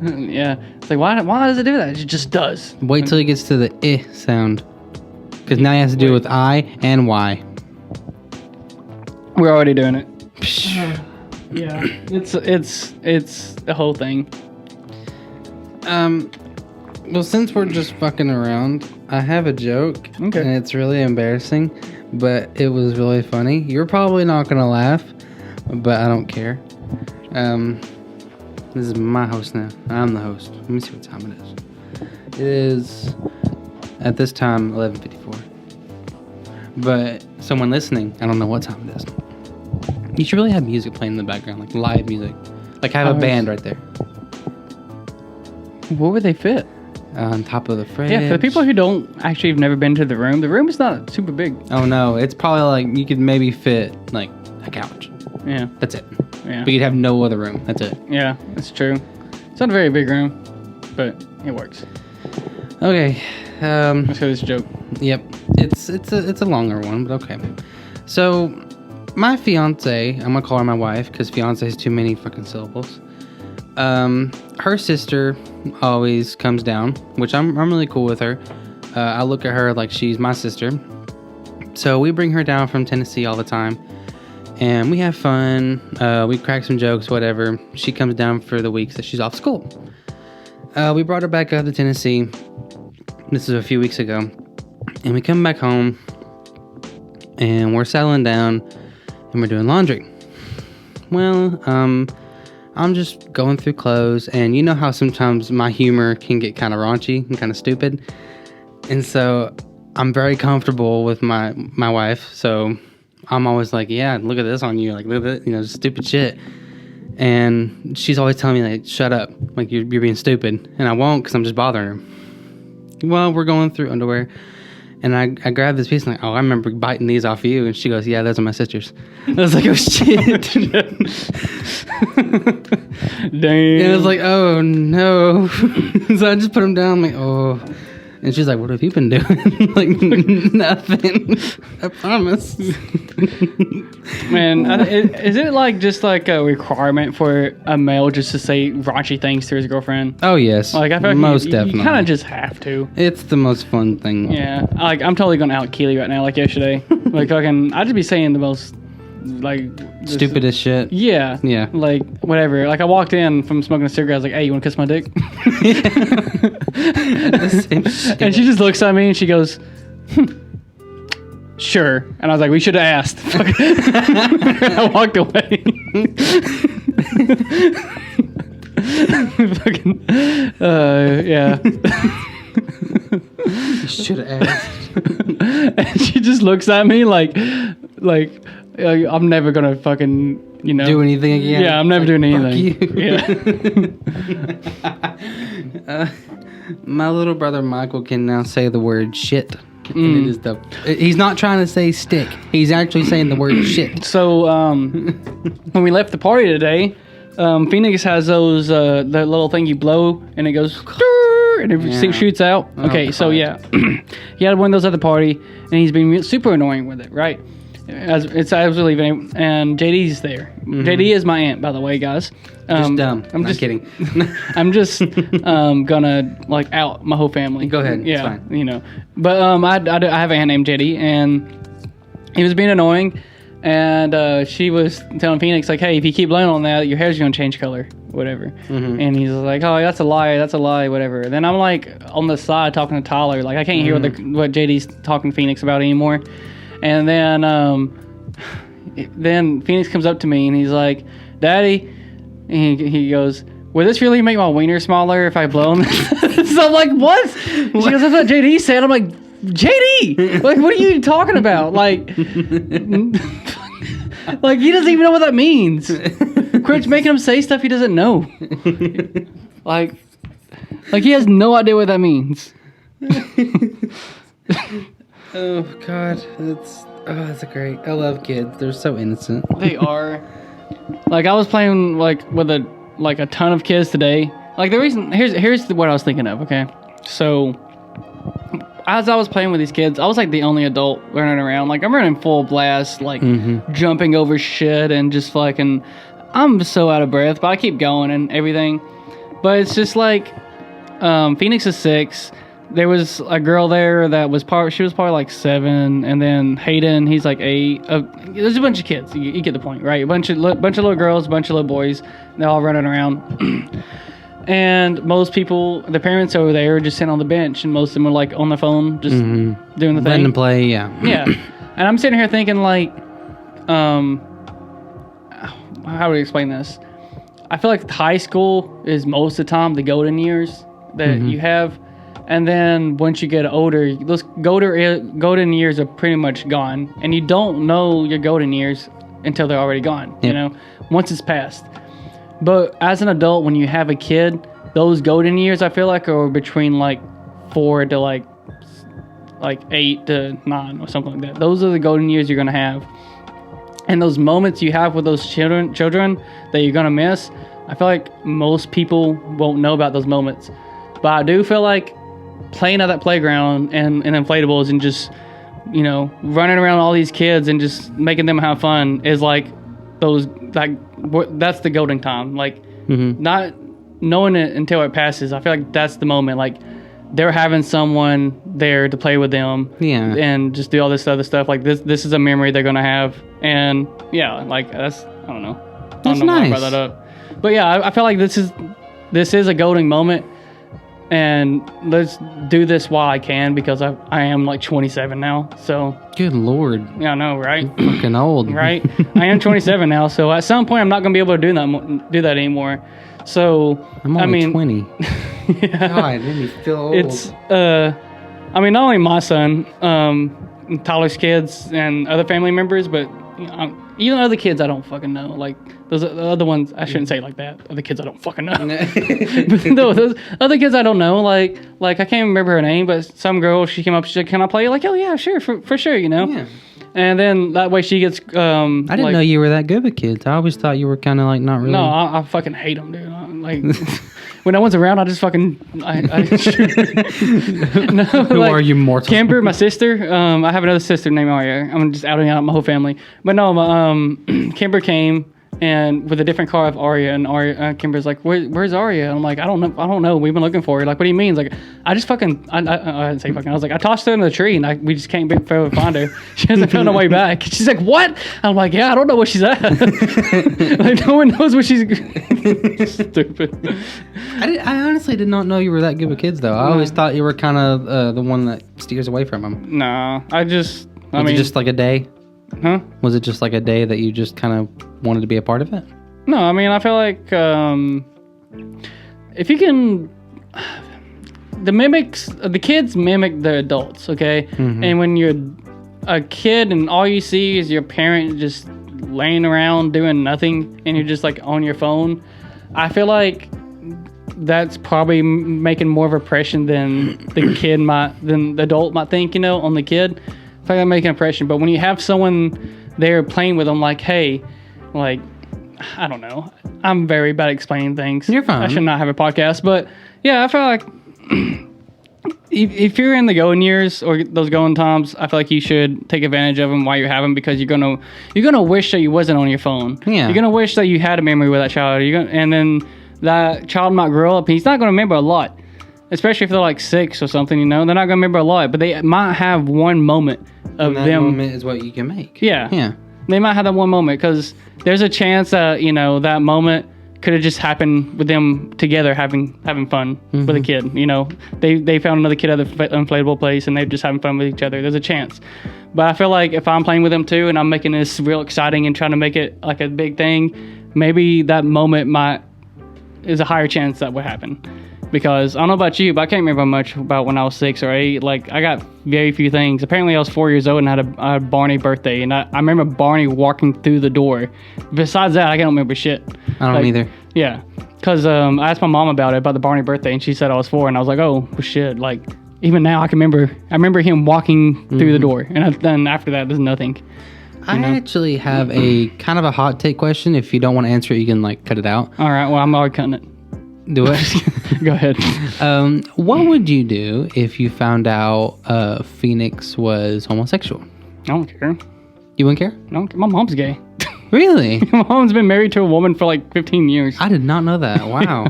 Yeah. It's like why does it do that? It just does. Wait till he gets to the I sound, because now he has to do it with I and Y. We're already doing it. Yeah, it's the whole thing. Well, since we're just fucking around, I have a joke. Okay. And it's really embarrassing, but it was really funny. You're probably not gonna laugh, but I don't care. This is my host now. I'm the host. Let me see what time it is. It is at this time 11:54. But someone listening, I don't know what time it is. You should really have music playing in the background, like live music. Like have a band right there. Where would they fit? On top of the fridge. Yeah, for the people who don't actually have never been to the room is not super big. Oh no, it's probably like you could maybe fit like a couch. Yeah. That's it. Yeah. But you'd have no other room. That's it. Yeah, that's true. It's not a very big room, but it works. Okay. Let's hear this joke. Yep. It's a longer one, but okay. So my fiance, I'm gonna call her my wife because fiance has too many fucking syllables. Her sister always comes down, which I'm really cool with her. I look at her like she's my sister. So we bring her down from Tennessee all the time, and we have fun. We crack some jokes, whatever. She comes down for the weeks that she's off school. We brought her back up to Tennessee. This is a few weeks ago, and we come back home, and we're settling down, and we're doing laundry. Well, I'm just going through clothes, and you know how sometimes my humor can get kind of raunchy and kind of stupid, and so I'm very comfortable with my wife, so I'm always like, yeah, look at this on you, like, look at it, stupid shit. And she's always telling me, like, shut up, like, you're being stupid. And I won't, because I'm just bothering her. Well, we're going through underwear, and I grab this piece, and I'm like, oh, I remember biting these off you. And she goes, yeah, those are my sisters. I was like, oh, shit. Damn. And I was like, oh, no. So I just put them down, I'm like, oh. And she's like, what have you been doing? Like, nothing. I promise. Man, is it like just like a requirement for a male just to say raunchy things to his girlfriend? Oh, yes. Like, I feel like most you definitely. kind of just have to. It's the most fun thing. Yeah. Like, I'm totally going to out Keely right now, like yesterday. Like, fucking, I'd just be saying the most, like... Stupidest shit. Yeah. Yeah. Like, whatever. Like, I walked in from smoking a cigarette. I was like, hey, you want to kiss my dick? And she just looks at me and she goes, sure. And I was like, we should have asked. I walked away. Fucking, yeah. You should have asked. And she just looks at me like I'm never gonna fucking, do anything again. Yeah, I'm never doing anything. Fuck you. Yeah. My little brother Michael can now say the word shit. And it is he's not trying to say stick. He's actually saying the word shit. So when we left the party today, Phoenix has those that little thing you blow and it goes and it shoots out. Okay, so yeah, he had one of those at the party and he's been super annoying with it, right? As I was leaving, and JD's there. Mm-hmm. JD is my aunt, by the way, guys. Just dumb. I'm just kidding. I'm just gonna like out my whole family. Go ahead. Yeah, it's fine. But I have an aunt named JD, and he was being annoying, and she was telling Phoenix like, "Hey, if you keep blowing on that, your hair's gonna change color, whatever." Mm-hmm. And he's like, "Oh, that's a lie, whatever." And then I'm like on the side talking to Tyler, like I can't hear what JD's talking to Phoenix about anymore. And then Phoenix comes up to me and he's like, "Daddy," and he goes, "Will this really make my wiener smaller if I blow him?" So I'm like, "What?" She goes, "That's what JD said." I'm like, "JD, like, what are you talking about? Like, like he doesn't even know what that means. Quit making him say stuff he doesn't know. like he has no idea what that means." Oh God, that's great. I love kids. They're so innocent. They are. Like I was playing like with a ton of kids today. Like the reason here's what I was thinking of. Okay, so as I was playing with these kids, I was like the only adult running around. Like I'm running full blast, like jumping over shit and just fucking. I'm so out of breath, but I keep going and everything. But it's just like Phoenix is 6. There was a girl there that was she was probably like 7, and then Hayden, he's like 8. There's a bunch of kids. You get the point, right? A bunch of little girls, a bunch of little boys. They're all running around. And most people, the parents over there, are just sitting on the bench, and most of them are like on the phone, just doing the thing. Letting them play, yeah. Yeah. And I'm sitting here thinking like, how do we explain this? I feel like high school is most of the time the golden years that you have. And then once you get older, those golden years are pretty much gone. And you don't know your golden years until they're already gone, once it's passed. But as an adult, when you have a kid, those golden years, I feel like, are between like 4 to like 8 to 9 or something like that. Those are the golden years you're going to have. And those moments you have with those children that you're going to miss, I feel like most people won't know about those moments. But I do feel like playing at that playground and inflatables and just, running around all these kids and just making them have fun is like those, like, that's the golden time. Like, not knowing it until it passes. I feel like that's the moment. Like, they're having someone there to play with them. Yeah. And just do all this other stuff. Like, this is a memory they're going to have. And, yeah, like, that's, I don't know. That's nice. I brought that up. But, yeah, I feel like this is a golden moment. and let's do this while I can because I am like 27 now. So Good Lord. yeah, I know, right? Fucking old. Right? I am 27 now, so at some point I'm not gonna be able to do that anymore. So I'm only 20. yeah, God, it made me feel old. it's I mean, not only my son, Tyler's kids, and other family members, but even other kids I don't fucking know. Like those other ones, I shouldn't say it like that. Other kids I don't fucking know. But no, those other kids I don't know. Like I can't remember her name, but some girl, she came up, she's like, "Can I play?" Like, oh yeah, sure, for sure, you know. Yeah. And then that way she gets. I didn't know you were that good with kids. I always thought you were kind of like not really. No, I fucking hate them, dude. Like when no one's around, I just fucking. I shoot. No, Who are you, mortal? Kimber, my sister. I have another sister named Aria. I'm just outing out my whole family. But no, Kimber came and with a different car of Aria, and Kimber's like, "Where's Aria?" And I'm like, I don't know. We've been looking for her. Like, what do you mean? It's like, I just fucking. I didn't say fucking. I was like, I tossed her in the tree, and we just can't be able to find her. She hasn't found her way back. She's like, what? I'm like, yeah, I don't know where she's at. Like, no one knows where she's. Stupid. I honestly did not know you were that good with kids, though. I always thought you were kind of the one that steers away from them. Nah, I mean, it just like a day? Huh? Was it just like a day that you just kind of wanted to be a part of it? No, I mean, I feel like if you can, the kids mimic the adults, okay? Mm-hmm. And when you're a kid and all you see is your parent just laying around doing nothing and you're just like on your phone, I feel like that's probably making more of an impression than than the adult might think, you know, on the kid. I feel like I'm making an impression, but when you have someone there playing with them, like, hey, like, I don't know. I'm very bad at explaining things. You're fine. I should not have a podcast, but yeah, I feel like if you're in the going years or those going times, I feel like you should take advantage of them while you have them because you're gonna wish that you wasn't on your phone. Yeah. You're gonna wish that you had a memory with that child. And then that child might grow up and he's not gonna remember a lot, especially if they're like 6 or something. You know, they're not gonna remember a lot, but they might have one moment of that them. moment is what you can make. Yeah. Yeah. They might have that one moment because there's a chance that, you know, that moment could have just happened with them together having fun with a kid. You know, they found another kid at the inflatable place and they're just having fun with each other. There's a chance. But I feel like if I'm playing with them too and I'm making this real exciting and trying to make it like a big thing, maybe that moment is a higher chance that would happen. Because I don't know about you, but I can't remember much about when I was 6 or 8. Like, I got very few things. Apparently, I was 4 years old and had a Barney birthday. And I remember Barney walking through the door. Besides that, I don't remember shit. I don't either. Yeah. Because I asked my mom about the Barney birthday, and she said I was 4. And I was like, oh, well, shit. Like, even now, I remember him walking through the door. And then after that, there's nothing. I actually have a kind of a hot take question. If you don't want to answer it, you can, like, cut it out. All right. Well, I'm already cutting it. Do it. Go ahead. What would you do if you found out Phoenix was homosexual? I don't care. You wouldn't care? I don't care. My mom's gay. Really? My mom's been married to a woman for like 15 years. I did not know that. Wow.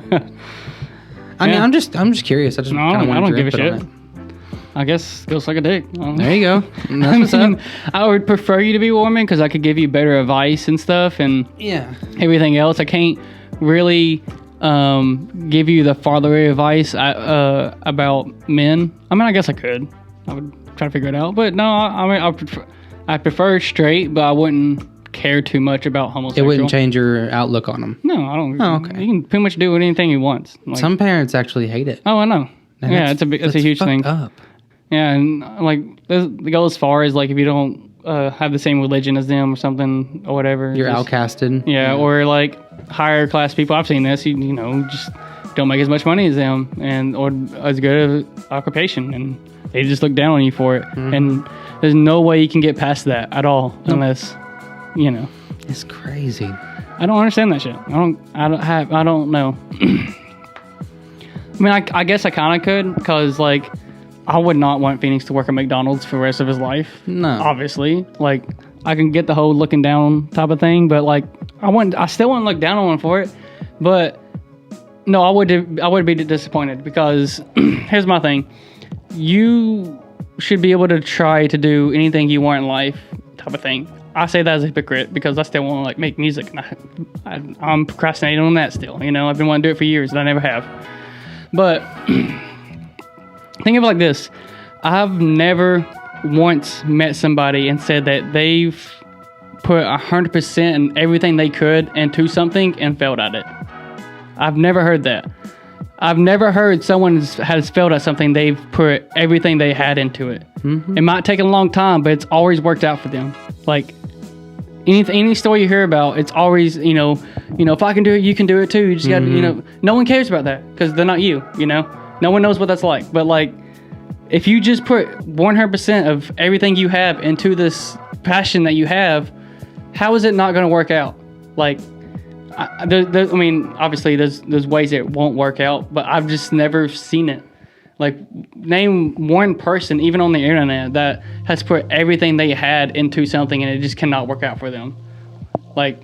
I mean, I'm just curious. I just kind of want to give a shit. I guess go suck a dick. There you go. That's what's up. I would prefer you to be a woman because I could give you better advice and stuff and everything else. I can't really give you the fatherly advice about men. I mean, I guess I could. I would try to figure it out. But no, I mean, I prefer straight, but I wouldn't care too much about homosexual. It wouldn't change your outlook on them. No, I don't. Oh, okay. You can pretty much do anything you want. Like, some parents actually hate it. Oh, I know. And yeah, it's a huge thing. Up. Yeah, and like they go as far as like if you don't have the same religion as them or something or whatever, you're outcasted. Yeah, or like higher class people. I've seen this. You know, just don't make as much money as them and or as good of occupation, and they just look down on you for it. Mm-hmm. And there's no way you can get past that at all unless, you know. It's crazy. I don't understand that shit. I don't know. I mean, I guess I kind of could because like I would not want Phoenix to work at McDonald's for the rest of his life. No, obviously, like I can get the whole looking down type of thing, but like I still wouldn't look down on him for it. But no, I would be disappointed because here's my thing: you should be able to try to do anything you want in life, type of thing. I say that as a hypocrite because I still want to like make music, and I'm procrastinating on that still. You know, I've been wanting to do it for years, and I never have. But think of it like this. I've never once met somebody and said that they've put 100% and everything they could into something and failed at it. I've never heard that. I've never heard someone has failed at something they've put everything they had into it. Mm-hmm. It might take a long time, but it's always worked out for them. Like any story you hear about, it's always, if I can do it, you can do it too. You just got to, no one cares about that because they're not you, No one knows what that's like. But like, if you just put 100% of everything you have into this passion that you have, how is it not going to work out? Like, obviously there's ways it won't work out, but I've just never seen it. Like, name one person, even on the internet, that has put everything they had into something and it just cannot work out for them. Like,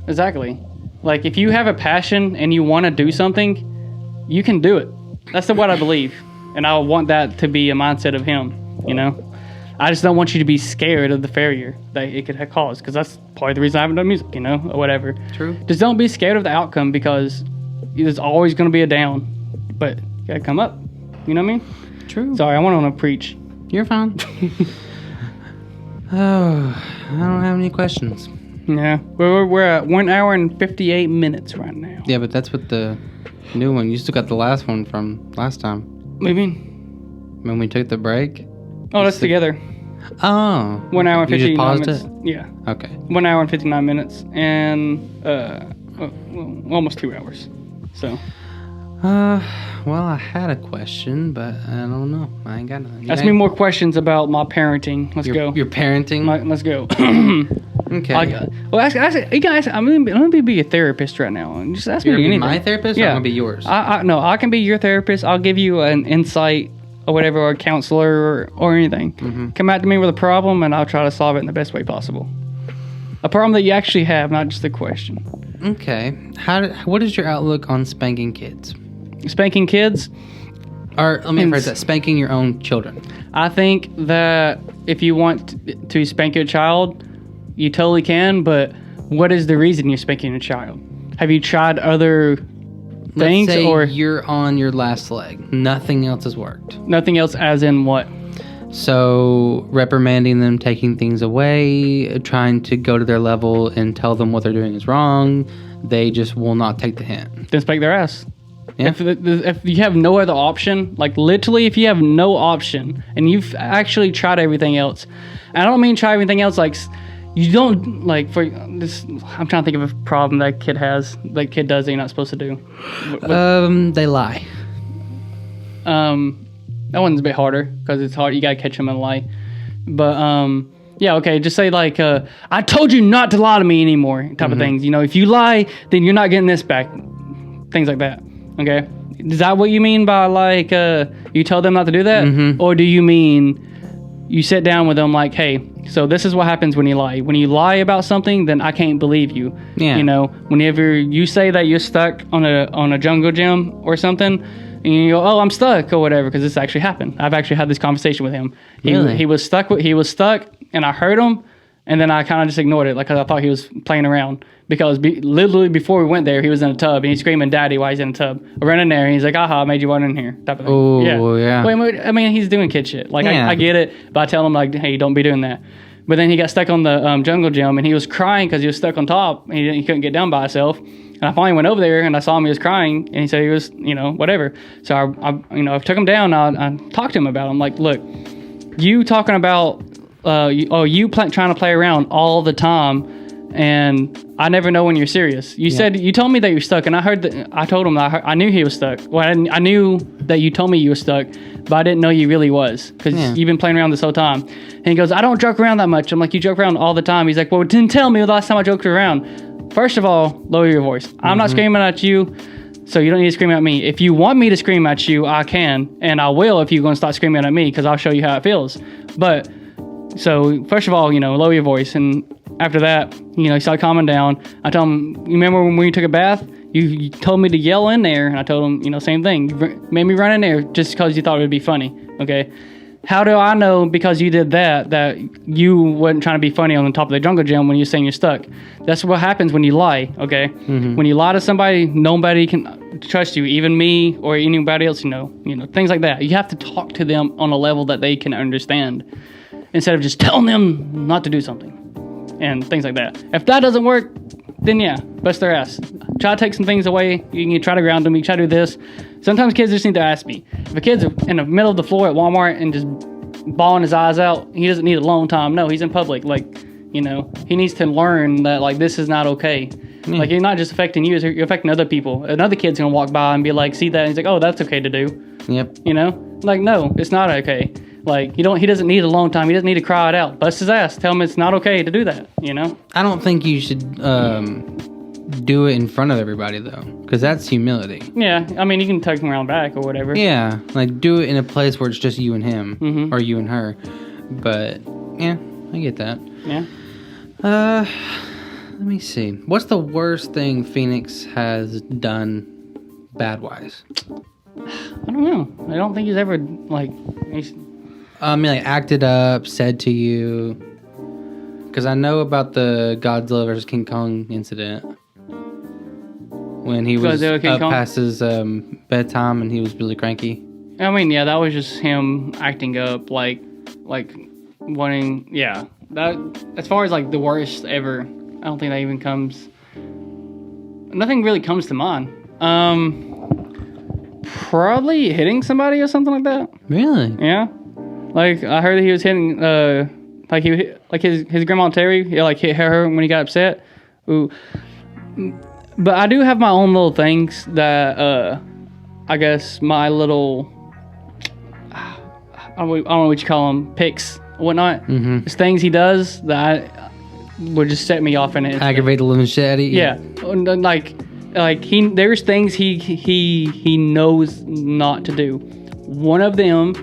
exactly. Like, if you have a passion and you want to do something, you can do it. That's what I believe. And I want that to be a mindset of him, I just don't want you to be scared of the failure that it could cause, because that's probably the reason I haven't done music, or whatever. True. Just don't be scared of the outcome, because there's always going to be a down, but you got to come up. You know what I mean? True. Sorry, I want to preach. You're fine. Oh, I don't have any questions. Yeah, we're at 1 hour and 58 minutes right now. Yeah, but that's with the new one. You still got the last one from last time. What do you mean? When we took the break? Oh, that's together. Oh. 1 hour and 59 minutes. It? Yeah. Okay. 1 hour and 59 minutes and almost 2 hours. So. Well, I had a question, but I don't know. I ain't got nothing. Ask me more questions about my parenting. Let's go. Your parenting? Let's go. Okay. Ask you guys. I'm gonna be a therapist right now. Just ask me anything. My therapist? Yeah. Or I'm gonna be yours? No, I can be your therapist. I'll give you an insight or whatever, or a counselor or anything. Mm-hmm. Come out to me with a problem, and I'll try to solve it in the best way possible. A problem that you actually have, not just a question. Okay. What is your outlook on spanking kids? Spanking kids? Or let me rephrase that. Spanking your own children. I think that if you want to spank your child, you totally can, but what is the reason you're spanking a child? Have you tried other things? Let's say or you're on your last leg. Nothing else has worked. Nothing else as in what? So reprimanding them, taking things away, trying to go to their level and tell them what they're doing is wrong. They just will not take the hint. Then spank their ass. Yeah. If you have no other option, like literally if you have no option and you've actually tried everything else, and I don't mean try everything else like you don't, like, for this, I'm trying to think of a problem that kid has, like kid does that you're not supposed to do. They lie. That one's a bit harder because it's hard. You gotta catch them in a lie. But yeah, okay. Just say like, I told you not to lie to me anymore, type of things. If you lie, then you're not getting this back. Things like that. Okay. Is that what you mean by like, you tell them not to do that, or do you mean you sit down with them like, hey, so this is what happens when you lie. When you lie about something, then I can't believe you. Yeah. Whenever you say that you're stuck on a jungle gym or something, and you go, oh, I'm stuck or whatever, because this actually happened. I've actually had this conversation with him. He was stuck, and I heard him, and then I kind of just ignored it, like, cause I thought he was playing around. Because literally before we went there, he was in a tub, and he's screaming "Daddy" while he's in a tub. I ran in there, and he's like, "Aha, I made you run in here," type of thing. Oh yeah. Wait, I mean, he's doing kid shit. Like, I get it, but I tell him like, "Hey, don't be doing that." But then he got stuck on the jungle gym, and he was crying because he was stuck on top, and he couldn't get down by himself. And I finally went over there, and I saw him. He was crying, and he said he was, whatever. So I took him down. I talked to him about him. Like, look, you talking about trying to play around all the time. And I never know when you're serious. You told me that you're stuck, and I told him that I knew he was stuck. Well, I knew that you told me you were stuck, but I didn't know you really was, because you've been playing around this whole time. And he goes, I don't joke around that much. I'm like, you joke around all the time. He's like, well, didn't tell me the last time I joked around. First of all, lower your voice. I'm not screaming at you, so you don't need to scream at me. If you want me to scream at you, I can, and I will if you're going to start screaming at me, because I'll show you how it feels. But, so, first of all, lower your voice, and after that, he started calming down. I told him, you remember when we took a bath? You told me to yell in there, and I told him, same thing. You made me run in there just because you thought it would be funny, okay? How do I know, because you did that you wasn't trying to be funny on the top of the jungle gym when you're saying you're stuck? That's what happens when you lie, okay? When you lie to somebody, nobody can... trust you, even me or anybody else, things like that. You have to talk to them on a level that they can understand instead of just telling them not to do something and things like that. If that doesn't work, then yeah, bust their ass. Try to take some things away. You can try to ground them. You try to do this. Sometimes kids just need to ask me. If a kid's in the middle of the floor at Walmart and just bawling his eyes out, he doesn't need alone time. No, he's in public. He needs to learn that, this is not okay. Like, you're not just affecting you, you're affecting other people. Another kid's going to walk by and be like, see that? And he's like, oh, that's okay to do. Yep. No, it's not okay. He doesn't need alone time. He doesn't need to cry it out. Bust his ass. Tell him it's not okay to do that, I don't think you should do it in front of everybody, though, because that's humility. Yeah, I mean, you can tuck him around back or whatever. Yeah, do it in a place where it's just you and him, or you and her. But, yeah, I get that. Yeah. Let me see. What's the worst thing Phoenix has done bad-wise? I don't know. I don't think he's ever, acted up, said to you. Because I know about the Godzilla vs. King Kong incident. When he was up past his bedtime and he was really cranky. I mean, yeah, that was just him acting up, wanting, yeah. That, as far as, the worst ever, I don't think that even comes... Nothing really comes to mind. Probably hitting somebody or something like that. Really? Yeah. I heard that he was hitting, his grandma Terry, hit her when he got upset. Ooh. But I do have my own little things that, I guess my little, I don't know what you call them, picks, whatnot. Mm-hmm. There's things he does that would just set me off in it. Aggravate the living shit out of you. Yeah. There's things he knows not to do. One of them,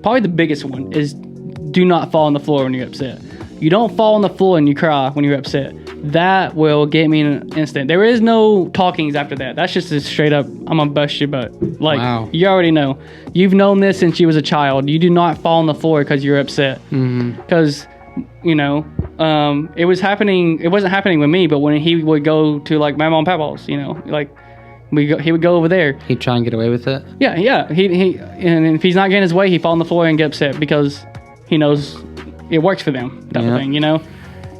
probably the biggest one, is do not fall on the floor when you're upset. You don't fall on the floor and you cry when you're upset. That will get me in an instant. There is no talkings after that. That's just a straight up, I'm gonna bust your butt. Wow. You already know. You've known this since you was a child. You do not fall on the floor because you're upset. Because, it was happening. It wasn't happening with me, but when he would go to my mom and papa's, he would go over there. He'd try and get away with it. Yeah. And if he's not getting his way, he fall on the floor and get upset because he knows it works for them, type of thing,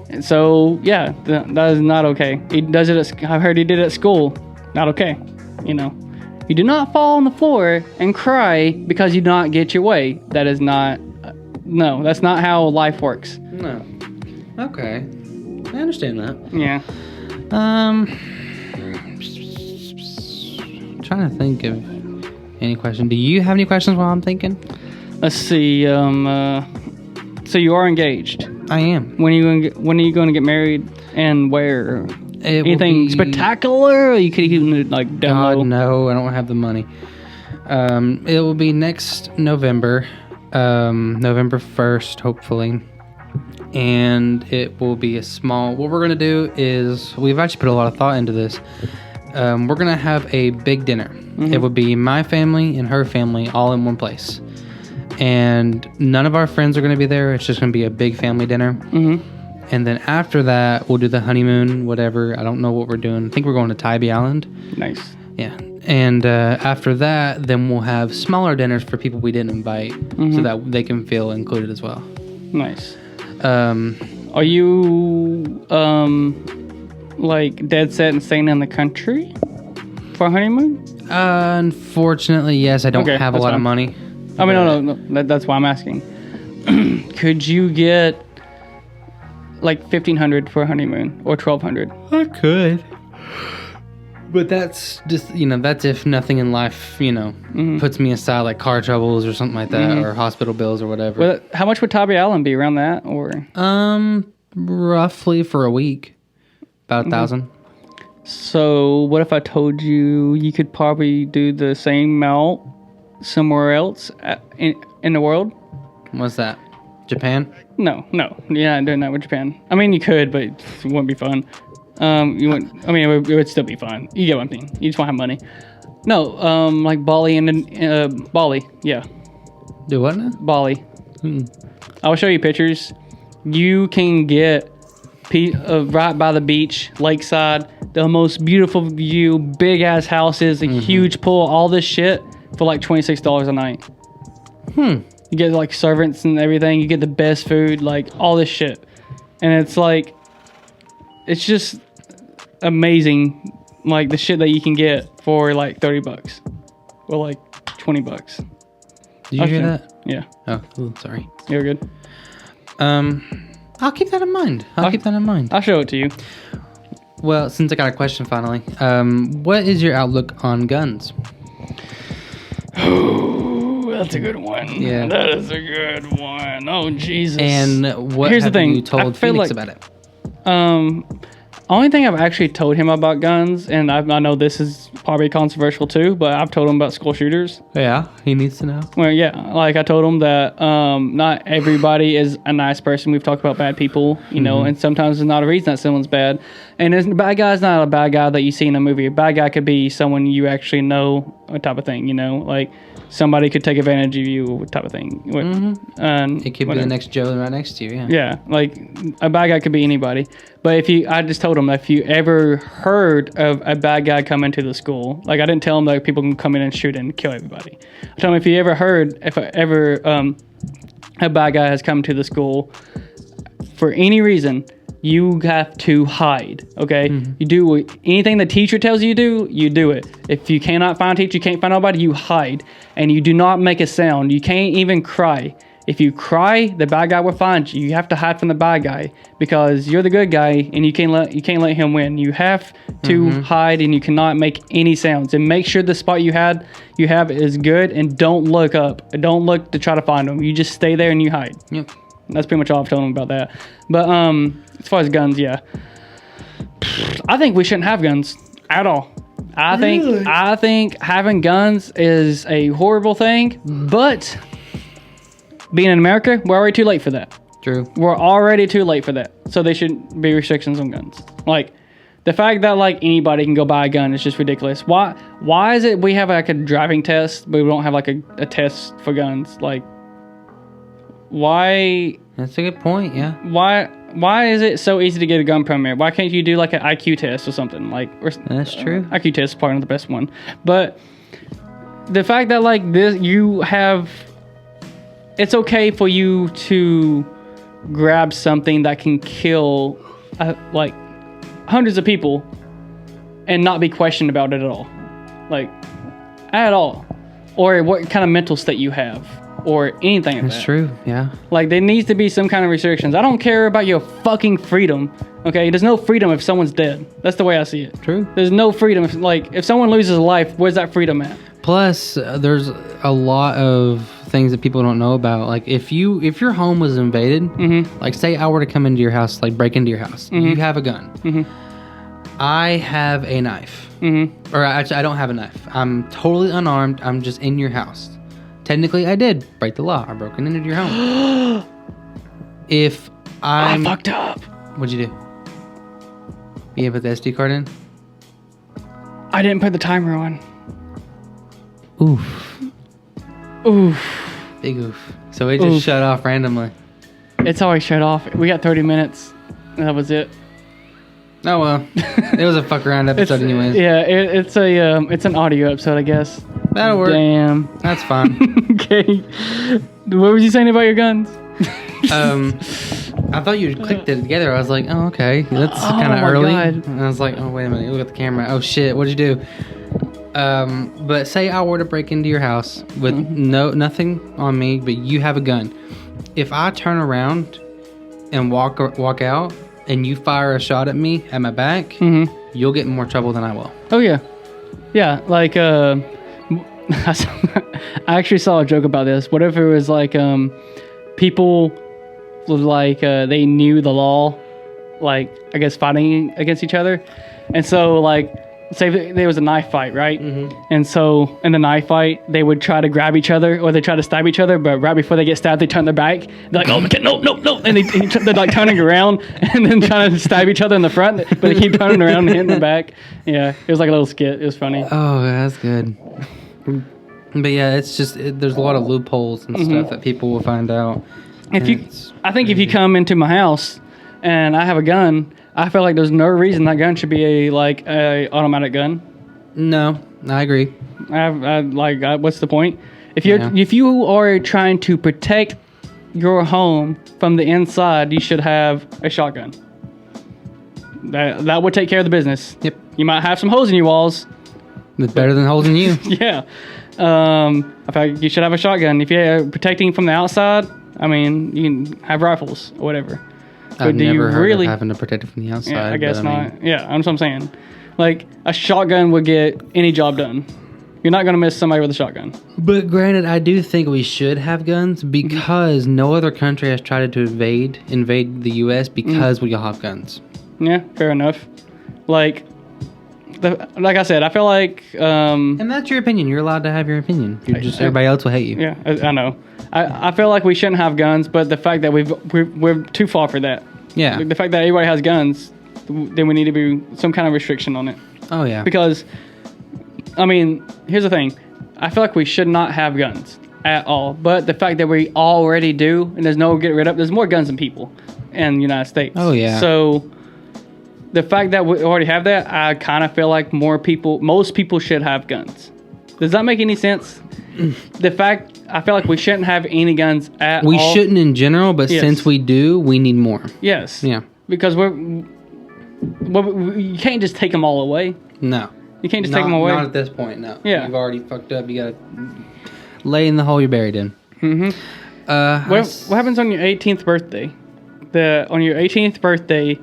And so, yeah, that is not okay. He does it I've heard he did it at school. Not okay, You do not fall on the floor and cry because you do not get your way. That is not, no, that's not how life works. No. Okay. I understand that. Yeah. Trying to think of any question. Do you have any questions while I'm thinking? Let's see. So you are engaged. I am. When are you going to get married and where? Anything spectacular? Or you could even demo. God, no, I don't have the money. It will be next November, November 1st, hopefully. And it will be a small. What we're gonna do is we've actually put a lot of thought into this. We're gonna have a big dinner. Mm-hmm. It would be my family and her family all in one place. And none of our friends are going to be there. It's just going to be a big family dinner. Mm-hmm. And then after that, we'll do the honeymoon, whatever. I don't know what we're doing. I think we're going to Tybee Island. Nice. Yeah. And after that, then we'll have smaller dinners for people we didn't invite so that they can feel included as well. Nice. Are you, dead set and staying in the country for a honeymoon? Unfortunately, yes. I don't have a lot of money. I mean, no. That's why I'm asking. Could you get $1,500 for a honeymoon or $1,200? I could, but that's just that's if nothing in life puts me aside, like car troubles or something like that, or hospital bills or whatever. Well, how much would Tybee Island be around that, or? Roughly for a week, about $1,000. So what if I told you could probably do the same amount somewhere else in the world? What's that? Japan? No, you're not doing that with Japan. I mean, you could, but it wouldn't be fun. It would still be fun. You get what I'm saying. You just want to have money. No, Bali and Bali, yeah. Do what now? Bali. I will show you pictures. You can get right by the beach, lakeside, the most beautiful view, big ass houses, a huge pool, all this shit for like $26 a night. You get like servants and everything. You get the best food, like all this shit, and it's like, it's just amazing, like the shit that you can get for like $30 or like $20. Did you hear that? Yeah. Oh, ooh, sorry. You're good. I'll keep that in mind. I'll keep that in mind. I'll show it to you. Well, since I got a question finally, what is your outlook on guns? Ooh, that's a good one. Yeah. That is a good one. Oh, Jesus. And what Here's have the thing. you told Phoenix about it? Only thing I've actually told him about guns, and I know this is probably controversial too, but I've told him about school shooters. Yeah, he needs to know. Well, yeah, like I told him that not everybody is a nice person. We've talked about bad people, you know, and sometimes there's not a reason that someone's bad. And a bad guy's not a bad guy that you see in a movie. A bad guy could be someone you actually know, type of thing, you know, like somebody could take advantage of you, type of thing. And It could be the next Joe right next to you, yeah. Yeah, like a bad guy could be anybody. But I just told him that if you ever heard of a bad guy come into the school, like I didn't tell him that people can come in and shoot and kill everybody. I told him if you ever heard, a bad guy has come to the school for any reason, you have to hide, okay? You do anything the teacher tells you to do, you do it. If you cannot find a teacher, you can't find nobody, you hide. And you do not make a sound. You can't even cry. If you cry, the bad guy will find you. You have to hide from the bad guy because you're the good guy and you can't let him win. You have to hide and you cannot make any sounds. And make sure the spot you have is good and don't look up. Don't look to try to find them. You just stay there and you hide. Yep. That's pretty much all I've told him about that. But as far as guns, yeah. I think we shouldn't have guns at all. I think having guns is a horrible thing, but being in America, we're already too late for that. True. We're already too late for that. So there should be restrictions on guns. Like the fact that like anybody can go buy a gun is just ridiculous. Why is it we have like a driving test, but we don't have like a test for guns? Like why? That's a good point, yeah. Why is it so easy to get a gun permit? Why can't you do like an IQ test or something? That's true. IQ test is probably not the best one. But the fact that like this, it's okay for you to grab something that can kill like hundreds of people and not be questioned about it at all. Like, at all. Or what kind of mental state you have. Or anything like that. That's true, yeah. Like, there needs to be some kind of restrictions. I don't care about your fucking freedom. Okay? There's no freedom if someone's dead. That's the way I see it. True. There's no freedom. If someone loses a life, where's that freedom at? Plus, there's a lot of things that people don't know about. Like, if your home was invaded, like, say I were to come into your house, like, break into your house. You have a gun. I have a knife. Or, actually, I don't have a knife. I'm totally unarmed. I'm just in your house. Technically, I did break the law. I broke into your home. If I fucked up. What'd you do? You didn't put the SD card in? I didn't put the timer on. Oof. Big oof. So it just shut off randomly. It's always shut off. We got 30 minutes. And that was it. Oh well. It was a fuck around episode anyways. Yeah, it's an audio episode, I guess. That'll work. Damn. That's fine. Okay. What was you saying about your guns? I thought you clicked it together. I was like, oh, okay. That's kind of early. God. And I was like, oh, wait a minute. Look at the camera. Oh, shit. What'd you do? But say I were to break into your house with nothing on me, but you have a gun. If I turn around and walk out and you fire a shot at me at my back, you'll get in more trouble than I will. Oh, yeah. Yeah, like, I actually saw a joke about this. What if it was like people like they knew the law, like I guess fighting against each other, and so like say there was a knife fight, right? And so in the knife fight they would try to grab each other or they try to stab each other, but right before they get stabbed they turn their back. They're like, oh no, and they're like turning around and then trying to stab each other in the front, but they keep turning around and hitting the back. Yeah, it was like a little skit. It was funny. Oh, that's good. But yeah, it's just there's a lot of loopholes and stuff that people will find out. I think if you come into my house and I have a gun, I feel like there's no reason that gun should be a automatic gun. No, I agree. What's the point? If you are trying to protect your home from the inside, you should have a shotgun. That would take care of the business. Yep. You might have some holes in your walls. It's better than holes in you. Yeah. I feel like you should have a shotgun. If you're protecting from the outside, I mean, you can have rifles or whatever. I've never heard of having to protect it from the outside. Yeah, I guess not. Yeah, that's what I'm saying. Like, a shotgun would get any job done. You're not going to miss somebody with a shotgun. But granted, I do think we should have guns because no other country has tried to invade the U.S. because we all have guns. Yeah, fair enough. Like I said, I feel like... and that's your opinion. You're allowed to have your opinion. Everybody else will hate you. Yeah, I know. I feel like we shouldn't have guns, but the fact that we're too far for that. Yeah. The fact that everybody has guns, then we need to be some kind of restriction on it. Oh, yeah. Because, I mean, here's the thing. I feel like we should not have guns at all. But the fact that we already do, and there's no get rid of, there's more guns than people in the United States. Oh, yeah. So... the fact that we already have that, I kind of feel like most people should have guns. Does that make any sense? I feel like we shouldn't have any guns at all. We shouldn't in general, but since we do, we need more. Yes. Yeah. Because you can't just take them all away. No. You can't just take them away. Not at this point, no. Yeah. You've already fucked up. You gotta lay in the hole you're buried in. Mm-hmm. What happens on your 18th birthday? On your 18th birthday...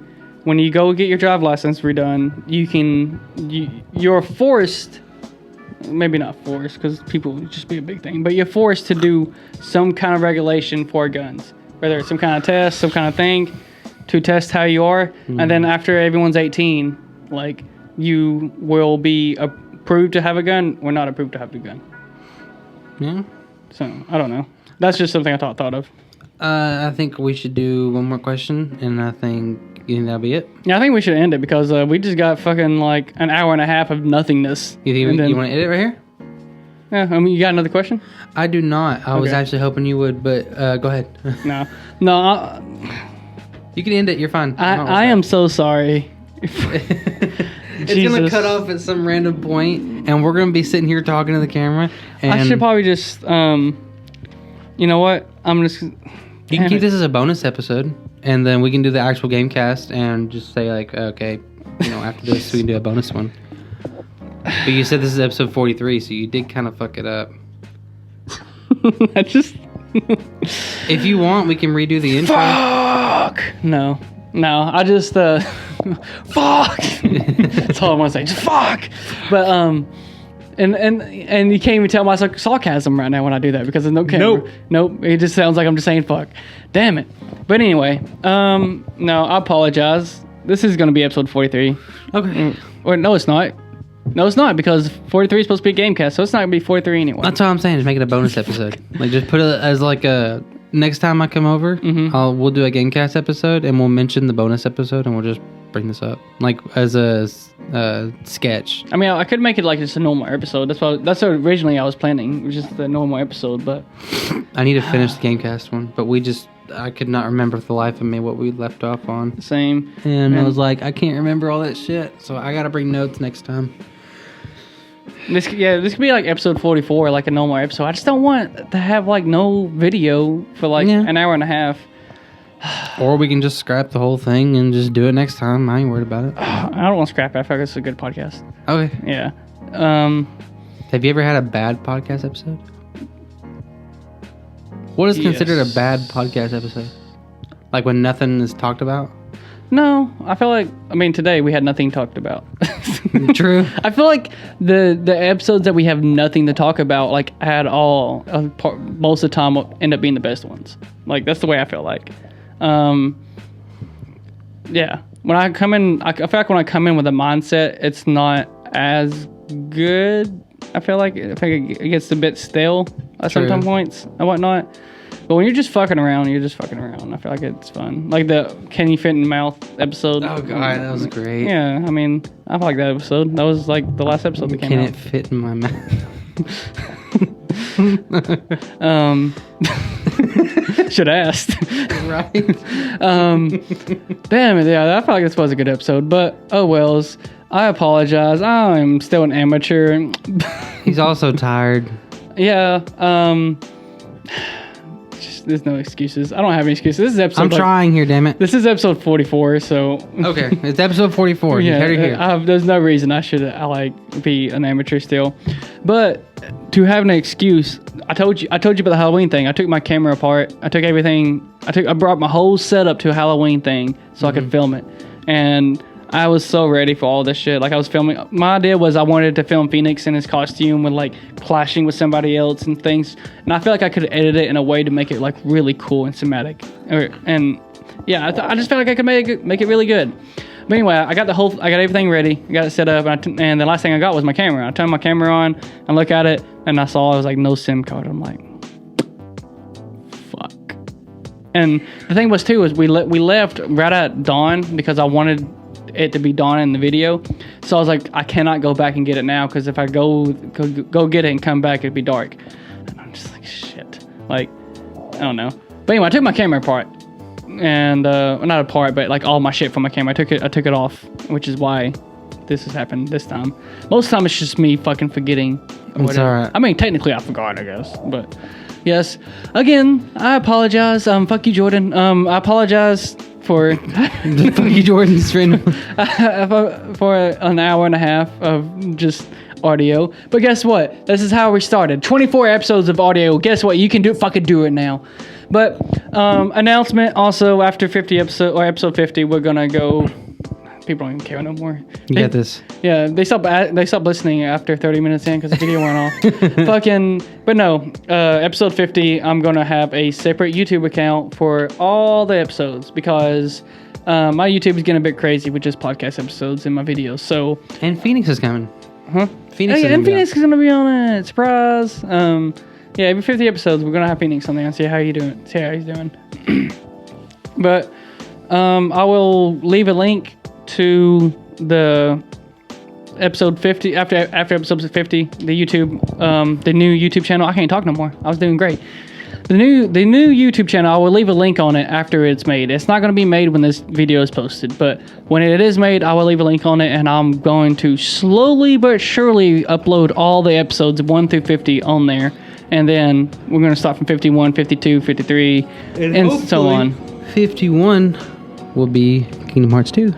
when you go get your drive license redone, you're forced, maybe not forced because people would just be a big thing, but you're forced to do some kind of regulation for guns, whether it's some kind of test, some kind of thing to test how you are. Mm-hmm. And then after everyone's 18, like, you will be approved to have a gun or not approved to have a gun. Yeah. So, I don't know. That's just something I thought of. I think we should do one more question, and I think that'll be it. Yeah, I think we should end it because we just got fucking like an hour and a half of nothingness. You want to end it right here? Yeah, I mean, you got another question? I do not. I was actually hoping you would, but go ahead. No. You can end it. You're fine. I am so sorry. It's going to cut off at some random point, and we're going to be sitting here talking to the camera. And I should probably just, you know what? I'm just... You can keep this as a bonus episode, and then we can do the actual game cast and just say, like, okay, after this, we can do a bonus one. But you said this is episode 43, so you did kind of fuck it up. I just... If you want, we can redo the intro. Fuck! No, I just, fuck! That's all I want to say, just fuck! But, And you can't even tell my sarcasm right now when I do that because there's no camera. Nope. It just sounds like I'm just saying fuck. Damn it. But anyway, no, I apologize. This is going to be episode 43. Okay. Or no, it's not. No, it's not because 43 is supposed to be a game cast, so it's not going to be 43 anyway. That's all I'm saying. Just make it a bonus episode. Like, just put it as like a... Next time I come over, we'll do a Gamecast episode, and we'll mention the bonus episode, and we'll just bring this up, like as a sketch. I mean, I could make it like just a normal episode. That's what originally I was planning, was just the normal episode. But I need to finish the Gamecast one, but I could not remember for the life of me what we left off on. Same. And I was like, I can't remember all that shit, so I gotta bring notes next time. This could be like episode 44, like a normal episode. I just don't want to have like no video for like an hour and a half. Or we can just scrap the whole thing and just do it next time. I ain't worried about it. I don't want to scrap it. I feel like it's a good podcast. Okay. Yeah. Have you ever had a bad podcast episode? What is considered a bad podcast episode? Like when nothing is talked about? No, I feel like, today we had nothing talked about. True. I feel like the episodes that we have nothing to talk about, like, at all, most of the time will end up being the best ones. Like, that's the way I feel like. Yeah. When I come in, I feel like when I come in with a mindset, it's not as good. I feel like it gets a bit stale at some points and whatnot. But when you're just fucking around, you're just fucking around. I feel like it's fun. Like the Can You Fit in Mouth episode. Oh, God, that was great. Yeah, I like that episode. That was like the last episode that came out. Can it fit in my mouth? Should have asked. Right. Damn it, yeah, I felt like this was a good episode, but oh wells. I apologize. I'm still an amateur. He's also tired. Yeah, just, there's no excuses. I don't have any excuses. This is episode. I'm trying here, damn it. This is episode 44, so. Okay, it's episode 44. Yeah, You heard it here. there's no reason I should be an amateur still, but to have an excuse, I told you about the Halloween thing. I took my camera apart. I took everything. I brought my whole setup to a Halloween thing so I could film it, and I was so ready for all this shit. Like I was filming. My idea was I wanted to film Phoenix in his costume with like clashing with somebody else and things, and I feel like I could edit it in a way to make it like really cool and cinematic. And yeah, I just felt like I could make it really good. But anyway, I got everything ready. I got it set up, and the last thing I got was my camera. I turned my camera on and look at it, and I saw it was like no SIM card. I'm like, fuck. And the thing was too is we left right at dawn because I wanted it to be dawn in the video. So I was like, I cannot go back and get it now because if I go get it and come back, it'd be dark. And I'm just like, shit. Like, I don't know. But anyway, I took my camera apart. And not apart, but like all my shit from my camera. I took it off, which is why this has happened this time. Most of the time it's just me fucking forgetting. It's alright. I mean, technically I forgot, I guess. But yes. Again, I apologize. Fuck you, Jordan. I apologize for Fuck you, Jordan's friend. for an hour and a half of just audio. But guess what? This is how we started. 24 episodes of audio. Guess what? You can fucking do it now. But announcement also after 50 episode 50, we're gonna go. People don't even care no more. You got this. Yeah, they stopped listening after 30 minutes in because the video went off. But no, episode 50, I'm gonna have a separate YouTube account for all the episodes because my YouTube is getting a bit crazy with just podcast episodes and my videos. So And Phoenix is coming. Huh? Phoenix Phoenix is gonna be on it. Surprise. Yeah, every 50 episodes we're gonna have Phoenix on there and see how he's doing. But I will leave a link to the episode 50 after episode 50, the YouTube, the new YouTube channel. I can't talk no more. I was doing great. The new YouTube channel, I will leave a link on it after it's made. It's not going to be made when this video is posted, but when it is made, I will leave a link on it, and I'm going to slowly but surely upload all the episodes 1 through 50 on there, and then we're going to start from 51, 52, 53, and so on. 51 will be Kingdom Hearts 2.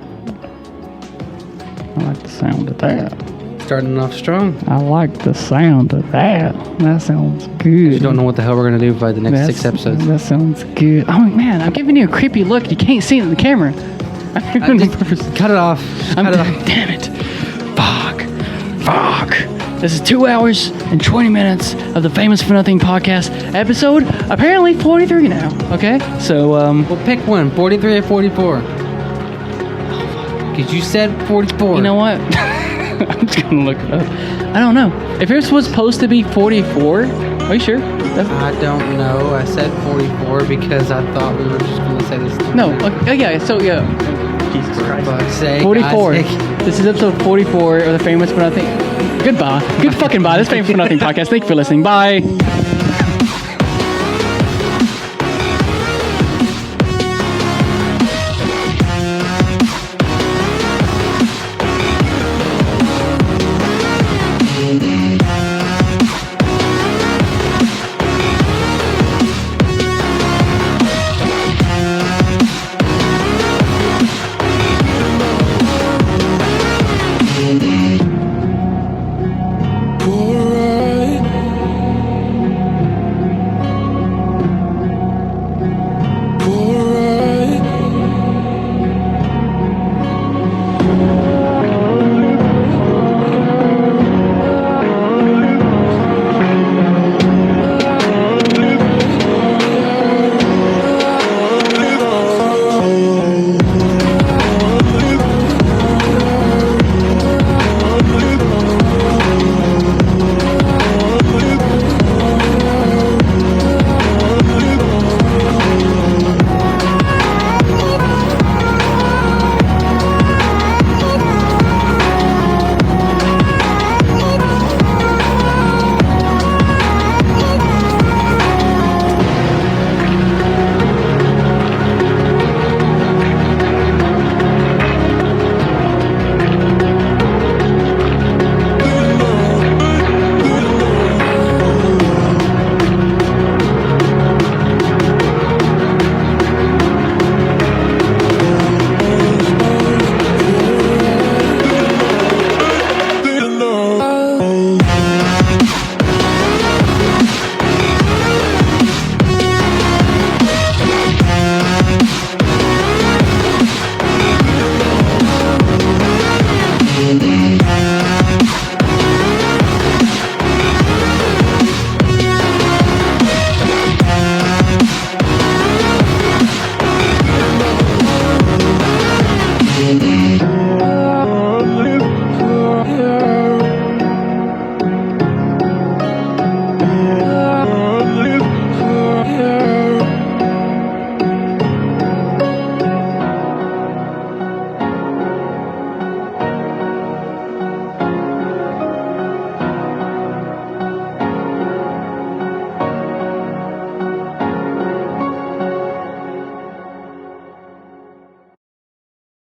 I like the sound of that. Starting off strong. I like the sound of that. That sounds good. You don't know what the hell we're going to do by the next 6 episodes. That sounds good. Oh, man, I'm giving you a creepy look. You can't see it in the camera. Cut it off. Cut it off. Damn it. Fuck. This is 2 hours and 20 minutes of the Famous for Nothing podcast episode. Apparently 43 now. Okay? So, Well, pick one. 43 or 44. Because you said 44. You know what? I'm just going to look it up. I don't know. If yours was supposed to be 44, are you sure? I don't know. I said 44 because I thought we were just going to say this. No. Okay, yeah. So, yeah. Jesus Christ. For fuck's sake. 44. This is episode 44 of the Famous for Nothing. Goodbye. Good fucking bye. This is Famous for Nothing podcast. Thank you for listening. Bye.